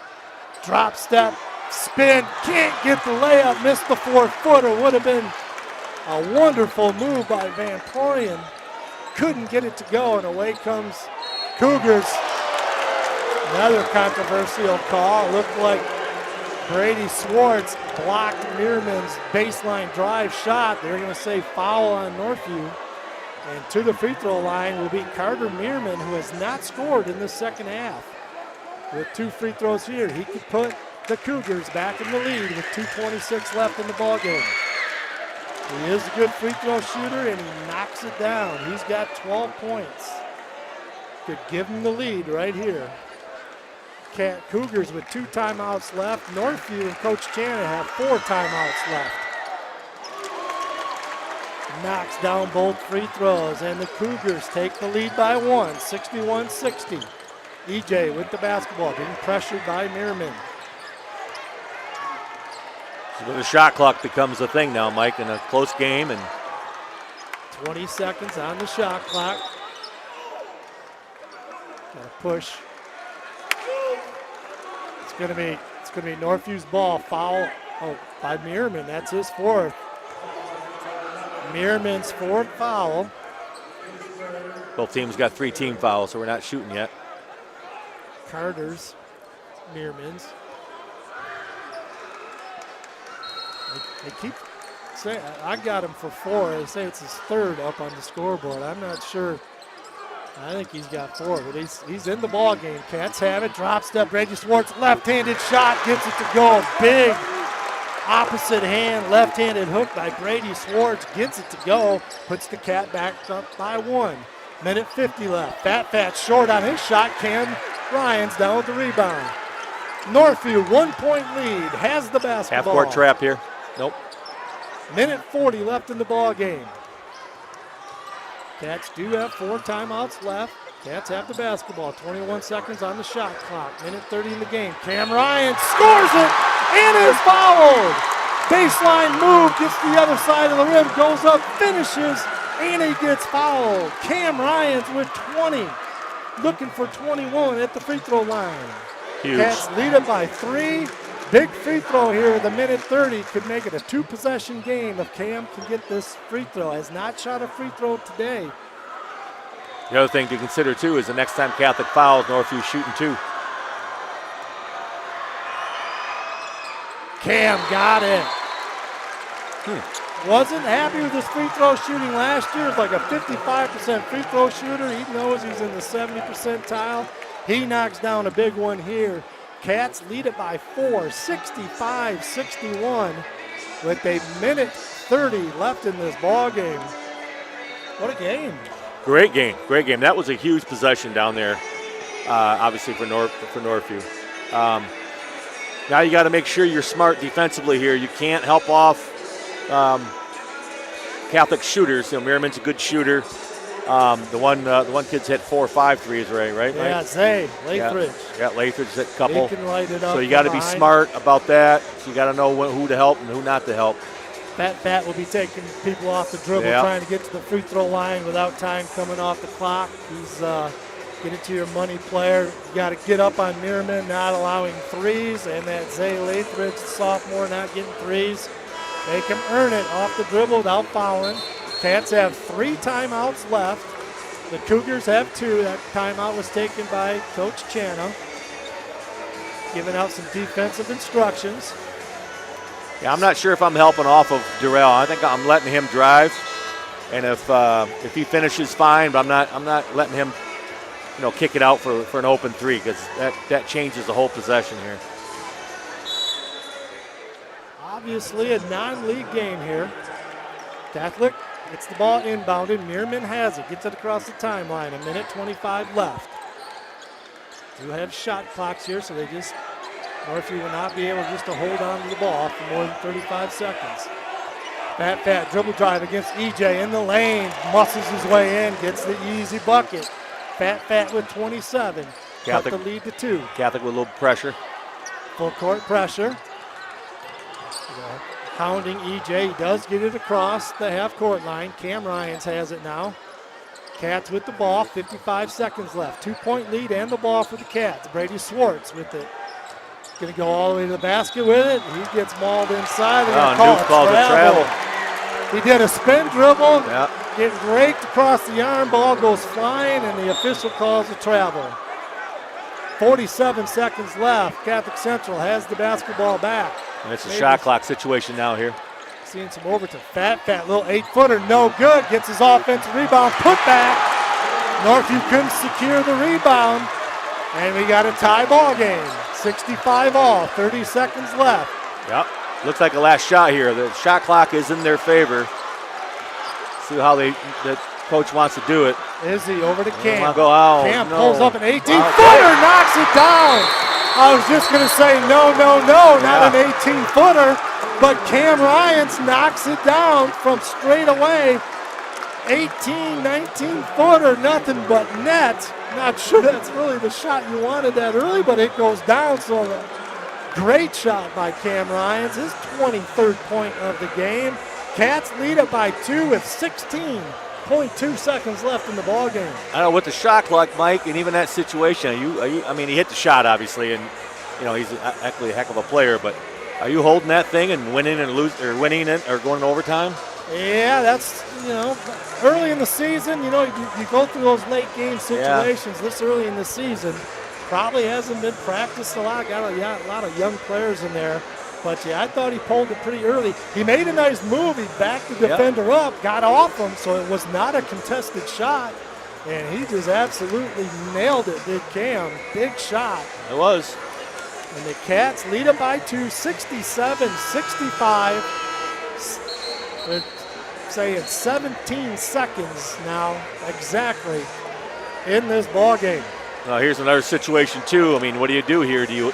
Drop step. Spin. Can't get the layup. Missed the 4-footer. Would have been a wonderful move by Van Proyen. Couldn't get it to go, and away comes Cougars. Another controversial call. Looked like Brady Swartz blocked Meerman's baseline drive shot. They're going to say foul on Northview. And to the free throw line will be Carter Meerman, who has not scored in the second half. With 2 free throws here, he could put the Cougars back in the lead with 2:26 left in the ballgame. He is a good free throw shooter, and he knocks it down. He's got 12 points. Could give him the lead right here. Cougars with 2 timeouts left. Northview and Coach Channon have 4 timeouts left. Knocks down both free throws, and the Cougars take the lead by 1, 61-60. EJ with the basketball, being pressured by Meerman. So the shot clock becomes a thing now, Mike, in a close game. And 20 seconds on the shot clock. Got to push. It's gonna be Northview's ball. Foul by Meerman. That's his 4th. Meerman's 4th foul. both teams got 3 team fouls, so we're not shooting yet. Carter's, Meerman's. They keep saying, I got him for 4. They say it's his 3rd up on the scoreboard. I'm not sure. I think he's got 4, but he's in the ball game. Cats have it. Drop step. Brady Swartz, left-handed shot, gets it to go. Big opposite hand, left-handed hook by Brady Swartz, gets it to go. Puts the Cat back up by 1. Minute 50 left. Fat short on his shot. Cam Ryans down with the rebound. Northview 1-point lead, has the basketball. Half-court trap here. Nope. Minute 40 left in the ball game. Cats do have 4 timeouts left. Cats have the basketball. 21 seconds on the shot clock. Minute 30 in the game. Cam Ryan scores it and is fouled. Baseline move, gets the other side of the rim, goes up, finishes, and he gets fouled. Cam Ryans with 20. looking for 21 at the free throw line. Huge. Cats lead it by 3. Big free throw here with a minute 30 could make it a 2-possession game if Cam can get this free throw. Has not shot a free throw today. The other thing to consider, too, is the next time Catholic fouls, Northview shooting 2. Cam got it. Wasn't happy with his free throw shooting last year. It's like a 55% free throw shooter. He knows he's in the 70 percentile. He knocks down a big one here. Cats lead it by 4, 65-61, with a minute 30 left in this ball game. What a game. Great game, great game. That was a huge possession down there, obviously for Northview. Now you got to make sure you're smart defensively here. You can't help off Catholic shooters. You know, Merriman's a good shooter. The one kid's hit 4 or 5 threes, right? Yeah, Zay, Lathridge. Yeah, Lathridge hit a couple. He can light it up. So you got to be smart about that. So you got to know who to help and who not to help. Fat will be taking people off the dribble, trying to get to the free throw line without time coming off the clock. He's get it to your money player. You got to get up on Merriman, not allowing threes, and that Zay Lathridge, sophomore, not getting threes. Make him earn it off the dribble without fouling. Cats have 3 timeouts left. The Cougars have 2. That timeout was taken by Coach Chano, giving out some defensive instructions. Yeah, I'm not sure if I'm helping off of Durrell. I think I'm letting him drive, and if he finishes, fine. But I'm not letting him, kick it out for an open 3, because that changes the whole possession here. Obviously a non-league game here. Catholic gets the ball inbounded. Merriman has it. Gets it across the timeline. A minute 25 left. Do have shot clocks here, so Northview will not be able just to hold on to the ball for more than 35 seconds. Fat dribble drive against EJ in the lane. Muscles his way in. Gets the easy bucket. Fat with 27. Cut the lead to 2. Catholic with a little pressure. Full court pressure. Hounding EJ. He does get it across the half-court line. Cam Ryans has it now. Cats with the ball. 55 seconds left. 2-point lead and the ball for the Cats. Brady Swartz with it. Going to go all the way to the basket with it. He gets mauled inside. They're going to call it travel. He did a spin dribble. Getting raked across the arm. Ball goes flying, and the official calls a travel. 47 seconds left. Catholic Central has the basketball back. And it's a shot clock situation now here. Seeing some overtime. Fat, little 8-footer, no good. Gets his offensive rebound, put back. Northview couldn't secure the rebound. And we got a tie ball game. 65 all, 30 seconds left. Yep, looks like a last shot here. The shot clock is in their favor. See how the coach wants to do it. Izzy over to Cam. Go out. Cam pulls up an 18-footer, knocks it down. I was just going to say no, not an 18-footer, but Cam Ryans knocks it down from straight away. 18, 19-footer, nothing but net. Not sure that's really the shot you wanted that early, but it goes down. So great shot by Cam Ryans, his 23rd point of the game. Cats lead it by 2 with 16.2 seconds left in the ball game. I know with the shot clock, Mike, and even that situation, I mean, he hit the shot obviously, and he's actually a heck of a player. But are you holding that thing and winning it or going to overtime? Yeah, that's early in the season. You go through those late game situations this early in the season. Probably hasn't been practiced a lot. Got a lot of young players in there. But, I thought he pulled it pretty early. He made a nice move. He backed the defender up, got off him, so it was not a contested shot. And he just absolutely nailed it, did Cam. Big shot. It was. And the Cats lead it by 2, 67-65. They're saying 17 seconds now exactly in this ball game. Now here's another situation, too. I mean, what do you do here? Do you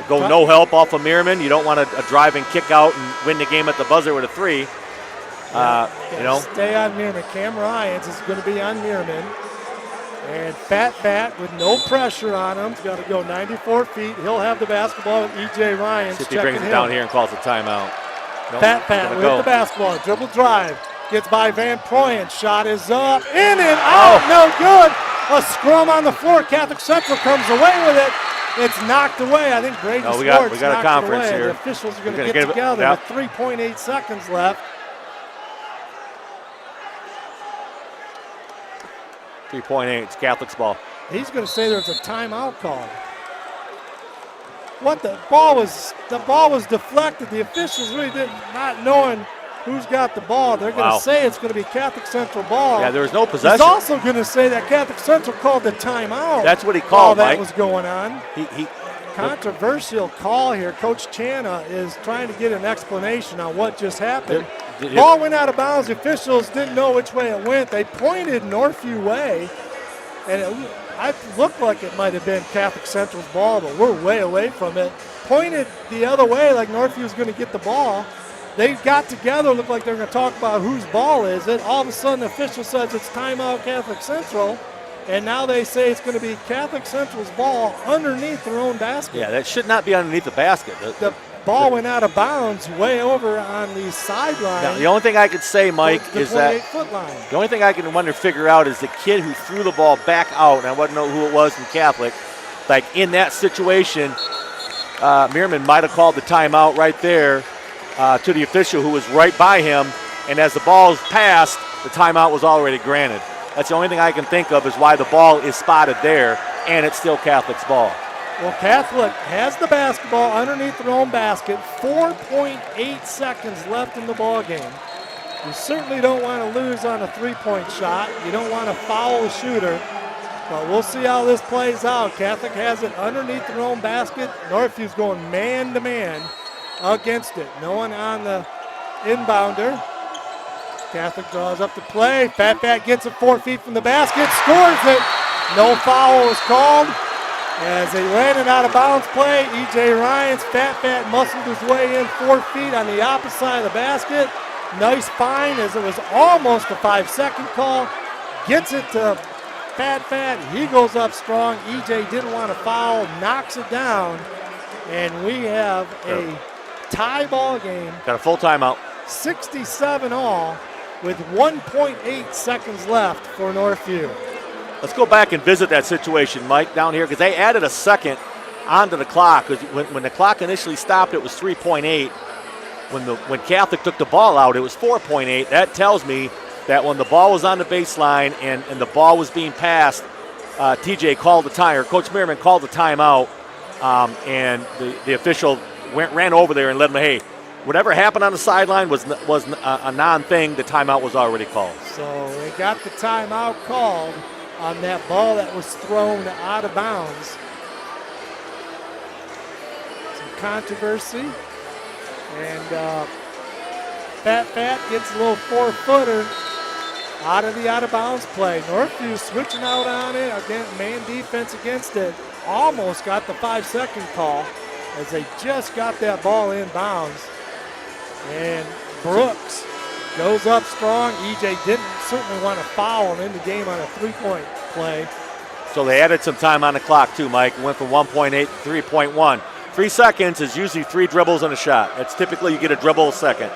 go no help off of Merriman? You don't want a driving kick out and win the game at the buzzer with a 3. Stay on Merriman. Cam Ryans is going to be on Merriman. And Fat with no pressure on him. He's got to go 94 feet. He'll have the basketball with E.J. Ryans. See if he brings it down here and calls a timeout. Nope, Fat with the basketball. Dribble drive. Gets by Van Proyen. Shot is up. In and out. No good. A scrum on the floor. Catholic Central comes away with it. It's knocked away. I think Brady No, we Sports got a knocked conference it away. here. The officials are going to We're get gonna together yep. with 3.8 seconds left. 3.8. It's Catholic's ball. He's going to say there's a timeout call. What the ball was deflected. The officials really did not knowing who's got the ball. They're going to say it's going to be Catholic Central ball. Yeah, there was no possession. He's also going to say that Catholic Central called the timeout. That's what he called, that Mike. was going on. He Controversial call here. Coach Chana is trying to get an explanation on what just happened. Did- Ball went out of bounds. The officials didn't know which way it went. They pointed Northview way, and it looked like it might have been Catholic Central's ball, but we're way away from it. Pointed the other way like Northview was going to get the ball. They got together, looked like they were going to talk about whose ball is it. All of a sudden, the official says it's timeout Catholic Central, and now they say it's going to be Catholic Central's ball underneath their own basket. Yeah, that should not be underneath the basket. The ball went out of bounds way over on the sideline. Now, the only thing I could say, Mike, the is that 28-foot line. the only thing I can wonder figure out is the kid who threw the ball back out, and I wouldn't know who it was from Catholic. Like in that situation, Meerman might have called the timeout right there to the official who was right by him, and as the ball passed, the timeout was already granted. That's the only thing I can think of is why the ball is spotted there, and it's still Catholic's ball. Well, Catholic has the basketball underneath their own basket. 4.8 seconds left in the ball game. You certainly don't want to lose on a three-point shot. You don't want to foul the shooter. But we'll see how this plays out. Catholic has it underneath their own basket. Northview's going man-to-man against it. No one on the inbounder. Catholic draws up the play. Fat gets it 4 feet from the basket, scores it. No foul was called. As they landed out of bounds play, E.J. Ryan's Fat muscled his way in 4 feet on the opposite side of the basket. Nice find as it was almost a 5-second call. Gets it to Fat. He goes up strong. E.J. didn't want to foul, knocks it down. And we have a tie ball game. Got a full timeout. 67 all with 1.8 seconds left for Northview. Let's go back and visit that situation, Mike, down here, because they added a second onto the clock. Because when the clock initially stopped, it was 3.8. When Catholic took the ball out, it was 4.8. That tells me that when the ball was on the baseline and the ball was being passed, TJ called the time, or Coach Merriman called the timeout, and the official ran over there and let him, hey, whatever happened on the sideline was a non-thing. The timeout was already called. So they got the timeout called on that ball that was thrown out of bounds. Some controversy. And Fat gets a little 4-footer out of the out-of-bounds play. Northview switching out on it. Again, man defense against it. Almost got the 5-second call as they just got that ball in bounds. And Brooks goes up strong. EJ didn't certainly want to foul him in the game on a three-point play. So they added some time on the clock too, Mike. It went from 1.8 to 3.1. 3 seconds is usually 3 dribbles and a shot. It's typically you get a dribble a second.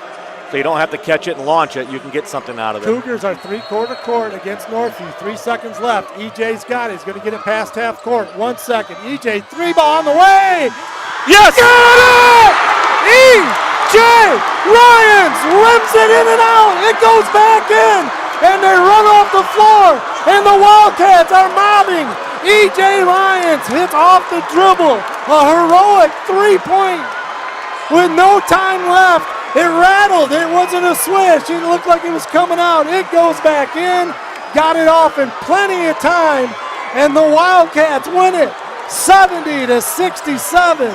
So you don't have to catch it and launch it. You can get something out of it. Cougars are three-quarter court against Northview. 3 seconds left. EJ's got it. He's going to get it past half court. 1 second. EJ, 3-ball on the way. Yes! Got it! EJ Ryans rims it in and out. It goes back in. And they run off the floor. And the Wildcats are mobbing. EJ Ryans hits off the dribble. A heroic 3-point with no time left. It rattled. It wasn't a swish. It looked like it was coming out. It goes back in. Got it off in plenty of time. And the Wildcats win it 70-67.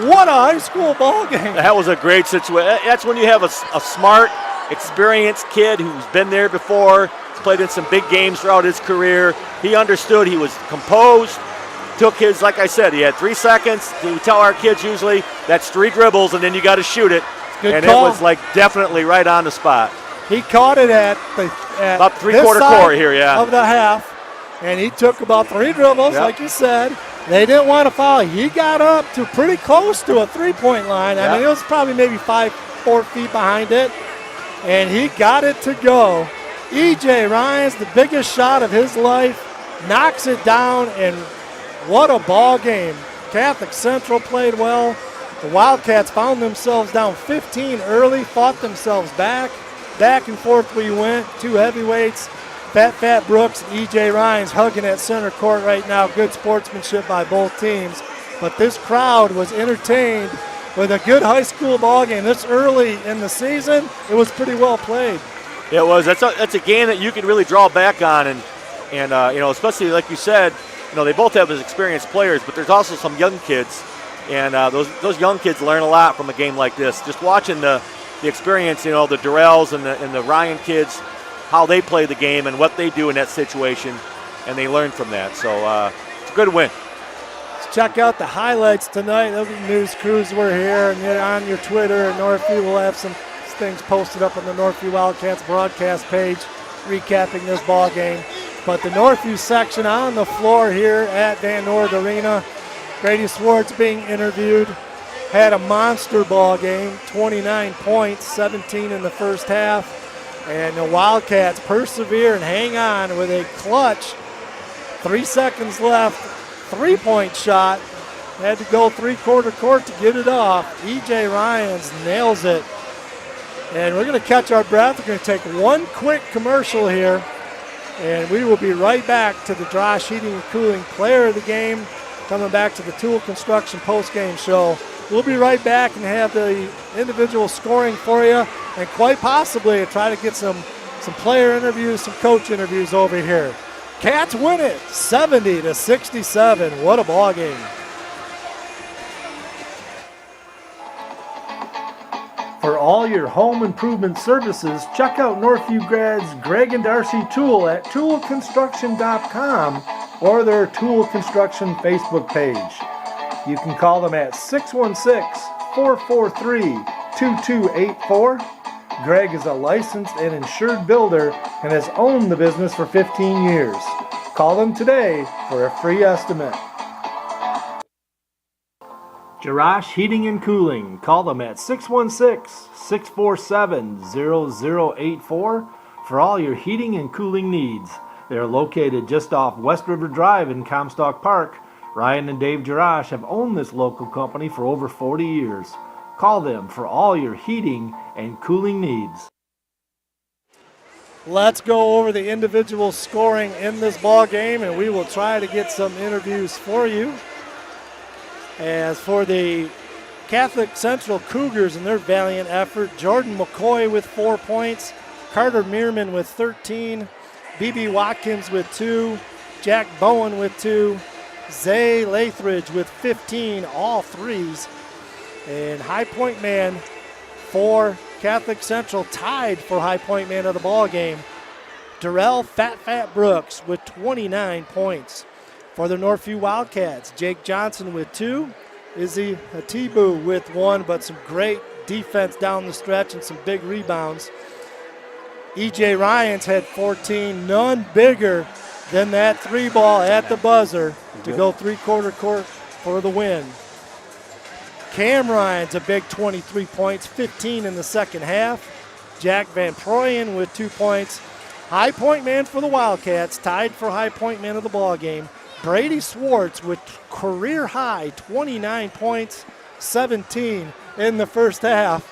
What a high school ball game. That was a great situation. That's when you have a smart, experienced kid who's been there before, played in some big games throughout his career. He understood. He was composed. Took his, like I said, he had 3 seconds. We tell our kids usually that's 3 dribbles and then you got to shoot it. Good and call. It was like definitely right on the spot. He caught it at about three-quarter court here, yeah. Of the half, and he took about 3 dribbles, Yep. like you said. They didn't want to foul. He got up to pretty close to a 3-point line. I mean, it was probably maybe 4 feet behind it, and he got it to go. E.J. Ryan's the biggest shot of his life. knocks it down, and what a ball game. Catholic Central played well. The Wildcats found themselves down 15 early, fought themselves back. Back and forth we went. Two heavyweights, Fat Brooks and E.J. Ryan's hugging at center court right now. Good sportsmanship by both teams. But this crowd was entertained with a good high school ball game. This early in the season, it was pretty well played. It was. That's a game that you can really draw back on, and especially like you said, they both have as experienced players, but there's also some young kids, and those young kids learn a lot from a game like this. Just watching the experience, the Durrells and the Ryan kids, how they play the game and what they do in that situation, and they learn from that. So it's a good win. Let's check out the highlights tonight. The news crews were here, and on your Twitter at Northview, we'll have some things posted up on the Northview Wildcats broadcast page recapping this ball game. But the Northview section on the floor here at Van Noord Arena. Brady Swartz being interviewed. Had a monster ball game, 29 points, 17 in the first half. And the Wildcats persevere and hang on with a clutch. 3 seconds left, three-point shot. Had to go three-quarter court to get it off. E.J. Ryans nails it. And we're going to catch our breath. We're going to take one quick commercial here. And we will be right back to the Drosh Heating and Cooling Player of the Game, coming back to the Tool Construction post-game show. We'll be right back and have the individual scoring for you, and quite possibly try to get some player interviews, some coach interviews over here. Cats win it 70-67. What a ball game. For all your home improvement services, check out Northview grads Greg and Darcy Tool at toolconstruction.com or their Tool Construction Facebook page. You can call them at 616-443-2284. Greg is a licensed and insured builder and has owned the business for 15 years. Call them today for a free estimate. Jarash Heating and Cooling. Call them at 616-647-0084 for all your heating and cooling needs. They are located just off West River Drive in Comstock Park. Ryan and Dave Jarash have owned this local company for over 40 years. Call them for all your heating and cooling needs. Let's go over the individual scoring in this ball game, and we will try to get some interviews for you. As for the Catholic Central Cougars and their valiant effort, Jordan McCoy with 4 points, Carter Meerman with 13, B.B. Watkins with 2, Jack Bowen with 2, Zay Lathridge with 15, all threes. And High Point man for Catholic Central, tied for High Point man of the ball game, Darrell Fat Brooks with 29 points. For the Northview Wildcats, Jake Johnson with 2, Izzy Hatibu with 1, but some great defense down the stretch and some big rebounds. E.J. Ryans had 14, none bigger than that 3-ball at the buzzer to go three-quarter court for the win. Cam Ryans a big 23 points, 15 in the second half. Jack Van Proyen with 2 points. High Point man for the Wildcats, tied for High Point man of the ball game. Brady Swartz with career high 29 points, 17 in the first half.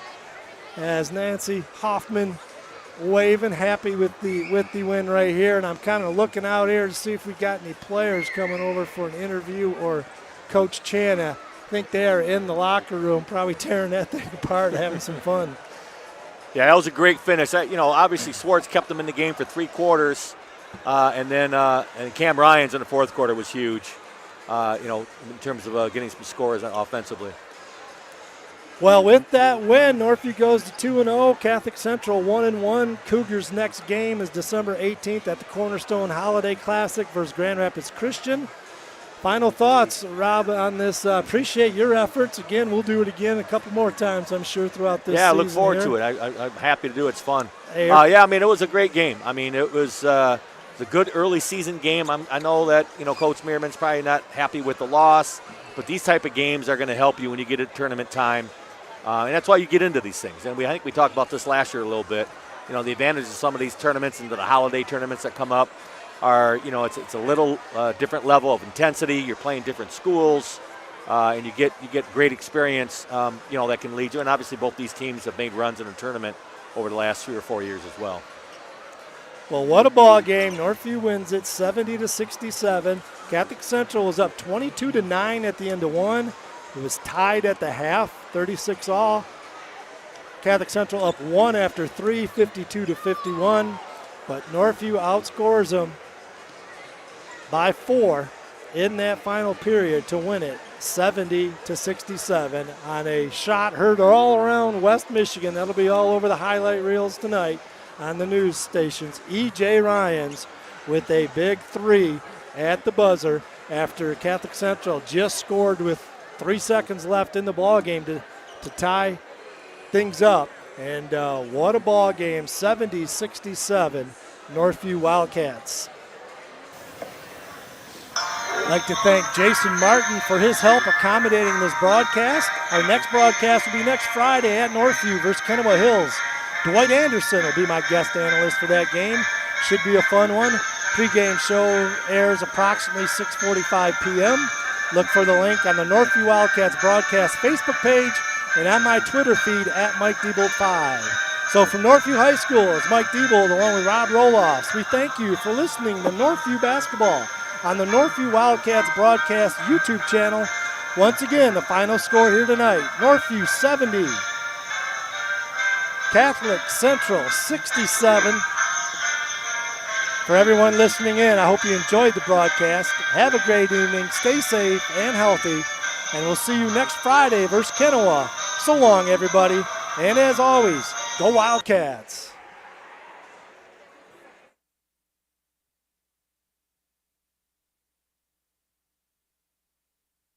As Nancy Hoffman waving, happy with the win right here. And I'm kind of looking out here to see if we got any players coming over for an interview, or Coach Chan. I think they are in the locker room, probably tearing that thing apart, having some fun. Yeah, that was a great finish. Obviously Swartz kept them in the game for 3 quarters. And Cam Ryans in the fourth quarter was huge, in terms of getting some scores offensively. Well, with that win, Northview goes to 2-0. Catholic Central 1-1. Cougars' next game is December 18th at the Cornerstone Holiday Classic versus Grand Rapids Christian. Final thoughts, Rob, on this? Appreciate your efforts. Again, we'll do it again a couple more times, I'm sure, throughout this season. Yeah, I look forward to it. I'm happy to do it. It's fun. Hey, it was a great game. It was a good early season game. I know that, Coach Meerman's probably not happy with the loss, but these type of games are going to help you when you get at tournament time. And that's why you get into these things. And I think we talked about this last year a little bit. The advantage of some of these tournaments and the holiday tournaments that come up. are, it's a little different level of intensity. You're playing different schools, and you get great experience, that can lead you. And obviously both these teams have made runs in the tournament over the last 3 or 4 years as well. Well, what a ball game. Northview wins it 70-67. Catholic Central was up 22-9 at the end of one. It was tied at the half, 36 all. Catholic Central up one after three, 52-51. But Northview outscores them by 4 in that final period to win it 70-67 on a shot heard all around West Michigan. That'll be all over the highlight reels tonight on the news stations. E.J. Ryans with a big 3 at the buzzer after Catholic Central just scored with 3 seconds left in the ball game to tie things up. And what a ball game, 70-67, Northview Wildcats. I'd like to thank Jason Martin for his help accommodating this broadcast. Our next broadcast will be next Friday at Northview versus Kennewa Hills. Dwight Anderson will be my guest analyst for that game. Should be a fun one. Pre-game show airs approximately 6:45 p.m. Look for the link on the Northview Wildcats broadcast Facebook page and on my Twitter feed at Mike Diebold 5. So from Northview High School, it's Mike Diebold along with Rob Roloffs. We thank you for listening to Northview Basketball on the Northview Wildcats broadcast YouTube channel. Once again, the final score here tonight, Northview 70, Catholic Central 67. For everyone listening in, I hope you enjoyed the broadcast. Have a great evening, stay safe and healthy, and we'll see you next Friday versus Kennewa. So long, everybody, and as always, go Wildcats.